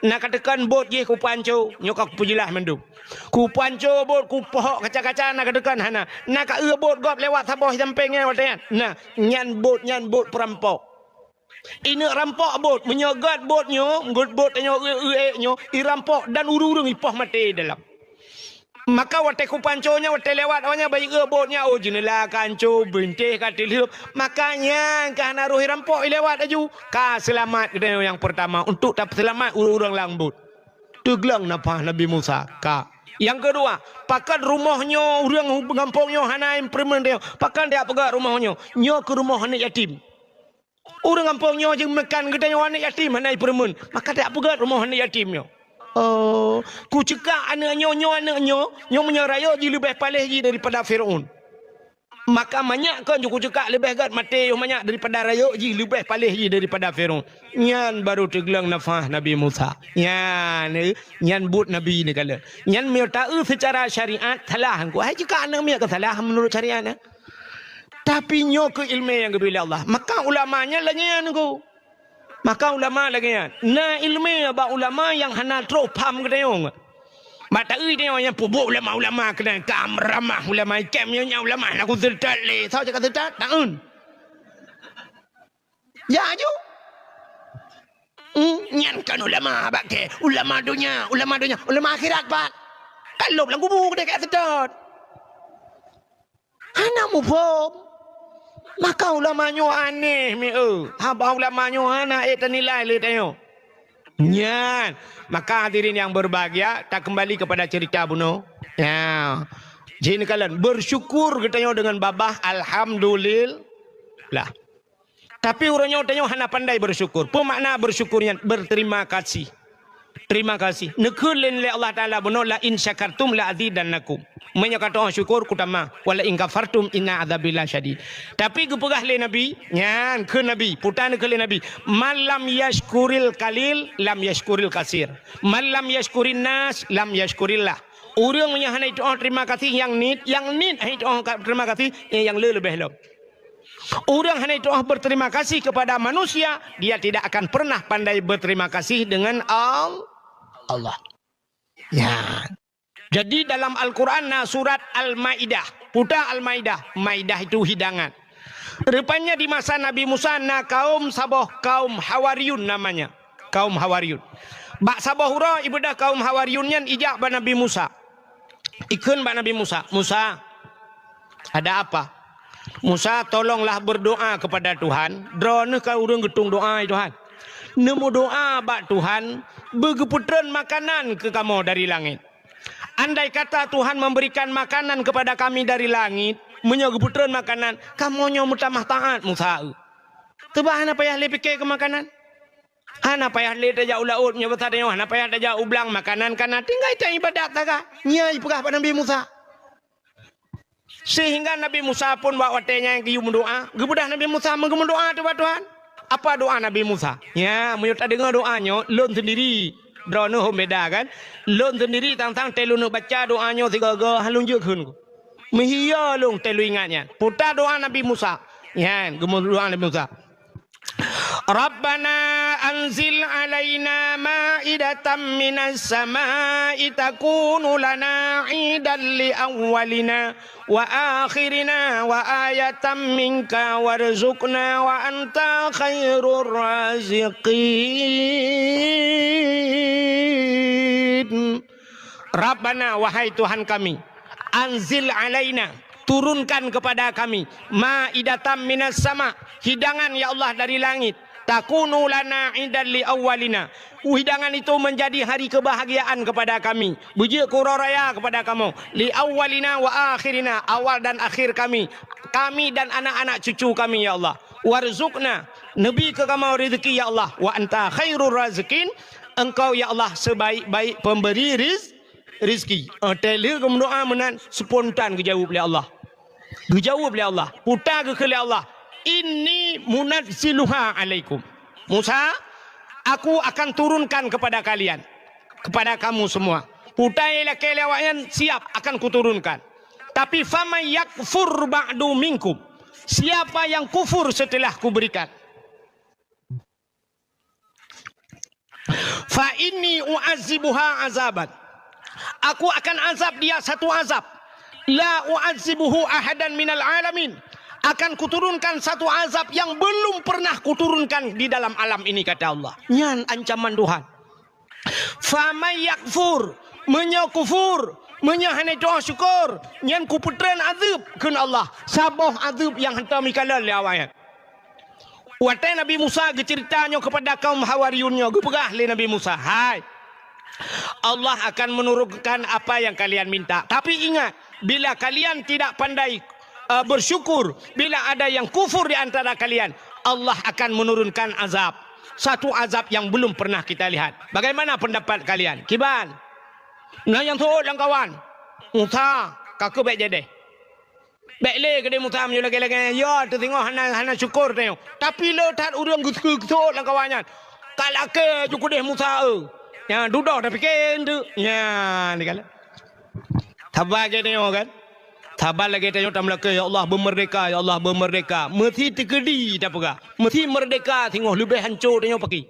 Nak katakan bot ye ku panco. Nyokak ku jelas mendung. Ku panco bot ku pohok kaca-kaca nak katakan hana. Nak ka bot gop lewat sabah sampingnya watayan. Nah, nyan bot perampok. Ini rampok bot, menyogat botnya, bot tanya nyo, irampok dan urung ipah mati dalam. Maka watai kupanconya, watai lewat awalnya bayi botnya, oh jenela kanco, benteh katil hidup. Makanya karena roh rampok lewat aju, ka selamat yang pertama untuk dapat selamat urung langbut. Teglang napa Nabi Musa ka. Yang kedua, pakan rumahnya urang pengampungnya hana implement dia, pakan dia pegang rumahnya, nyo ke rumah anak yatim. Orang kampungnya je makan gedanya anak yatim hanai permun. Maka tak pegat rumah anak yatimnya. Oh, ku cekak anaknya, nyo menyeraya je lebih palih je daripada Firaun. Maka banyak kan ku cekak lebih gat mati banyak daripada raya je lebih palih je daripada Firaun. Nyan baru teglang nafah Nabi Musa. Nyan but Nabi ni kala. Nyan meu tahu secara syariat salah ku. Hai cekak anak meu salah menurut syariat ni. Tapi nyo ke ilmu yang diberi Allah. Maka ulamanya lagi yang ku. Maka ulama lagi yang. Na ilmu apa ulama yang hana terus paham ke dia. Mata dia yang pubuk ulama kena kamramah ulama kemnya ulama nak ku terdat le. Tahu cakap terdat? Taun. Ya ju. Nyan kan ulama bak ke. Ulama dunia, ulama akhirat pak. Kalau lang kubur dia kat terdat. Hana mu pom. Maka ulamanya aneh mi haba ulamanya ana nilai le tayo. Nyan. Maka hadirin yang berbahagia, tak kembali kepada cerita bunuh. Ya. Jadi kalian bersyukur katanya dengan babah alhamdulillah. Tapi orangnya tanya hana pandai bersyukur. Pemakna bersyukurnya berterima kasih. Terima kasih. Nekulin le Allah Taala bunuh la in syakartum la azidannakum. Menyakata orang syukur kutama wala in kafartum inna adzabillah syadid. Tapi kepegah le Nabi, nyan ke Nabi, putana ke le Nabi, malam yashkuril kalil lam yashkuril kasir. Malam yashkurin nas lam yashkurillah. Orang yang hanya itu terima kasih yang nit itu terima kasih yang lebih lebih. Orang hanya itu berterima kasih kepada manusia, dia tidak akan pernah pandai berterima kasih dengan Allah. Ya. Jadi dalam Al-Quran surat Al-Maidah, putar Al-Maidah, Maidah itu hidangan. Rupanya di masa Nabi Musa kaum Sabah, kaum Hawariyun namanya, kaum Hawariyun. Bak Sabah hura ibadah kaum Hawariyunnya ijak ba Nabi Musa. Ikun ba Nabi Musa, Musa ada apa? Musa tolonglah berdoa kepada Tuhan. Drone kau urang getung doa Tuhan. Nemu doa bak Tuhan, begeputran makanan ke kamu dari langit. Andai kata Tuhan memberikan makanan kepada kami dari langit, menyegeputran makanan, kamu nyo mutamah taat Musa. Tebah hana payah le fikir ke makanan. Hana payah le tajak ulaut nya besar nya, hana payah tajak ublang makanan kana tinggal itu ibadat taga. Nya ipegah pada Nabi Musa. Sehingga Nabi Musa pun bawa watenya yang kium doa. Gebudah Nabi Musa menggemu doa tu Tuhan. Apa doa Nabi Musa? Ya, menyut tak dengar doanya, lon sendiri. Drone hom beda kan? Lon sendiri tang-tang telu nak baca doanya tiga-tiga halun je kun. Mehia long telu ingatnya. Putar doa Nabi Musa. Ya, gemu doa Nabi Musa. Rabbana anzil alaina ma'idatan minas sama'i takunu lana 'idan li awwalina wa akhirina wa ayatan minka warzuqna wa anta khairur raziqin. Rabbana wahai Tuhan kami, anzil alaina turunkan kepada kami ma'idatan minas sama, hidangan ya Allah dari langit. Takunu lana 'idan li awwalina. Hidangan itu menjadi hari kebahagiaan kepada kami. Bujuk kuroraya kepada kamu. Li awwalina wa akhirina, awal dan akhir kami. Kami dan anak-anak cucu kami ya Allah. Warzuqna, nabi ke kamu rezeki ya Allah. Wa anta khairur razikin, engkau ya Allah sebaik-baik pemberi rizki. Telir ke doa menan spontan kejawab oleh Allah. Dijawab oleh Allah. Putar ke Allah. Inni munazziluha alaikum. Musa, aku akan turunkan kepada kalian, kepada kamu semua. Putailah kelewatan siap akan kuturunkan. Tapi faman yakfur ba'du minkum, siapa yang kufur setelah kuberikan. Fa inni u'azibuha azaban, aku akan azab dia satu azab. La u'azibuhu ahadan minal alamin, akan kuturunkan satu azab yang belum pernah kuturunkan di dalam alam ini kata Allah. Nyan ancaman Tuhan. Faman yakfur, menyakufur, menyahani doa syukur, nyan kuputran azab kun Allah. Sabah azab yang hantar mikalal awayat. Watai Nabi Musa ceritanya kepada kaum Hawariyunnya, gepegah le Nabi Musa. Hai, Allah akan menurunkan apa yang kalian minta. Tapi ingat, bila kalian tidak pandai bersyukur, bila ada yang kufur di antara kalian, Allah akan menurunkan azab. Satu azab yang belum pernah kita lihat. Bagaimana pendapat kalian? Kiban, nah yang tu lang kawan, Musa, kakak baik jadi. Baik le ke dia Musa menyo lagi-lagi. Ya, tu tengok hana syukur tengok. Tapi le tat urang gitu lang kawannya. Kalake cukup deh Musa. Ya, duduk dah fikir tu. Ya, ni kala. Tabah ke tengok kan? Sabar lagi tengok tam laki, ya Allah bermerdeka, ya Allah bermerdeka. Mesti terkedi tak apa. Mesti merdeka tengok lebih hancur tengok pakai.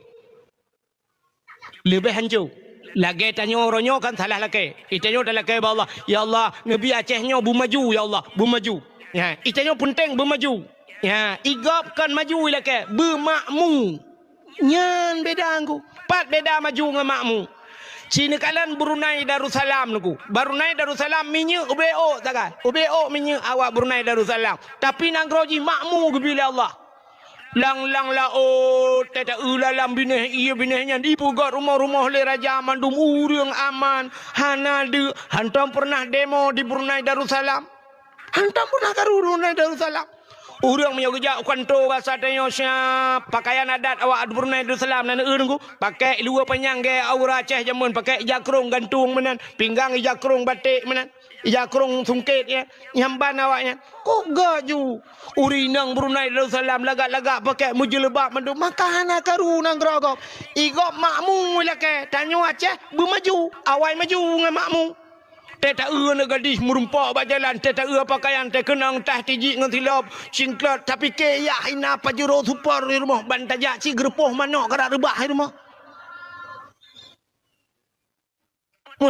Lebih hancur. Lagi tanya orangnya kan salah laki. Itanya dah laki Allah. Ya Allah, Nabi Acehnya bermaju ya Allah, bermaju. Ya, itanya penting bermaju. Ya, igapkan maju laki, bermakmu. Nyan beda aku. Pat beda maju dengan makmu. Cina kalian Brunei Darussalam nuku. Brunei Darussalam minyak UBO takkan. UBO minyak awak Brunei Darussalam. Tapi nang groji makmu bila Allah. Lang laut teta ulalam bineh iya binehnya di pugat rumah-rumah le raja mandum urang aman hanade hantam pernah demo di Brunei Darussalam hantam pernah ke Brunei Darussalam urang punya kerja kantor rasa tanya siap pakaian adat awak di Brunei Darussalam nan eungku pakai luar panjang ge aura Aceh jamun pakai jakrung gantung menan pinggang jakrung batik menan jakrung sungkit ya nyamban awaknya kok gaju urinang Brunei Darussalam lagak-lagak pakai mujilbab mandu makana karunang gerogop igop makmu lake tanyo Aceh bermaju awai maju ngan makmu teta na gadis merumpak bajalan teta pakaian te kenang tah tiji ngan tilap singklat tapi ke ya hina pajero super di rumah bantajak ci gerpoh manok gerak rebah di rumah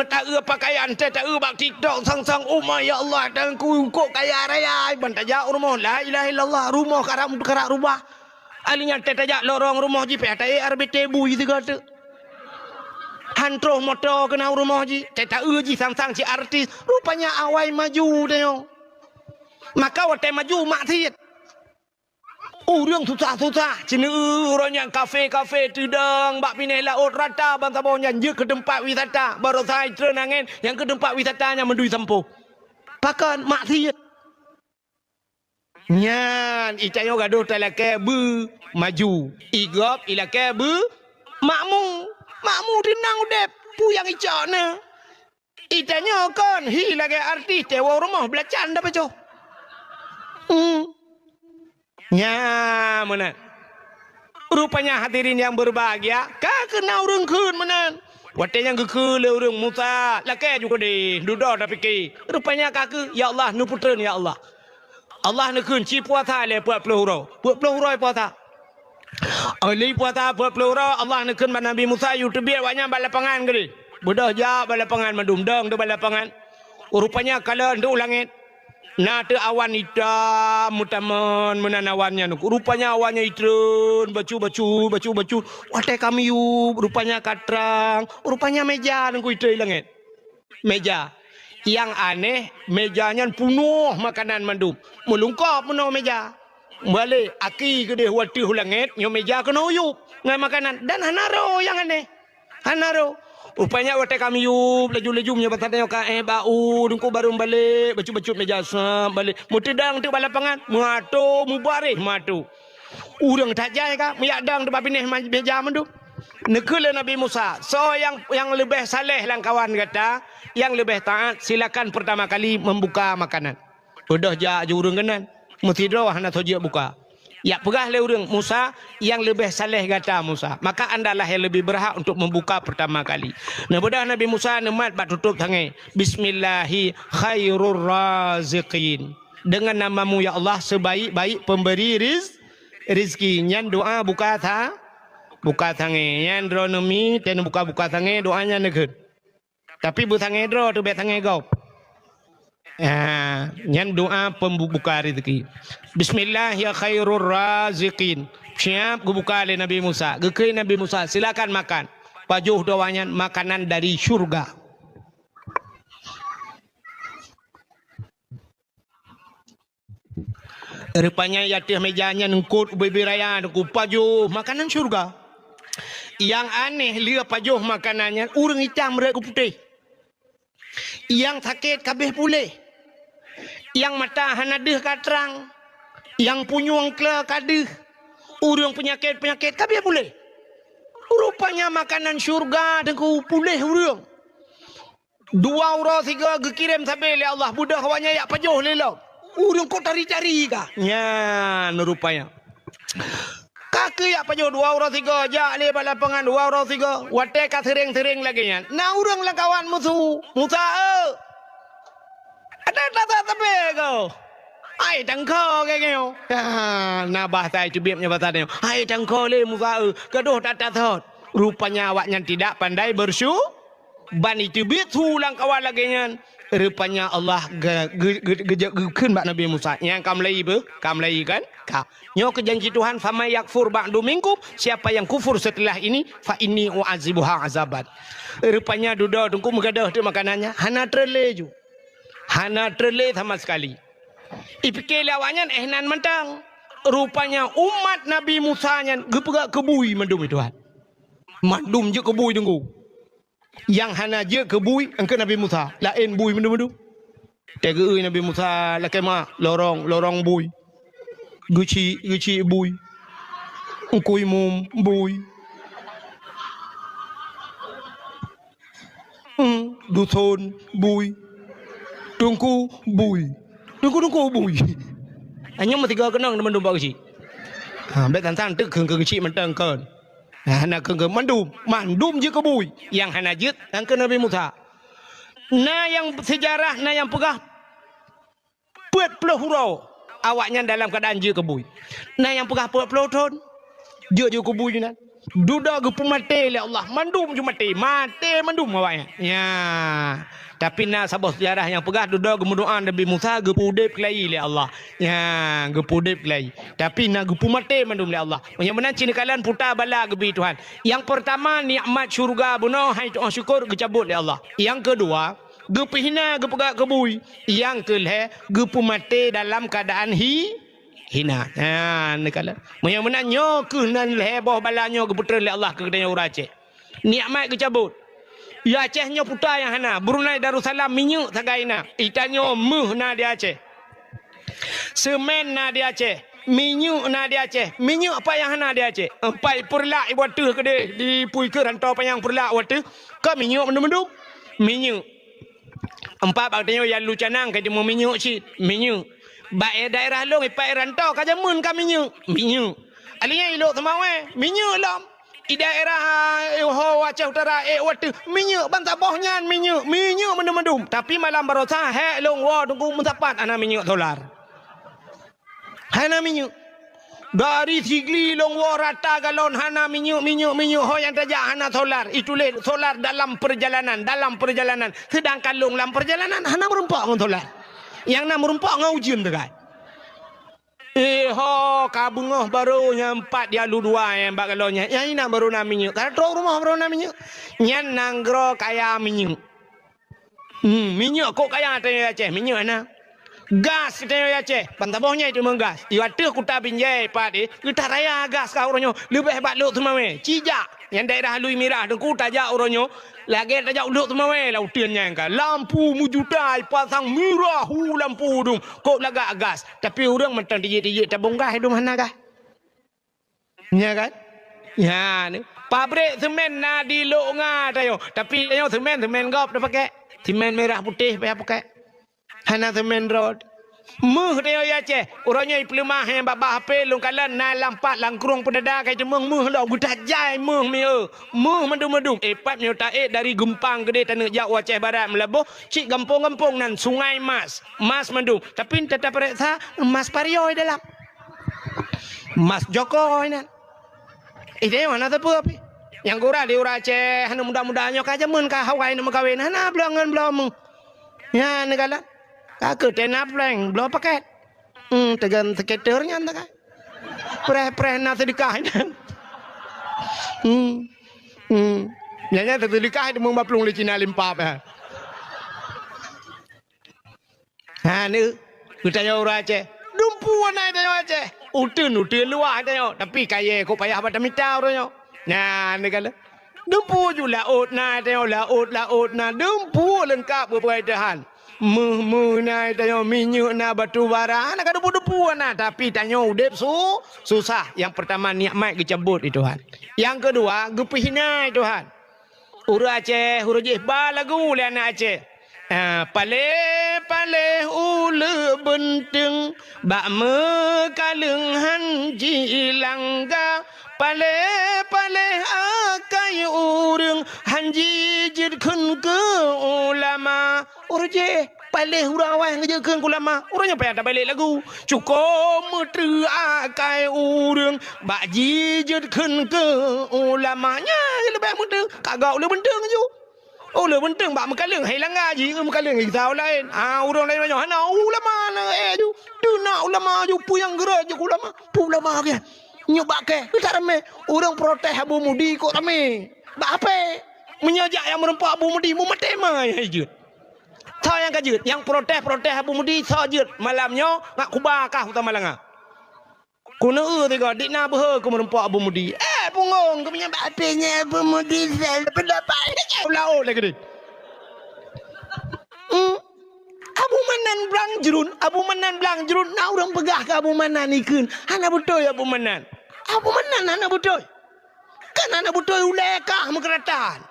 tak pakaian tak bak TikTok sang-sang oh ya Allah dan ku kok kaya raya bantajak rumah la ilaha illallah rumah karak rubah alinya tetajak lorong rumah ji PTE RBT bui tiga tu hantro motor kena rumah ji tetak ji sang-sang si artis rupanya awai maju deh maka wate maju mak tiet orang susah-susah cina orang yang kafe-kafe tudang bak pineh laut rata bangsa bawahnya je ke tempat wisata baru saya terenangin yang ke tempat wisatanya mendui sampo pakan mak tiet nyan icayo gaduh talake bu maju igop ilake bu makmu dinang udep pu yang icana itanya kan hi lagi artis tewa rumah belacan dah peco nya mana rupanya hadirin yang berbahagia ka kena urang keun menan wate yang ke le urang Musa lake juga deh duduk tapi ke rupanya kaku ya Allah nu putren ya Allah Allah nak kun ci puasa le 40 hurau puasa ali puasa 40 hurau Allah nak kun Nabi Musa YouTube banyak balapangan gede budah ja balapangan madum dong de balapangan rupanya kalau ndu langit nah te awan hitam mutaman menanawannya rupanya awannya hitam bacu wate kami yu rupanya katrang rupanya meja nunggu itu langit meja yang aneh mejanya penuh makanan mandum melungkap penuh meja balik aki gede wati hulangit nyo meja kena uyup ngai makanan dan hanaro yang aneh hanaro rupanya wate kami yub laju-laju punya batanya ka bau dengku baru balik bacu-bacu meja sam balik mutidang tu balapangan muato mubarih matu urang tak jai ka miadang tu babineh meja mandu nekele Nabi Musa so yang lebih saleh lang kawan kata yang lebih taat silakan pertama kali membuka makanan udah ja urang kenan mesti doa hana soje buka ya pegah le urang Musa yang lebih saleh kata Musa maka andalah yang lebih berhak untuk membuka pertama kali nah bodah Nabi Musa nemat bat tutup tangan bismillahi khairur raziqin dengan namamu ya Allah sebaik-baik pemberi rizki nyan doa buka tangan nyan dronomi ten buka tangan doanya negeun tapi bu tangan dro tu be tangan gau nyan doa pembuka rezeki bismillah ya khairur raziqin siap buka oleh Nabi Musa gekei Nabi Musa silakan makan pajuh doanya makanan dari syurga rupanya yatih mejanya nengkut bibiraya nengkut pajuh makanan syurga yang aneh lihat pajuh makanannya urang hitam mereka putih yang sakit kabeh pulih yang mata hanadeh katrang yang punyung ke kadeh urang penyakit kabeh pulih rupanya makanan syurga dengku pulih urang 2 orang 3 gekirim sampai le Allah budak awaknya yak pajuh lelau urang kok cari-cari kah nya rupanya kaki yak pajuh 2 orang 3 jak le balapangan 2 orang 3 wate ka sering-sering lagi nya nah urang lah kawan Musa ada tapi kau ai tangko ke kau nah bahasa itu biarnya bahasa dia ai tangko le Musa gaduh tak thot rupanya awaknya tidak pandai ban itu bitu lang kawan lagi nya rupanya Allah gejekeun bak Nabi Musa yang kamlai kan nyo kejanji Tuhan fama yakfur ba'du minkum siapa yang kufur setelah ini fa inni u'azibuha azaban rupanya duda tungku megadah tu makanannya hana trele sama sekali ipikir lawanya ehnan mentang rupanya umat Nabi Musa nya gepegak kebui mandum Tuhan. Mandum je kebui tunggu. Yang hana je kebui engke Nabi Musa. Lain bui mandum. Tega Nabi Musa la kema lorong bui. Guci bui. Engkui mum bui. Dusun bui. Tungku bui. Tungku bui. Hanya tiga kenang mandum bau si. Bet tan tức kheng si mentang kan. Hana kheng mandum je kebui. Yang hana jut engke Nabi Musa. Nah yang sejarah, nah yang pegah 40 hurau awaknya dalam keadaan je kebui. Nah yang pegah 40 tahun je kebui nan. Duda gepu mati oleh Allah. Mandum je mati mandum awaknya. Ya. Tapi nak sabah sejarah yang pegah duda gemudoan Nabi Musa gepu udip kelai oleh Allah. Ya, gepu udip kelai. Tapi nak gepu mati mandum oleh Allah. Yang mana cina kalian putar bala gebi Tuhan. Yang pertama nikmat syurga bunuh hai Tuhan syukur gecabut oleh Allah. Yang kedua gepu hina gepegak kebui. Yang kelih gepu mati dalam keadaan hina. Ni kala. Yang mana nyo ke nan leboh balanyo geputra oleh Allah ke kedanya orang Aceh. Nikmat gecabut. Ya Aceh nyo putar yang hana. Brunei Darussalam minyak sagaina. Itanyo meh na di Aceh. Semen na di Aceh. Minyak na di Aceh. Minyak apa yang hana di Aceh? Empat perlak ibu tu ke dia di pui ke rantau payang perlak waktu. Ke minyak mendum-mendum. Minyak. Empat baktanya yang lu canang ke dia mau minyak cik. Minyak. Baik daerah long ipai rantau kaja mun ka minyak. Alinya ilok semawe minyak lam. Di daerah ho Aceh Utara waktu minyak bantah bohnya minyak mendum-mendum. Tapi malam barosa he long wa tunggu mendapat ana minyak dolar. Hana minyak. Dari sigli long wa rata galon hana minyak ho yang tajak hana solar. Itu le solar dalam perjalanan. Sedangkan long dalam perjalanan hana merempak ngon solar. Yang nak merempak ngau ujian dekat. Ho kabungoh baru nyampat dia lu dua yang bagalonya. Yang ini nak baru nak minyak. Kalau truk rumah baru nak minyak. Nyan nanggro kaya minyak. Minyak kok kaya tanya Aceh minyak na. Gas tanya Aceh. Pantabohnya itu menggas. Iwatu kuta binjai padi. Kita raya gas kau orangnya. Lebih hebat lu semua me. Cijak. Yang daerah Lui Mirah dengku tajak orangnya. Lagi tajak uduk semua me. Lautiannya kan. Lampu mujutai pasang mirah lampu dong. Kok lagak gas. Tapi orang mentang dijit tabung gas hidup mana kah? Ya kan? Ya ni. Pabrik semen na di Longa tayo. Tapi tayo semen gop dah pakai. Semen merah putih payah pakai. Hana semen road. Meh tayo ya Aceh. Orangnya iplemah yang babak HP long kalan na lampat langkrung pedada kai temeng meh lo gutajai meh meo. Meh mendum-mendum. Pat nyo tae dari Gempang gede tanah Jawa Aceh Barat melabuh cik gampung-gampung nan Sungai Mas. Mas mendum. Tapi tetap reksa Mas Parioi dalam. Mas Joko nan. Ide mana tu api? Yang gura di ura Aceh hana muda-mudanya kaja mun ka Hawaii nak kawin hana belum. Ya negala. Aku tenap leng, belum paket. Tegan skaternya entah kan. Preh nak sedekah. Nyanya sedekah itu mau baplung di Cina limpap ya. Ni kita nyawa orang Aceh. Dumpuan aja nyawa Aceh. Utun luar aja nyawa. Tapi kaya kau payah apa tamita orangnya. Nah ni kalau. Dumpu ju laut na aja laut na. Dumpu lengkap berperadahan. Menai tanya minyak na batu bara nak ada debu na tapi tanya udep susah. Yang pertama nikmat gecabut itu Tuhan. Yang kedua gepihina Tuhan. Ura Aceh hurujih ba lagu le anak Aceh. Pale ule benteng bak mekaleng hanji langga pale akai urang hanji jid kun ke ulama urje pale hurang wah ngejeukeun ku ulama urangnya payah tak balik lagu cukup meteu akai urang bak jid kun ke ulamanya lebih meteu kagak ule benteng ju. Oh le benteng bak mekaleng hai langgar ji mekaleng kita lain. Urang lain banyak hana ulama ju. Tu nak ulama ju puyang gerak je ulama. Pu ulama ke. Nyobak ke. Tak rame. Urang protes Abu Mudi kok rame. Bak apa? Menyajak yang merempak Abu Mudi mu matema ya je. Tau yang kajut, yang protes Abu Mudi sajut malamnya ngak kubakah utama langa. Kuna tiga dik na bah ku merempak Abu Mudi. Pungong ku punya bapenya Abu Mudi sel pendapat. Ulau lagi dik. Abu Manan belang jerun, Abu Manan belang jerun. Na orang pegah ke Abu Manan ikun. Hana betul Abu Manan. Abu Manan hana betul. Kan hana betul ulekah mekeratan.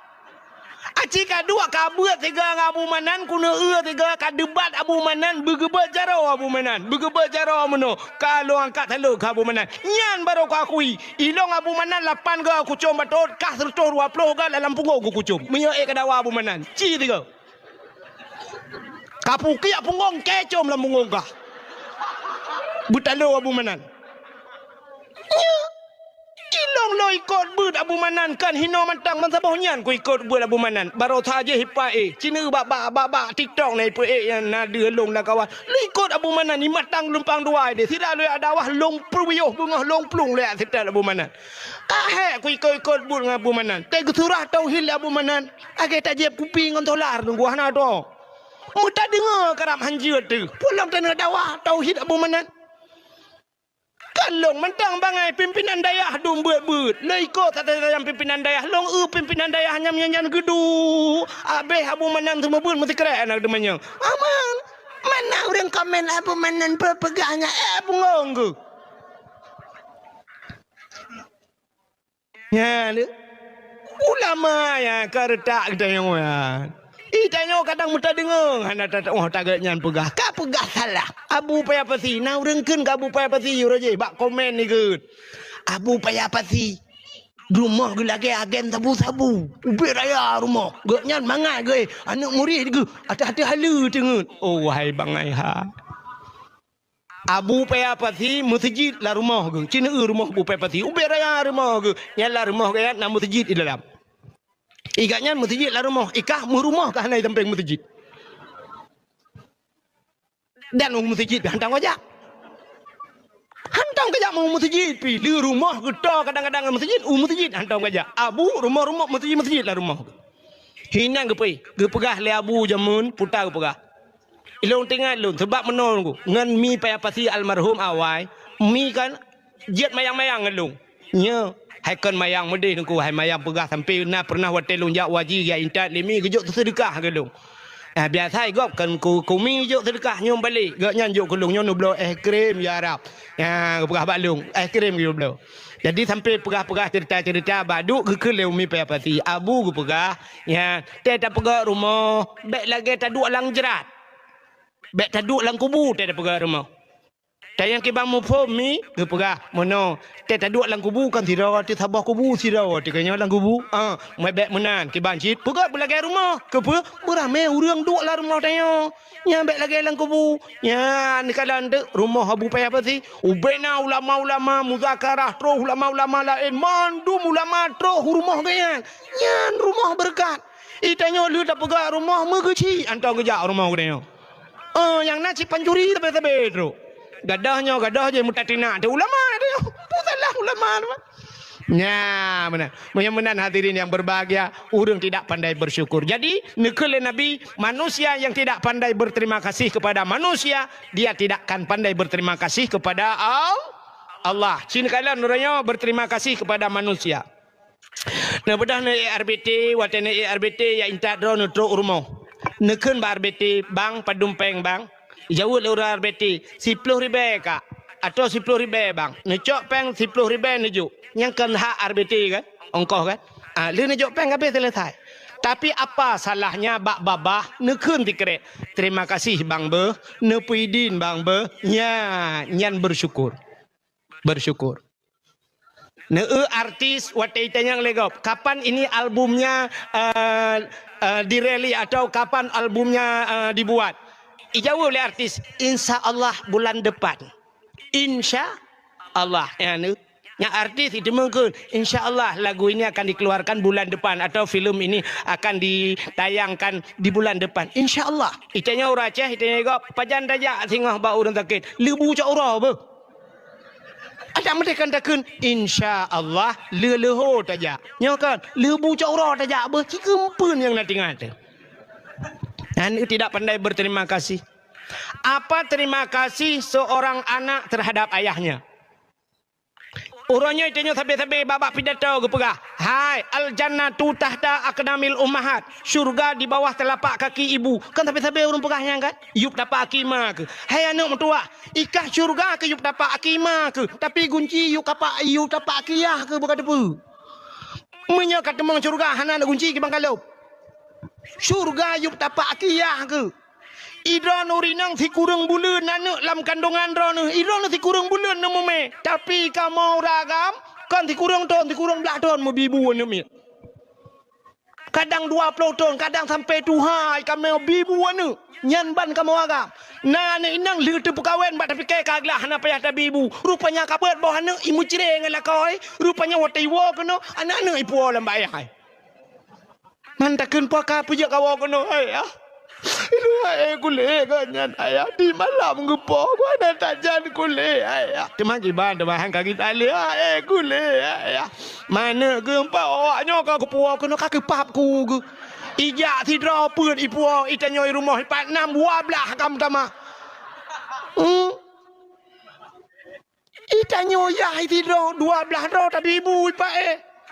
Aci kadua kabut tiga Abu Manan kuna tiga kadebat Abu Manan bergebat jaro Abu Manan bergebat jaro meno kalau angkat telu ke Abu Manan nyan baru ku akui ilong Abu Manan 8 ke aku cum batot kah serto 20 ke dalam punggung ku cum menyo ke dawa Abu Manan ci tiga kapu kiak punggung kecom dalam punggung kah butalu Abu Manan Ilong lo ikut bud Abu Manan kan hino mantang man sabah nyan ku ikut bud Abu Manan baru saja hipa cina bak TikTok ni pu yang nada long dah kawan lo ikut Abu Manan ni matang lumpang dua dia tidak lo ada wah long perwiyuh bungah long plung le tidak Abu Manan kahe ku ikut bud Abu Manan te surah tauhid Abu Manan age tak jeb kuping on tolar nunggu hana to muta dengar karam hanjut tu pulang tanah dakwah tauhid Abu Manan Long mentang bangai pimpinan dayah dum beut le ikut kata yang pimpinan dayah long pimpinan dayah hanya menyanyian gedu abeh Abu Manan semua pun mesti keren nak demanya aman mana orang komen Abu Manan pegahnya bungong ke ya ulama ya kartak kita yang tanya kadang muta dengar hana tak tagak nyan pegah ka pegah salah Abu payah pasi na urangkeun ka Abu payah pasi uraje bak komen ni ke Abu payah pasi rumah ge lagi agen sabu-sabu ubi raya rumah ge nyan mangai ge anak murid ge hati-hati hala tengut oh wahai bangai ha Abu payah pasi masjid lah rumah ge cina rumah Abu payah pasi ubi raya rumah ge nyala rumah ge na masjid di dalam Ikatnya masjid lah rumah. Ikah rumah kah naik tempeng masjid. Dan masjid hantang aja. Hantang kerja mau masjid pi. Di rumah kita kadang-kadang masjid. Masjid hantang kerja. Abu rumah masjid lah rumah. Hinang ke pi. Ke pegah le abu jamun putar ke pegah. Ilong tinggal lun sebab menol ku. Ngan mi payah pasi almarhum awai. Mi kan jet mayang-mayang ngelung. Nya hai kan mayang medih nungku hai mayang pegah sampai na pernah watel lunjak waji ya intat limi gejuk sedekah gelung biasa igop kan ku mi juk sedekah nyom balik gak nyan juk gelung nyon blo krim ya arab pegah balung krim gitu blo jadi sampai pegah-pegah cerita-cerita baduk ke leu mi pati abu ku pegah ya te tak pegah rumah bek lagi tak duk lang jerat bek tak duk lang kubu te tak pegah rumah Tayang kibang mu pho mi ke pegah mono te ta duk lang kubu kan sira ti sabah kubu sira ti kanya lang kubu mai bek menan kibang cit pegah belagi rumah ke pe berame urang duk lah rumah tayo nya bek lagi lang kubu nya ni kalan de rumah Abu payah apa sih ubena ulama-ulama muzakarah tro ulama-ulama lain mandum ulama tro rumah kaya nya rumah berkat itanyo lu tak pegah rumah megeci antau kerja rumah kaya yang nasi pancuri tabe-tabe tro gadah je mutatina ada ulama dia putalah ulama nya benar menan hadirin yang berbahagia urang tidak pandai bersyukur jadi nekele nabi manusia yang tidak pandai berterima kasih kepada manusia dia tidak akan pandai berterima kasih kepada Allah cina kalian nuranya berterima kasih kepada manusia nah bedah ne RBT watene RBT ya intat dro nutro urmo neken ba RBT bang padumpeng bang jauh leurar beti 10 ribu kak atau 10 ribu bang necok peng 10 ribu nejuk yang kan hak RBT kan ongkoh kan lu necok peng habis selesai tapi apa salahnya bak babah nekun tikret terima kasih bang be nepuidin bang be nyan bersyukur artis wataitan yang legop kapan ini albumnya direli atau kapan albumnya dibuat Ijawab oleh artis insya Allah bulan depan insya Allah yang artis itu mungkin insya Allah lagu ini akan dikeluarkan bulan depan atau film ini akan ditayangkan di bulan depan insya Allah itanya ura ceh itanya gop pajan daja singah ba urang sakit lebu cak ura be ada mereka katakan insya Allah leho daja nyokan lebu cak ura daja be cikempun yang nanti ngata dan tidak pandai berterima kasih. Apa terima kasih seorang anak terhadap ayahnya? Orangnya itanya sabi-sabi babak pidato ke pegah. Hai, al jannatu tahta aqdamil ummahat. Syurga di bawah telapak kaki ibu. Kan sabi-sabi orang pegahnya kan? Yup dapat akima ke. Hai anak mertua, ikah syurga ke yup dapat akima ke. Tapi kunci yup dapat akiyah ke bukan depu. Menyak kat temang syurga hana nak kunci ke bangkalop. Syurga yup dapat akiyah ke. Ida nurinang si kurang bulan anak lam kandungan rana. Ida si kurang bulan nama me. Tapi kamu ragam kan si kurang belah tahun mau bibu anak me. Kadang 20 tahun, kadang sampai tuhai kamu bibu anak. Nyan ban kamu agam. Nah anak inang lihat pekawen bat tapi kaya kaglah hana payah tak bibu. Rupanya kabut bawah anak imu cireng lah kau. Rupanya watai wo kena anak-anak ipu lam bayai. Mantakan pakar puja kau kena ayah. Itu ayah kulit kan ayah di malam gepo gua ada tajan kulit ayah. Cuma jiban teman kaki tali ayah kulit ayah. Mana ke empat awaknya kau kepuau kena kaki papku ke. Ijak tidra pun ipuau itanyoi rumah 46 12 kam tama. Itanyoi ya tidra 12 ro tapi ibu ipa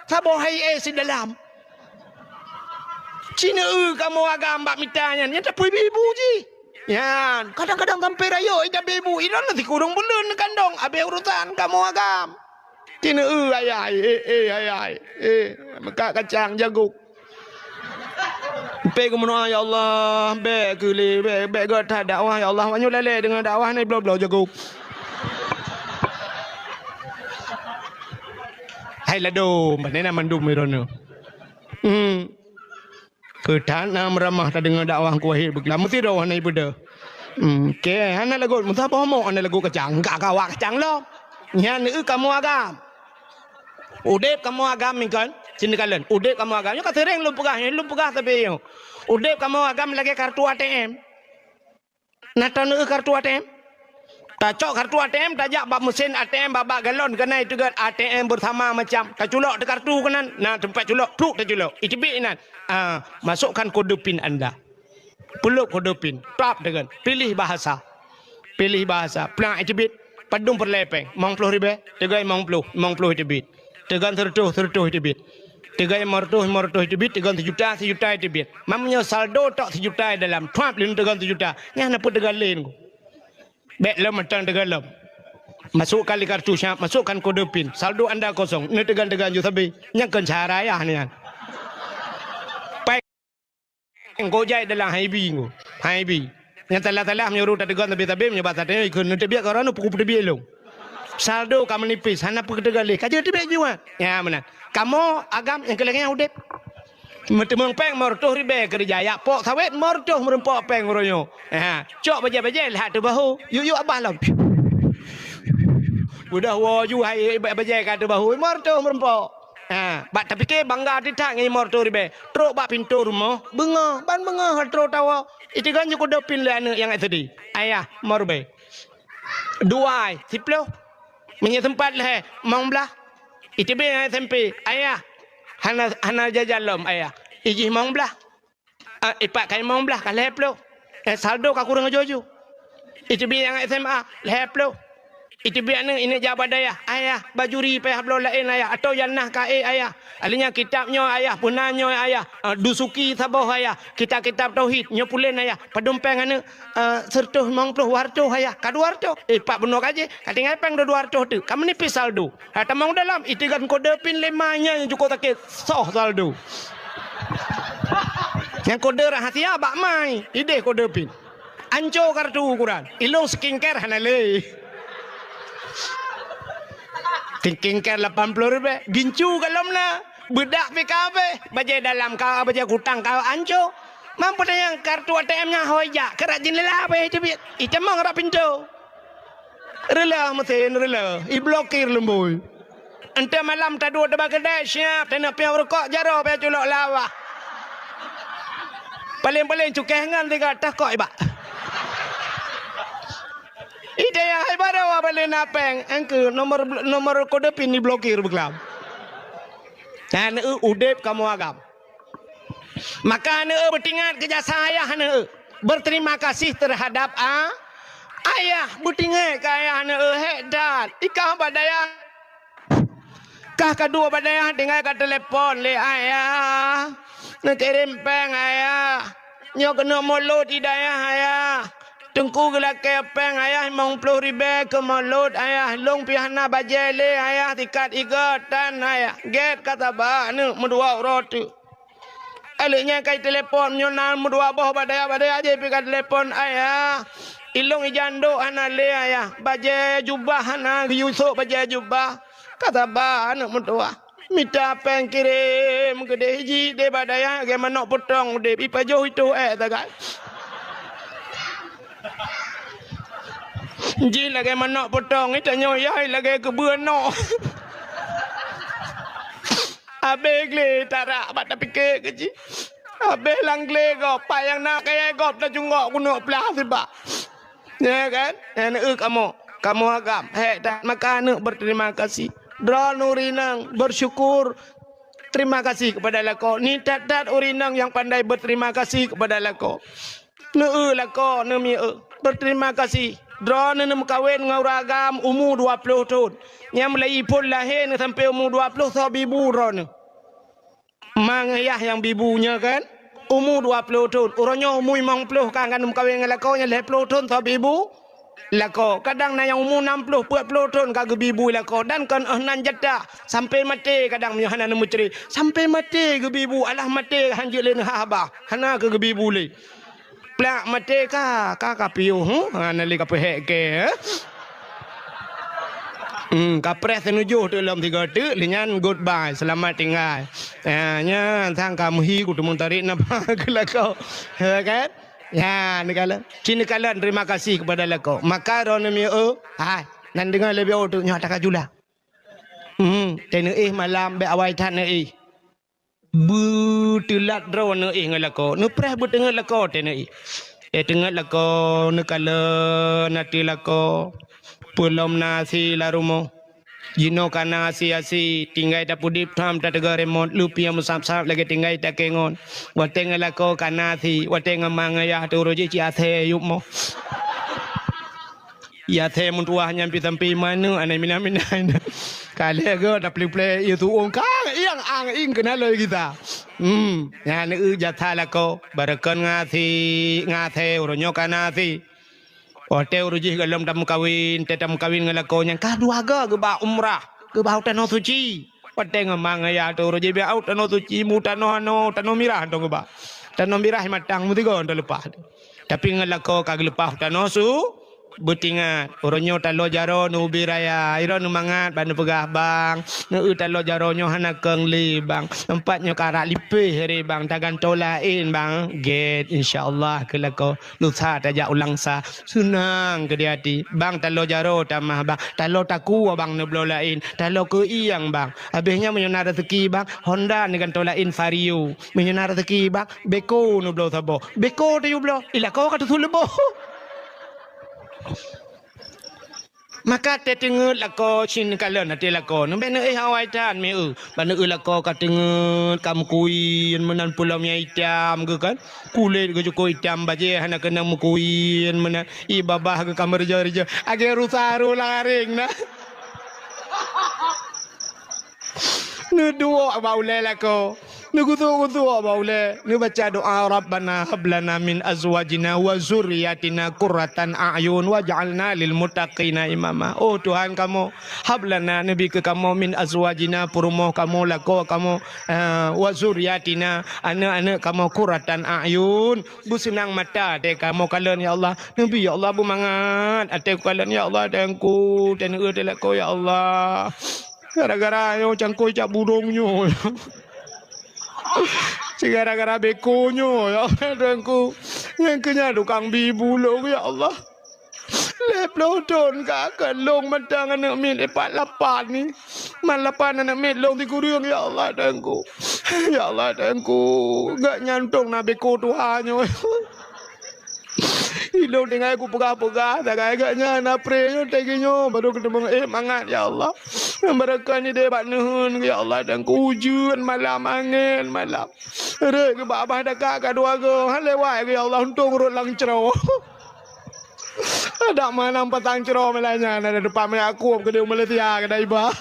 sabo hai si dalam. Cina kamu agam bak mitanya ni tak pui ibu ji. Ya, kadang-kadang sampai rayo ida ibu, ida nanti kurang bulan kandong, abe urusan kamu agam. Cina ayah, maka kacang jagung. Be kemono ya Allah, be kuli, be gata dakwah ya Allah, wanyu lele dengan dakwah ni blo jagung. Hai lado, mana mandum merono. Ketana meramah tak dengar dakwah kuahir begila mesti dah wanai beda. Ke hana lagu mesti apa mau hana lagu kacang gak kawak kacang lo. Nyan kamu agam. Udep kamu agam kan? Sini kalian. Udep kamu agam. Yo katereng lu pegah tapi yo. Udep kamu agam lagi kartu ATM. Natan kartu ATM. Tak cok kartu ATM tajak bab mesin ATM babak galon kena itu kan ATM bersama macam tak culok de kartu kanan nah tempat culok pluk tak culok itibik nan masukkan kode pin anda peluk kode pin tap dengan pilih bahasa pelang itibik padung perlepeng mong 10 ribu tegai mong 10 itibik tegan tertuh itibik tegai mortuh itibik tegan 1 juta itibik mamnya saldo tak 1 juta dalam trap lin tegan 1 juta nyana pun tegan lain ku Bek lem macam tegalam. Masukkan kartu syap, masukkan kode pin. Saldo anda kosong. Ini tegan-tegan ju tapi nyangkan cara ya ni kan. Pai engkau jai dalam haibi ngo. Haibi. Yang telah menyuruh tegan tapi menyebat tadi ikut nanti biar korang pukul tebi elong. Saldo kamu nipis, hana pukul tegan leh. Kaji tebi juga. Ya benar. Kamu agam yang kelengnya udep. Mentemang peng mortuh ribe kerja ya pok sawit mortuh merempok peng ronyo. Cok baje-baje lihat tu bahu. Yuk abah lah. Udah waju hai baje kat bahu mortuh merempok. Bak tapi ke bangga ditak ngi mortuh ribe. Truk bak pintu rumah. Benga truk tawa. Itu kan juga dopin le anak yang tadi. Ayah morbe. Dua siplo. Menye tempat le mong belah. Itu be SMP. Ayah Hana jajalom ayah. Iji mong belah. Ipak kai mong belah kalep lo. Saldo ka kurang jojo. Itu bi yang SMA lep lo. Itu bi ini jabat daya. Ayah bajuri payah blo lain ayah atau yanah ka ayah. Alinya kitabnya ayah punanyo ayah. Dusuki saboh ayah. Kitab tauhid nyo pulen ayah. Padumpeng ane sertuh mong puluh warto ayah. Kadu warto. Pak beno kaje. Katingai peng do warto tu. Kamu nipis saldo. Tamang dalam itu kan kode pin lemanya yang cukup takut soh saldo. Yang kode rahasia bak mai. Ide kode pin. Anco kartu ukuran. Ilong skincare hanale. Skincare 80 ribu. Gincu kalam na. Bedak PKB. Baja dalam kau baja kutang kau anco. Mampu yang kartu ATM-nya hoja. Kerajin lelah apa itu biar. Itu mang rak pintu. Rela mesin rela. I blokir lemboy. Ente malam tadu ada kedai siap. Tena piang rokok jaro piang culok lawa. Paling-paling cukeh ngan tiga tak kok ibak. Ide yang hai barawa balik napeng. Engke nomor kode pin di blokir beklam. Dan udep kamu agam. Maka bertingat kerja saya berterima kasih terhadap ayah bertingat kaya hedat. Ikah badaya Kah kedua badai tinggal kat telefon le ayah. Nak kirim peng ayah. Nyo kena mulut hidayah ayah. Tengku gelak peng ayah 50,000 ke mulut ayah. Long pihana bajai le ayah tikat ikatan ayah. Get kata ba nu mudua roti. Aliknya kai telefon nyo nan mudua boh badai aje pi kat telefon ayah. Ilong ijando ana le ayah. Bajai jubah ana yusuk bajai jubah. Kata ba anak mentua minta peng kirim ke hiji de badaya ge manok potong de pipa jo itu tagai ji lagi manok potong itu nyoyai lagi ke buano abe gle tarak bat pikir ke ji abe langle go payang nak kaya gop dah jungok kuno pelah tiba ya kan kamu agam tak makan berterima kasih. Dra nurinang bersyukur terima kasih kepada lako. Ni dat urinang yang pandai berterima kasih kepada lako. Neu lako nemi berterima kasih. Dra nenem kawin nguragam umur 20 tahun. Yang mulai pun lahir sampai umur 20 so bibu ron. Mangayah yang bibunya kan umur 20 tahun. Orangnya umur 50 kan kawin ngalako nya 20 tahun so bibu. Lako kadang na yang umur 60 40 tahun kagak bibu lako dan kan nan jeda sampai mati kadang myahana nemu ceri sampai mati ke bibu alah mati hanjil len haba hana ke bibu le plak mati ka piu ana le ka pehek ke kapres menuju dalam 3 detik lenyan goodbye selamat tinggal nya thang kamu hi ku tumun tarik napa ke lako kan. Ya, negala. Cina kalian terima kasih kepada lako. Maka ronemi nan dengar lebih tu nyata kajula. Tena malam be awai tan butulat drone ngalako. Nu preh betengah lako tena tengah lako nekala nati lako. Pelom nasi larumo. Jino kana asi tinggai ta pudip tham ta tegar remot lupia musap lagi tinggai ta kengon wateng lako kana si wateng mangaya tu roji ci athe yupmo ya the mun tua nyampi tampi manu anai mina kali go ta play itu ongka yang ang ing kena le kita ya ne jatha lako barakan ngasi ronyo kana si hotel rujih galam tamu kawin ngalako yang kadua ke ba umrah ke ba tano suci hotel ngamang ya tu rujih ba out tano suci mu tano mirah dong ba tano mirah matang mu tiga on lepas tapi ngalako kagak lepas tano su betingat oronyo talo jaro nu biraya iro nu mangat ban pegah bang nu talo jaro nyo hana keng li bang tempatnya karak lipe hari bang tagan tolain bang get insyaallah kelako lusa tajak ulang sa senang ke di hati bang talo jaro tamah bang talo taku bang nu blolain talo ke iyang bang habisnya menyona rezeki bang Honda dengan tolain Vario menyona rezeki bang beko nu blo sabo beko tu blo ilako ka tu lebo maka te tengut lako chin kalen ate lako no ben hawai tan me ban lako ka tengut kam kuin menan pulau nya itam ke kan kulit ke joko itam baje hana kena mukuin menan i babah ke kamar reja age rusaru laring na nu duo baule lako nu kutu baule nu baca doa rabbana hablana min azwajina wa zurriyatina qurratan a'yun waj'alna lil muttaqina imama. Oh Tuhan kamu hablana nabi ke kamu min azwajina purumoh kamu lako kamu wa zurriyatina anak-anak kamu qurratan a'yun busenang mata de kamu kalian ya Allah nabi ya Allah bumangat ate kalian ya Allah dengku dan lako ya Allah gara-gara yo cangkoi cak burungnya gara-gara bekonyo ya dengku yang kena tukang bibu lo ya Allah leplodon kakak long matang anak min lepat lapan ni man lapan anak min long di kurung ya Allah dengku gak nyantong na beko tuhanyo Ilong tinggal aku pegah-pegah tak agaknya naprenya teginyo baru ketemu mangat ya Allah mereka ni dia bak nuhun ya Allah dan kujuan malam angin malam rek ke babah dekat ka dua go lewat ya Allah untung urut lang cero ada malam petang cero melanya ada depan aku ke dia meletia ke dai bah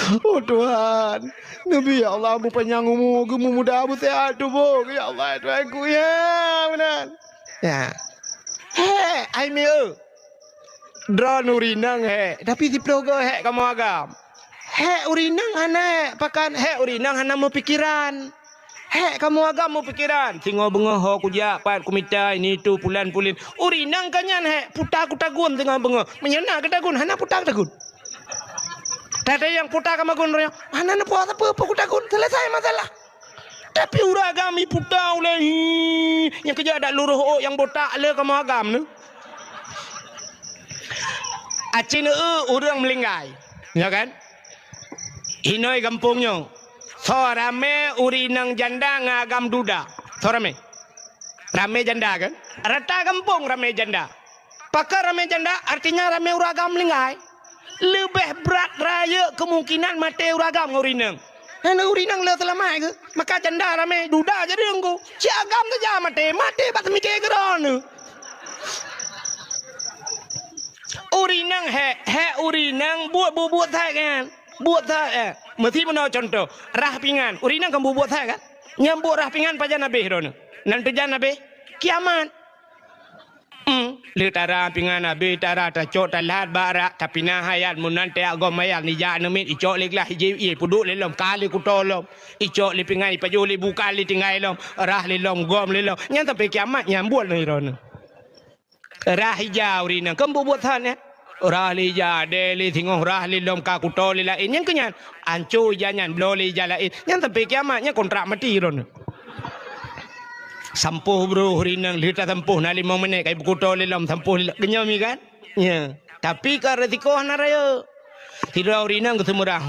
Oh Tuhan, Nabi ya Allah, mu panjang umur, mu mudah, mu sehat tubuh, ya Allah, Tuhanku ya, benar. Ya, ai meo, drone urinang tapi si plogo kamu agam, urinang hana, pakan urinang hana mau pikiran. Kamu agam mau pikiran. Tengok bengah ho kuja pat kumita ini tu pulan pulin. Urinang kanyan puta ku tagun tengah bengah. Menyana ke tagun hana puta tagun. Tada yang puta ka magun royo. Hana na puasa apa ku tagun. Selesai masalah. Tapi uragami puta oleh yang kerja ada luruh yang botak le kamu agam nu. Acin orang melinggai. Ya kan? Inoi kampungnya. So rame urinang janda ngagam duda. So rame janda kan? Rata kampung rame janda. Pakar rame janda artinya rame uragam linggai. Lebih berat raya kemungkinan mati uragam urinang. Hana urinang le selama ke? Maka janda rame duda jadi engko. Si agam saja mati bat mikir geron. Urinang urinang buat thai kan? Buat thai mesti menau contoh rah pingan urinang kamu buat thai kan? Nyambuk rah pingan pajan nabe rono. Nanti jan nabe kiamat. Le tara pingan nabe tara ta cok talat bara tapi na hayat munan te agom mayal ni ja nemit icok le lah je puduk le lom kali ku tolom icok le pingan paju le buka le tingai lom rah le lom gom le lom nyang sampai kiamat nyambuk le rono. Rah hijau urinang kamu buat thai Rahli ja deli thingoh rahli lom ka kuto li lain yang kenyan ancu janyan bloli ja lain yang sampai kiamatnya kontrak mati ron sampuh bro rinang lita sampuh na 5 menit kai kuto li lom sampuh kenyami kan ya tapi ka resiko narayo tidak rinang kesemurah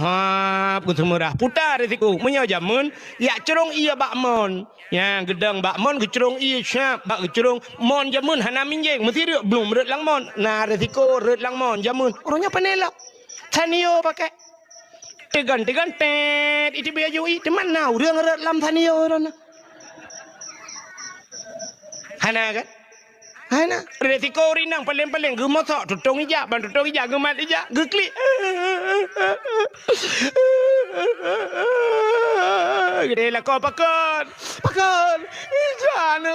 putar resiko menyo jamun ya cerong iya bakmon ya gedang bakmon kecerong iya syap bak kecerong mon jamun hana minjeng mesti dia belum red lang mon nah resiko red lang mon jamun orangnya penelak tanio pakai tegan tet itu biaya jui teman nowរឿងred lam tanio orang hana kan hana resiko rinang paling gemosok tutong ijak gemat ijak geklik gede lah kau pakan jana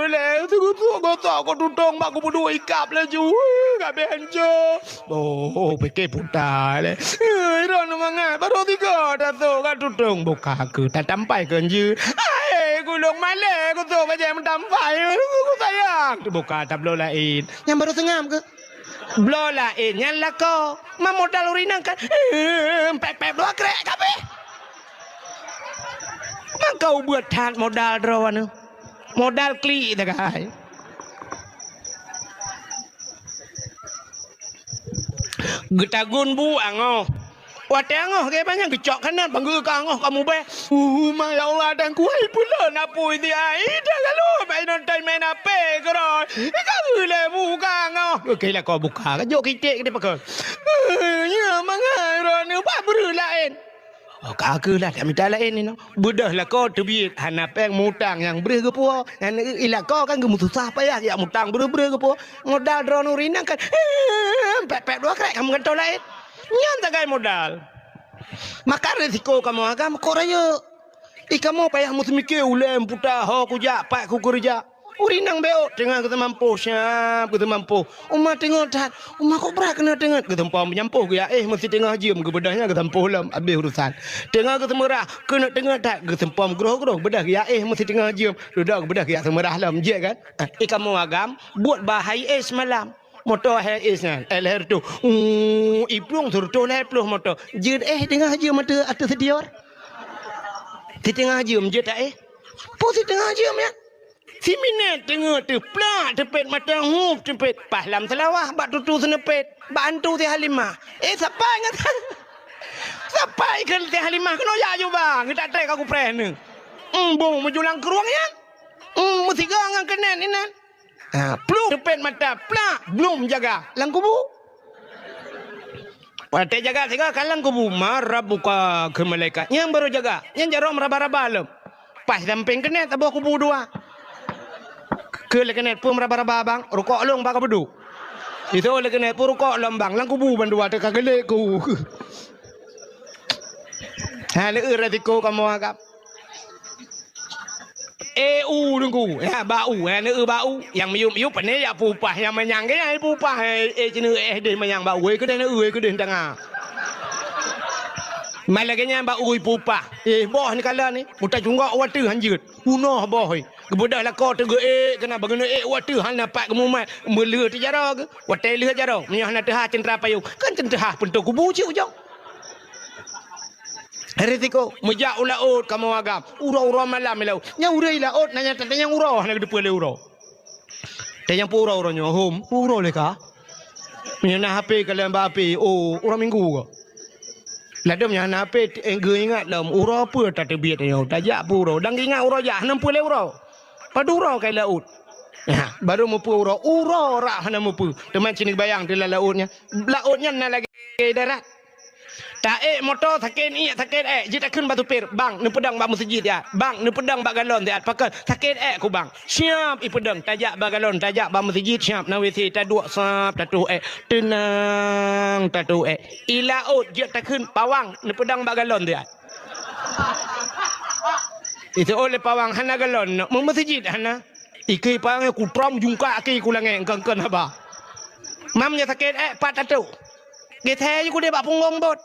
le tu gotok kau tutong mak aku berdua ikap lah ju kabe hanjo oh peke putar le ron mangat baru 3 dah tu kan tutong buka ke tak tampai ke je gulung male aku tu macam tampai aku sayang tu buka tak blow lain yang baru tengam ke blow lain yang lah kau modal urinang kan pep dua krek kabeh kau buat than modal drawan modal kli tak kai getagun bu angoh wate angoh ke banyak gecok kanan bangga ka angoh kamu be ma ya Allah dan kuai pula napui dia ida kalau main nonton main apa geron kamu le buka angoh okey lah kau buka jok kitik ke pakon ya mangai ron apa beru lain oh kagak lah tak minta lain ni no bedah lah kau terbit hana peng mutang yang ber ke po ilah kau kan gemu susah payah ya mutang ber ke po modal drone urinang kan pep dua krek kamu kan tahu lain nyan tagai modal maka resiko kamu agam koraya kamu payah mesti mikir ulem puta ho kuja pak ku kerja urinang beo tengah kita mampu siap kita mampu umat tengok tat umat kok berat kena tengok kita mampu menyampuh ya mesti tengah jam ke bedahnya kita mampu lam habis urusan tengah kita merah kena tengok tat kita mampu groh bedah ya mesti tengah jam duduk bedah ya semerah lam je kan kamu agam buat bahaya semalam motor isnya LR tu iplung surto le pluh motor je tengah jam mata atas sedior di tengah jam je tak posisi tengah jam ya si minat tengah tu plak tepet mata hub tepet pahlam selawah bak tutu senepet bantu ti Halimah siapa ingat siapa ikan ti Halimah kena ya ju bang tak trek aku preh ni bong menjulang keruang ya mesti gang kenen inan pluk tepet mata plak belum jaga lang kubu wate jaga tiga kalang kubu marah buka ke malaikat yang baru jaga yang jarom raba-raba lem pas samping kenen tabah kubu 2 ke lekenet pun raba-raba bang rokok long bang beduk itu lekenet pun rokok long bang lang kubu ban 2 teka gelek ku Ha le resiko kamu agam. Dengku. Ya bau ne bau yang miup ni ya pupah yang menyang ke ai pupah cinu dia menyang bau ke dia ke dia tengah. Malaganya bau pupah. Boh ni kala ni muta jungga watu hanjut. Punah boh. Kebudak lah kau tengok kena bagana watu hal nampak kemumat mele tejara ke. Watai le tejara. Menyah nak tah centra payu. Kan centra pentu kubu ci ujang. Resiko mejak ulaut kamu agam ura malam melau nya urai laut nanya tanya ura nak depan le ura tanya pura uranya hom pura le ka menyana HP kalian HP orang minggu ke ladam nya HP ingat lam ura apa tak terbiat nya tajak pura dang ingat ura ja 60 le ura padu ura kai laut baru mupu ura rak hana mupu teman sini bayang di lautnya nak lagi darat tak motor sakit jita kun batu pir bang ni pedang bak masjid ya bang ni pedang bak galon dia pakai sakit ku bang siap pedang tajak bak galon tajak bak masjid siap na WC taduk sap tatu tenang tatu ilaut jita kun pawang ni pedang bak galon dia itu oleh pawang hana galon mau masjid hana iki pawang ku trom jungka ki ku lange engkang apa mamnya sakit pat tatu gethe ku dia bak punggung bot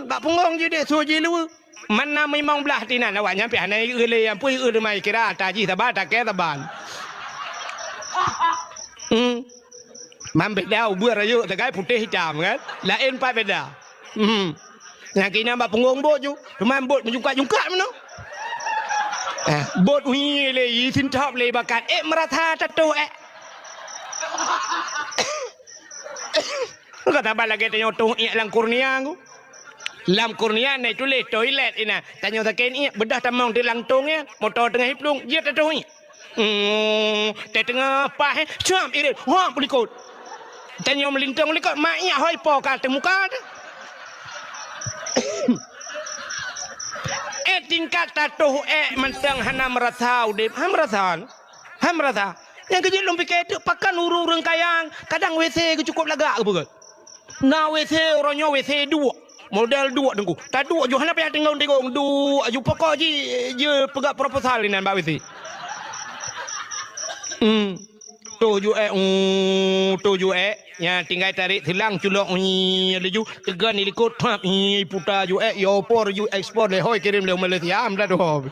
bak punggung je dia suruh je lu mana memang belah tinan awak nyampe hanai ele yang pui mai kira taji sabah tak ke taban mam beda ubur ayo tegai putih hitam kan lain pak beda yang kena bak punggung bot ju memang bot menjungka-jungka mana bot ui le yisin top le bakat merata tatu kata balage tanya tu lang kurnia aku lam kurnia ni tulis toilet ina tanya saken ni bedah tamang di langtungnya motor tengah hiplung dia tatu ni tengah apa jam ini wah berikut tanya melintang likut mak iya hoi po kat muka tingkat tatu mentang hana merasa udip merasa yang kecil lumpi ketuk pakan urung kayang kadang WC cukup lagak ke begitu na WC orangnya WC 2 model 2 dengku tak 2 Johanna payah tengok 2 aju pokok je pegak proposal ni nan ba WC tuju ya tinggal tarik hilang culok laju tegan ni likut puta ju yo por ju ekspor le hoi kirim le Malaysia am dah doh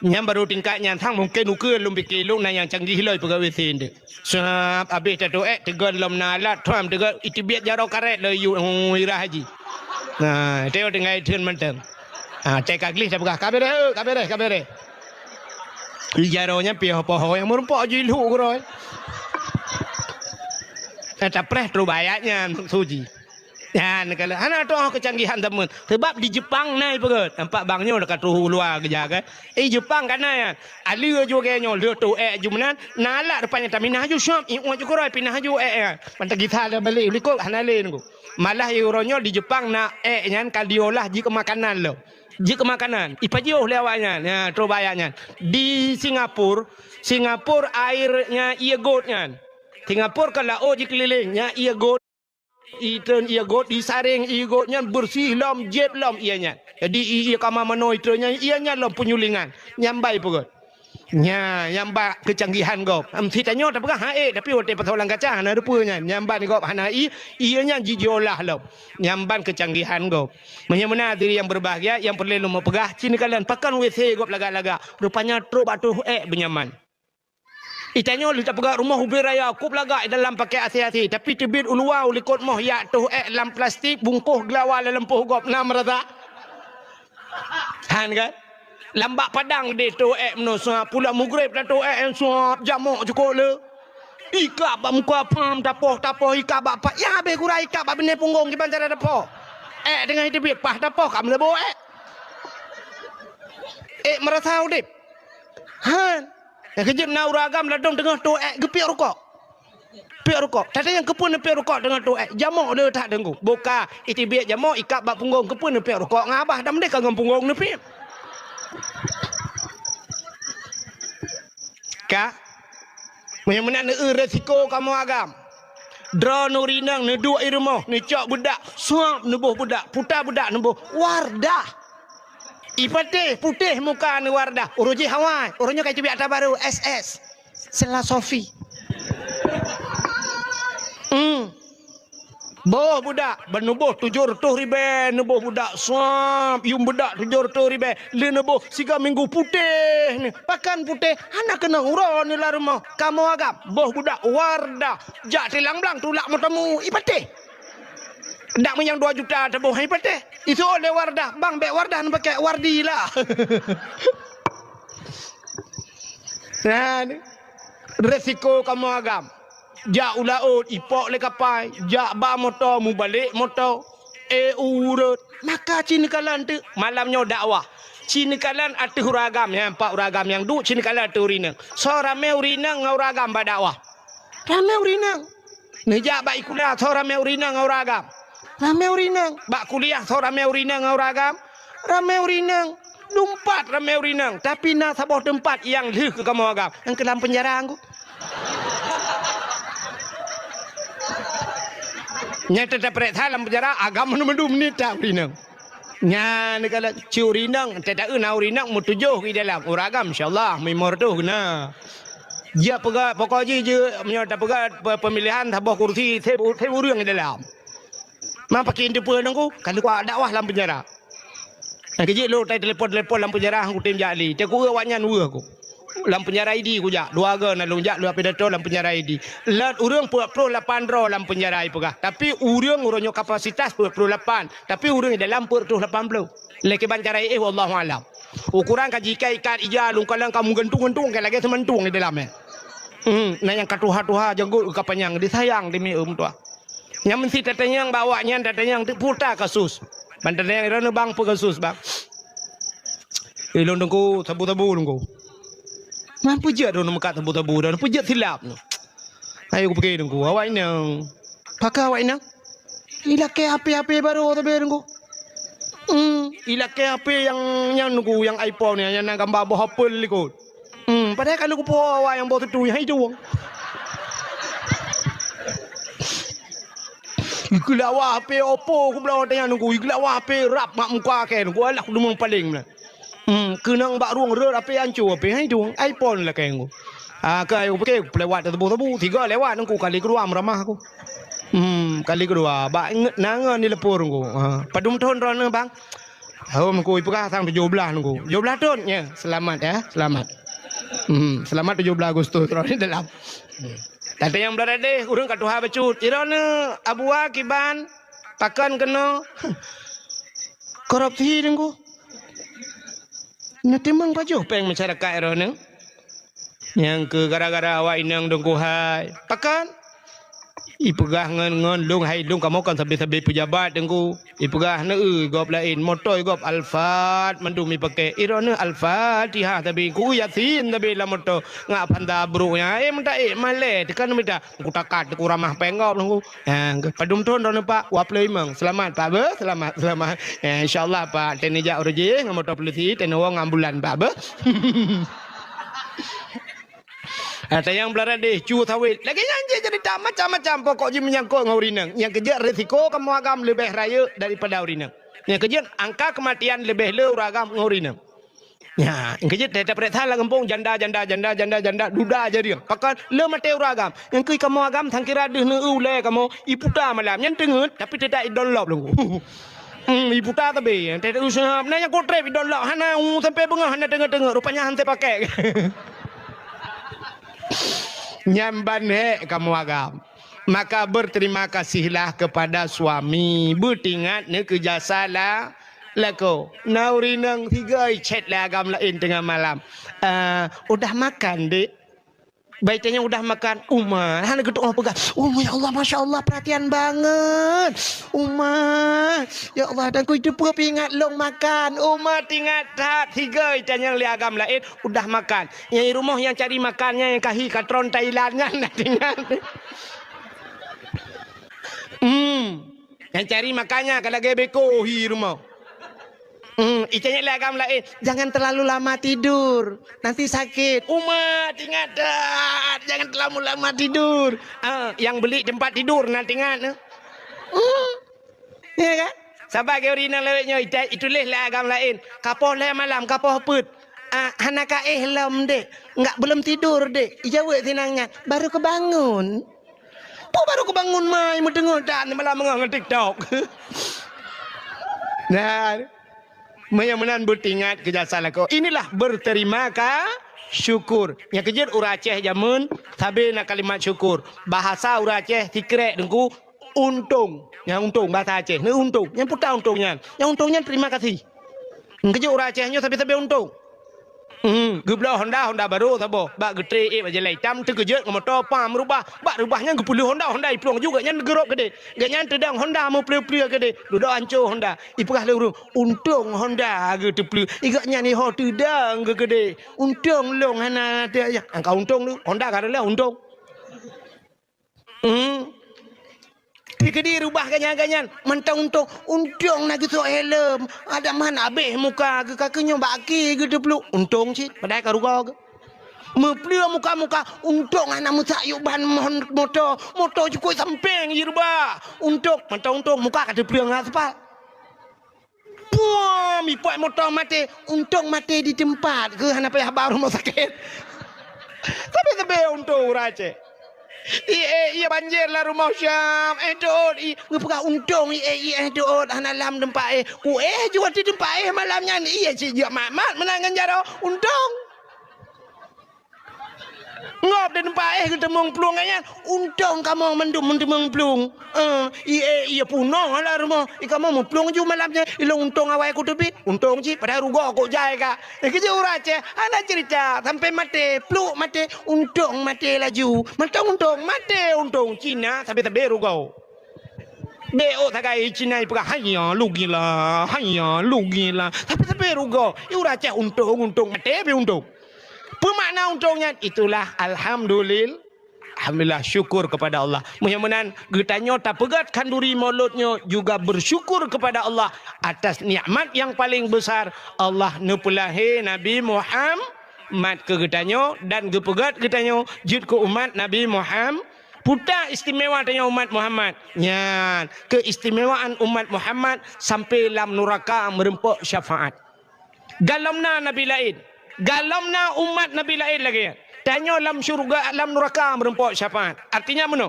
yang baru tingkat yang thang mungkin ukur lum bikin lu na yang canggih loi pegawai sini sab habis tatu tegan lom nalat tham tegan itibiat jaro karet le yu irah haji nah teo dengan turn menteng cek agli saya buka kabere jaro nya pi apa yang merumpak ji lu koroi tak preh terbayaknya suji ya kalau anak tu kecanggihan teman sebab di Jepang naik pegat nampak bangnya dekat tuh luar kerja kan Jepang kan ya ali juga nya lu tu jumanan nalak depannya taminah ju syam iu ju koroi pinah ju pantak kita ada balik likut hanale ngu malah euronya di Jepang na nyan kaldiolah jika makanan lo jika makanan ipajo lewatnya ya terbayaknya di Singapura airnya ia gotnya Singapura kalau jikelilingnya ia got Iton ia got disaring ia gotnya bersih lam jet lam ianya jadi ia kama mano itonya ianya lam penyulingan nyambai pegot nya nyamba kecanggihan gop amsi tanyo tapi kan tapi hotel patolang kaca hana rupanya nyamban gop hana ianya jijolah lam nyamban kecanggihan gop menyamana diri yang berbahagia yang perlu mempegah sini kalian pakan WC gop laga-laga rupanya truk batu benyaman Itanya lu tak pegang rumah ubi raya kup lagak dalam pakai hati-hati tapi tebit uluau likut moh ya tu dalam plastik bungkuh gelawal dalam puh gop nam rata han kan lambak padang de tu menusa pula mugrib dah tu suap jamuk cukup le ikap ba muka pam tapoh ikap ba pak ya be kurai ikap ba bene punggung ki bancara tapoh dengan tebit pah tapoh kam lebo merasa udip han kejut na uragam ladong tengah tu gepiak rokok. Piak rokok. Tadi yang kepun piak rokok dengan tu jamuk dia tak dengku. Boka itibiak jamuk ikat bak punggung kepun piak rokok ngabah dah mereka ngam punggung ni piak. Ka. Menyamana resiko kamu agam. Dra nurinang ni dua rumah ni cak budak suap nubuh budak putar budak nubuh Wardah ipatih putih muka ni Wardah uruji Hawaii urunnya kayak cubi atas baru SS Sela Sofi boh budak benubuh 700 ribu nubuh budak suap yung budak 700 ribu le nubuh 3 minggu putih ni pakan putih anak kena urang ni lah rumah kamu agam boh budak Wardah jak tilang belang tulak motamu ipatih dak menyang 2 juta tebuh ipatih itu oleh Wardah bang bek Wardah nak pakai wardi lah nah ni resiko kamu agam jak ulaut ipok le kapai jak ba motor mu balik motor urut maka cinikalan tu malamnya dakwah cinikalan atu uragam yang 4 uragam yang du cinikalan atu urinang so rame urinang ngau ragam ba dakwah rame urinang ne jak ba ikulah so rame urinang ngau ragam rame urinang ba kuliah so rame urinang ngau ragam rame urinang lumpat rame urinang tapi na saboh tempat yang leh ke kamu agam yang ke dalam penjara aku nyata dapat dalam penjara agama mendu menit tak urinang nya ni kalau urinang tak nak urinang mu 7 di dalam uragam insyaallah memor tu kena dia pegak pokoknya je menyata pegak pemilihan tabah kursi tebu urang di dalam ma pakai depan aku kalau ku dakwah dalam penjara nak kerja lu telefon dalam penjara aku tim jali tak ku awaknya aku dalam penjara ID ku jak dua ga nak lonjak lu apa dato dalam penjara ID lat urang 48 ro dalam penjara pegah tapi urangnya kapasitas 48 tapi urang dalam 80 leki bancara wallahu alam ukuran kaji ikat ija lu kalau kamu gentung ke lagi sementung di dalamnya nah yang katuha jenggut kapanyang disayang demi tua yang mesti tatanyang bawanya tatanyang puta kasus bantanang irana bang pegasus bang ilon dengku tabu-tabu dengku mampu je dah nak tabu-tabu dah mampu je silap tu ayo aku pergi dengku awak nang pakai awak nang ilake HP baru tapi dengku ilake HP yang dengku yang iPhone ni yang gambar bawah Apple ikut padahal kalau aku bawa awak yang bawa tu yang itu Ikulah awak HP Oppo aku belah tanya nunggu ikulah awak HP rap mak muka ke nunggu alah aku demang paling lah kenang bak ruang rot HP hancur HP hai tu iPhone lah ke nunggu ke aku pakai lewat tebu-tebu 3 lewat nunggu kali kedua meramah aku kali kedua bak inget nangan ni lepur nunggu padum tahun rana bang nunggu ipukah sang 17 nunggu 17 tahun ya selamat ya selamat selamat 17 Agustus terus dalam tadi yang berada urang katuha becut irana abua kiban pakan kena korupsi dengku natimang baju peng masyarakat irana yang ke gara-gara awak inang dengku hai pakan ipegah ngon lung hai lung kamu kan sampai pejabat dengku ipegah ne gop lain motor gop Alphard mendumi pakai irona Al-Fatihah tapi ku Yasin tapi la motor ngak panda brunya minta male tekan minta ku takat ku ramah pengop dengku padum ton don pak wa play mang selamat pak be selamat insyaallah pak tenija urje ngam motor polisi tenowong ambulan pak be ada yang belara deh cu tawit lagi yang jadi tak macam-macam pokok je menyangkut dengan urinang yang kerja risiko kamu agam lebih raya daripada urinang yang kerja angka kematian lebih le uragam dengan urinang ya yang kerja tak dapat lah kampung janda duda aja dia pakai le mati uragam yang kui kamu agam thangkira deh ne ule kamu iputa malam yang tengut tapi tidak idolop lu iputa tapi tidak usah nanya kotrep idolop hana sampai bengah hana tengah-tengah rupanya hante pakai nyamban kamu agam maka berterima kasihlah kepada suami bertingat ne kejasalah lako naurinang 3 chat lah agam lain tengah malam udah makan dek baiknya udah makan Umar hana geduk pegang ya Allah Masya Allah perhatian banget Umar ya Allah dan ku hidup ingat long makan Umar ingat tak 3 tanya li agam lain udah makan yang di rumah yang cari makannya yang kahi katron Thailandnya nak ingat yang cari makannya kalau gebeko hi rumah Icanya agam lain. Jangan terlalu lama tidur, nanti sakit. Umat ingat dah, jangan terlalu lama tidur. Yang beli tempat tidur nanti ingat. Ya kan? Sabar ke original lewetnya itulah agam lain. Kapoh le malam, kapoh put. Hanaka lam dek, enggak belum tidur dek. Ijawab tinangnya, baru kebangun. Baru kebangun mai mendengar dan malam mengang TikTok. Nah, menan bertingat kejasalah kau. Inilah berterima syukur. Yang kejut urang Aceh jamun, sabe nak kalimat syukur. Bahasa urang Aceh tikrek dengku untung. Yang untung bahasa Aceh, ni untung. Yang putar untungnya. Yang untungnya terima kasih. Kejut urang Acehnya sabe-sabe untung. Geblah Honda baru sabo. Bak getre baje lai tam tu kejut motor pam rubah. Bak rubahnya gepuluh Honda iplong juga nyan gerok gede. Ganyan tedang Honda mau pleu-pleu gede. Duduk ancur Honda. Ipah luru. Untung Honda ge tepleu. Igaknya ni ho tedang gede. Untung long hana dia ya. Angka untung tu Honda kadalah untung. Dikedi rubah ganyan-ganyan. Mentang untung nak gitu helm. Ada mana abeh muka ke kakinya baki gitu peluk. Untung sih. Padahal karuga ke. Meplua muka-muka. Untung anak musa yuk bahan motor. Motor cukup samping je rubah. Untung. Mentang muka kata peluk dengan asfal. Puah. Mipuat motor mati. Untung mati di tempat. Ke anak payah baru mau sakit. Tapi untung raja. Iya banjir lah rumah Syam. Dood. Ngepegah untung. Dood. Hanalam tempat ku jual di tempat malamnya. Iya sih. Mat menangan jaro. Untung. Ngop di tempat kita mengplung kan. Untung kamu mendung plung. Iya punong lah rumah. Kamu mengplung juga malamnya. Ilang untung awal aku tebit. Untung sih. Padahal rugo aku jaya kak. Kerja urang Aceh. Anak cerita. Sampai mati. Pluk mati. Untung mati laju. Untung mati. Untung Cina. Sampai tebit rugo. Beo takai Cina ibu hanya lugilah. Tapi rugo. Urang Aceh untung mati untung. Pemakna untungnya itulah alhamdulillah syukur kepada Allah. Mudah-mudahan getanya tak pegat kanduri mulutnya juga bersyukur kepada Allah atas nikmat yang paling besar Allah nepulahi Nabi Muhammad ke getanya dan gepegat getanya jid ke umat Nabi Muhammad. Putar istimewa tanya umat Muhammad. Nyan, keistimewaan umat Muhammad sampai lam neraka merempuk syafaat. Galamna Nabi lain. Galamna umat Nabi lain lagi. Tanya lam syurga, lam neraka merempuk syafaat. Artinya mana?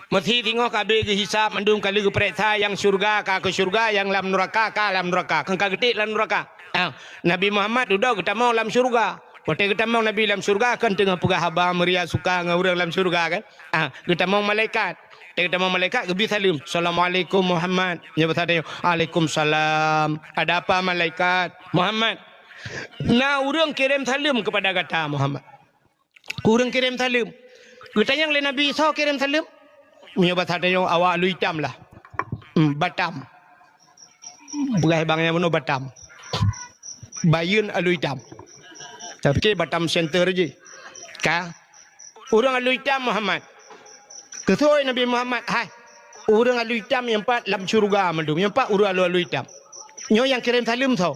Mesti tengok kabeh ke hisab mandum kali ke periksa yang syurga ke syurga, yang lam neraka lam neraka. Kengka getik lam neraka. Nabi Muhammad duduk kita mau lam syurga. Waktu kita mau Nabi lam syurga kan tengah pegah haba meria suka ngurang lam syurga kan. Kita mau malaikat. Kita mau malaikat gebi salim. Assalamualaikum Muhammad. Nyebut tadi. Waalaikumsalam. Ada apa malaikat? Muhammad. Nah, orang kirim salam kepada kata Muhammad. Orang kirim salam. Kita yang lain Nabi Isa kirim salam. Menyebut tadi awak lu hitam lah. Batam. Bukan bangnya mana Batam. Bayun alu hitam. Tapi Batam center je. Kah? Orang alu hitam Muhammad. Ketua Nabi Muhammad. Hai. Orang alu hitam yang empat lam syurga mandum. Yang empat orang alu hitam. Nyo yang kirim salam tau.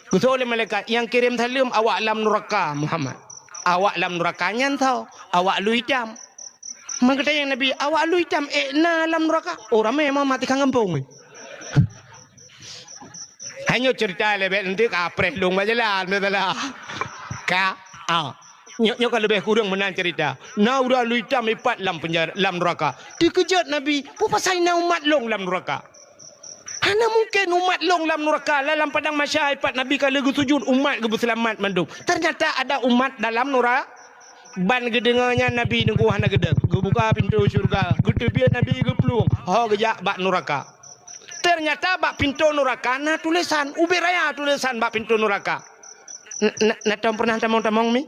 Ketua oleh malaikat yang kirim salam awak lam neraka Muhammad. Awak lam nerakanya tau. Awak alu hitam. Maka yang Nabi awak alu hitam. Na lam neraka. Orang memang mati kang kampung. Hanya cerita lebih nanti kapres long majalah. Ka, nyok kalau lebih kurang menang cerita. Na udah lu hitam ipat lam penjara, lam neraka. Dikejut Nabi, apa pasal na umat long lam neraka? Hana mungkin umat long lam neraka dalam padang mahsyar ipat Nabi kalau sujud umat ke berselamat mandum. Ternyata ada umat dalam neraka. Ban gedengannya Nabi nunggu hana gedeng. Buka pintu syurga. Gede biar Nabi geplung. Ho gejak bak neraka. Ternyata bak pintu neraka na tulisan ubiraya tulisan bak pintu neraka. Natam pernah tamong-tamong mi?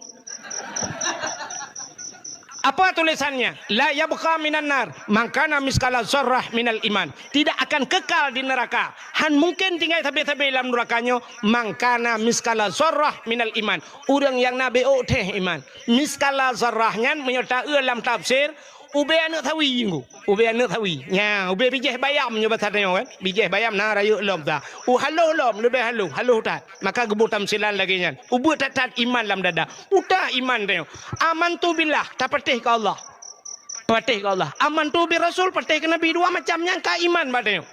Apa tulisannya? La yabqa minan nar mangkana miskala zarrah minal iman. Tidak akan kekal di neraka. Han mungkin tinggal sampai dalam nerakanya mangkana miskala zarrah minal iman. Orang yang nabi teh iman. Miskala zarrahnya menyertai dalam tafsir ube anak tawi ngku. Ube anak tawi. Nya, ube bijih bayam nya bahasa tanya kan. Bijih bayam na rayu lom ta. Halo lom lebih halo tat. Maka gebu tamsilan lagi nyan. Ubu tat iman lam dada. Uta iman tanya. Aman tu billah, tak patih ke Allah. Patih ke Allah. Aman tu bi Rasul, patih ke Nabi, dua macamnya ka iman batanya.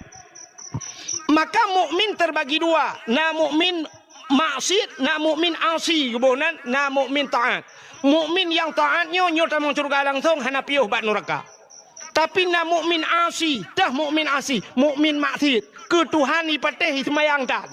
Maka mukmin terbagi dua. Na mukmin maksiat, na mukmin asi kebunan, na mukmin taat. Mukmin yang taatnya nyo tamang surga langsung hana piuh bak neraka. Tapi na mukmin asi, dah mukmin asi, mukmin maksiat. Ke Tuhan ipatih semayang dan.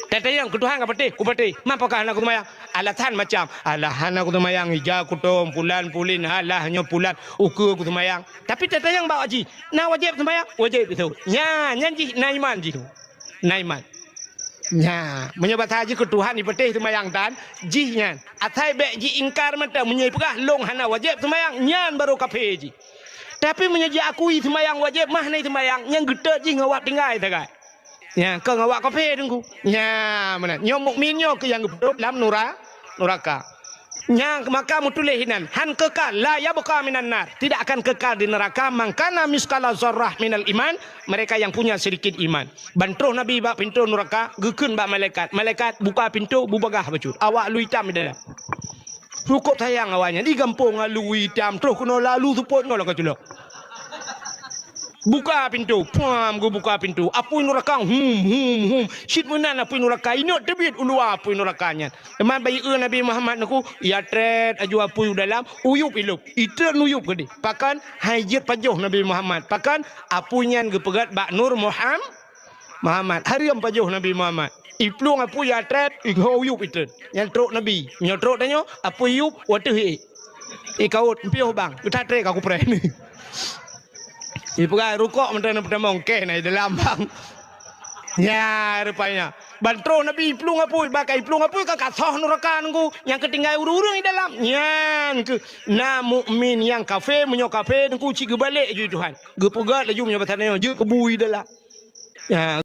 Kata yang ke Tuhan kapatih, ku patih. Mapakah anak ku semayang? Alasan macam, alah anak ku semayang hija ku tom pulan pulin halah nyo pulan uku ku semayang. Tapi kata yang bawa haji, na wajib semayang, wajib itu. Nya nyanji na iman ji. Na iman. Nya, menyebut haji ke Tuhan ipatih semayang dan jihnya. Atai bek ji ingkar mata menyebut long hana wajib semayang nyan baru kafir ji. Tapi menyaji akui semayang wajib mah nai semayang yang gede ji ngawak tinggal tagai. Ya, kau ngawak kafir dengku. Ya, mana? Nyo mukmin nyo ke yang hidup dalam neraka. Nya maka mutulih hinan han kekal la yabqa minan nar, tidak akan kekal di neraka mangkana miskala zarrah minal iman, mereka yang punya sedikit iman. Bantuh Nabi bak pintu neraka gekeun bak malaikat buka pintu bubagah bacut awak lu hitam di dalam. Rukuk sayang awaknya di gampung lu hitam terus kena lalu supot ngolah kaculok. Buka pintu, pam go buka pintu. Apui neraka, Syit menan apui neraka. Ini tebit ulu apui nerakanya. Emang bayi Nabi Muhammad naku, ya tret aju apui dalam, uyup ilup. Itu nuyup gede. Pakan hajat pajuh Nabi Muhammad. Pakan apunya gepegat bak Nur Muhammad. Hari yang pajuh Nabi Muhammad. Iplung apui ya tret, uyup itu. Yang truk Nabi. Yang truk tanya, apui yup, watuh ikaut, piuh bang. Kita trek aku pernah ni. Ipuga rukuk mentera mongkeh na dalam bang. Ya rupanya. Bantro Nabi plung apui bakai plung apui ka kasoh neraka nunggu yang ketinggal urung di dalam. Nyan ke na mukmin yang kafir menyo kafir nunggu cik balik je Tuhan. Gepegat laju menyo batana je kebui dalam. Ya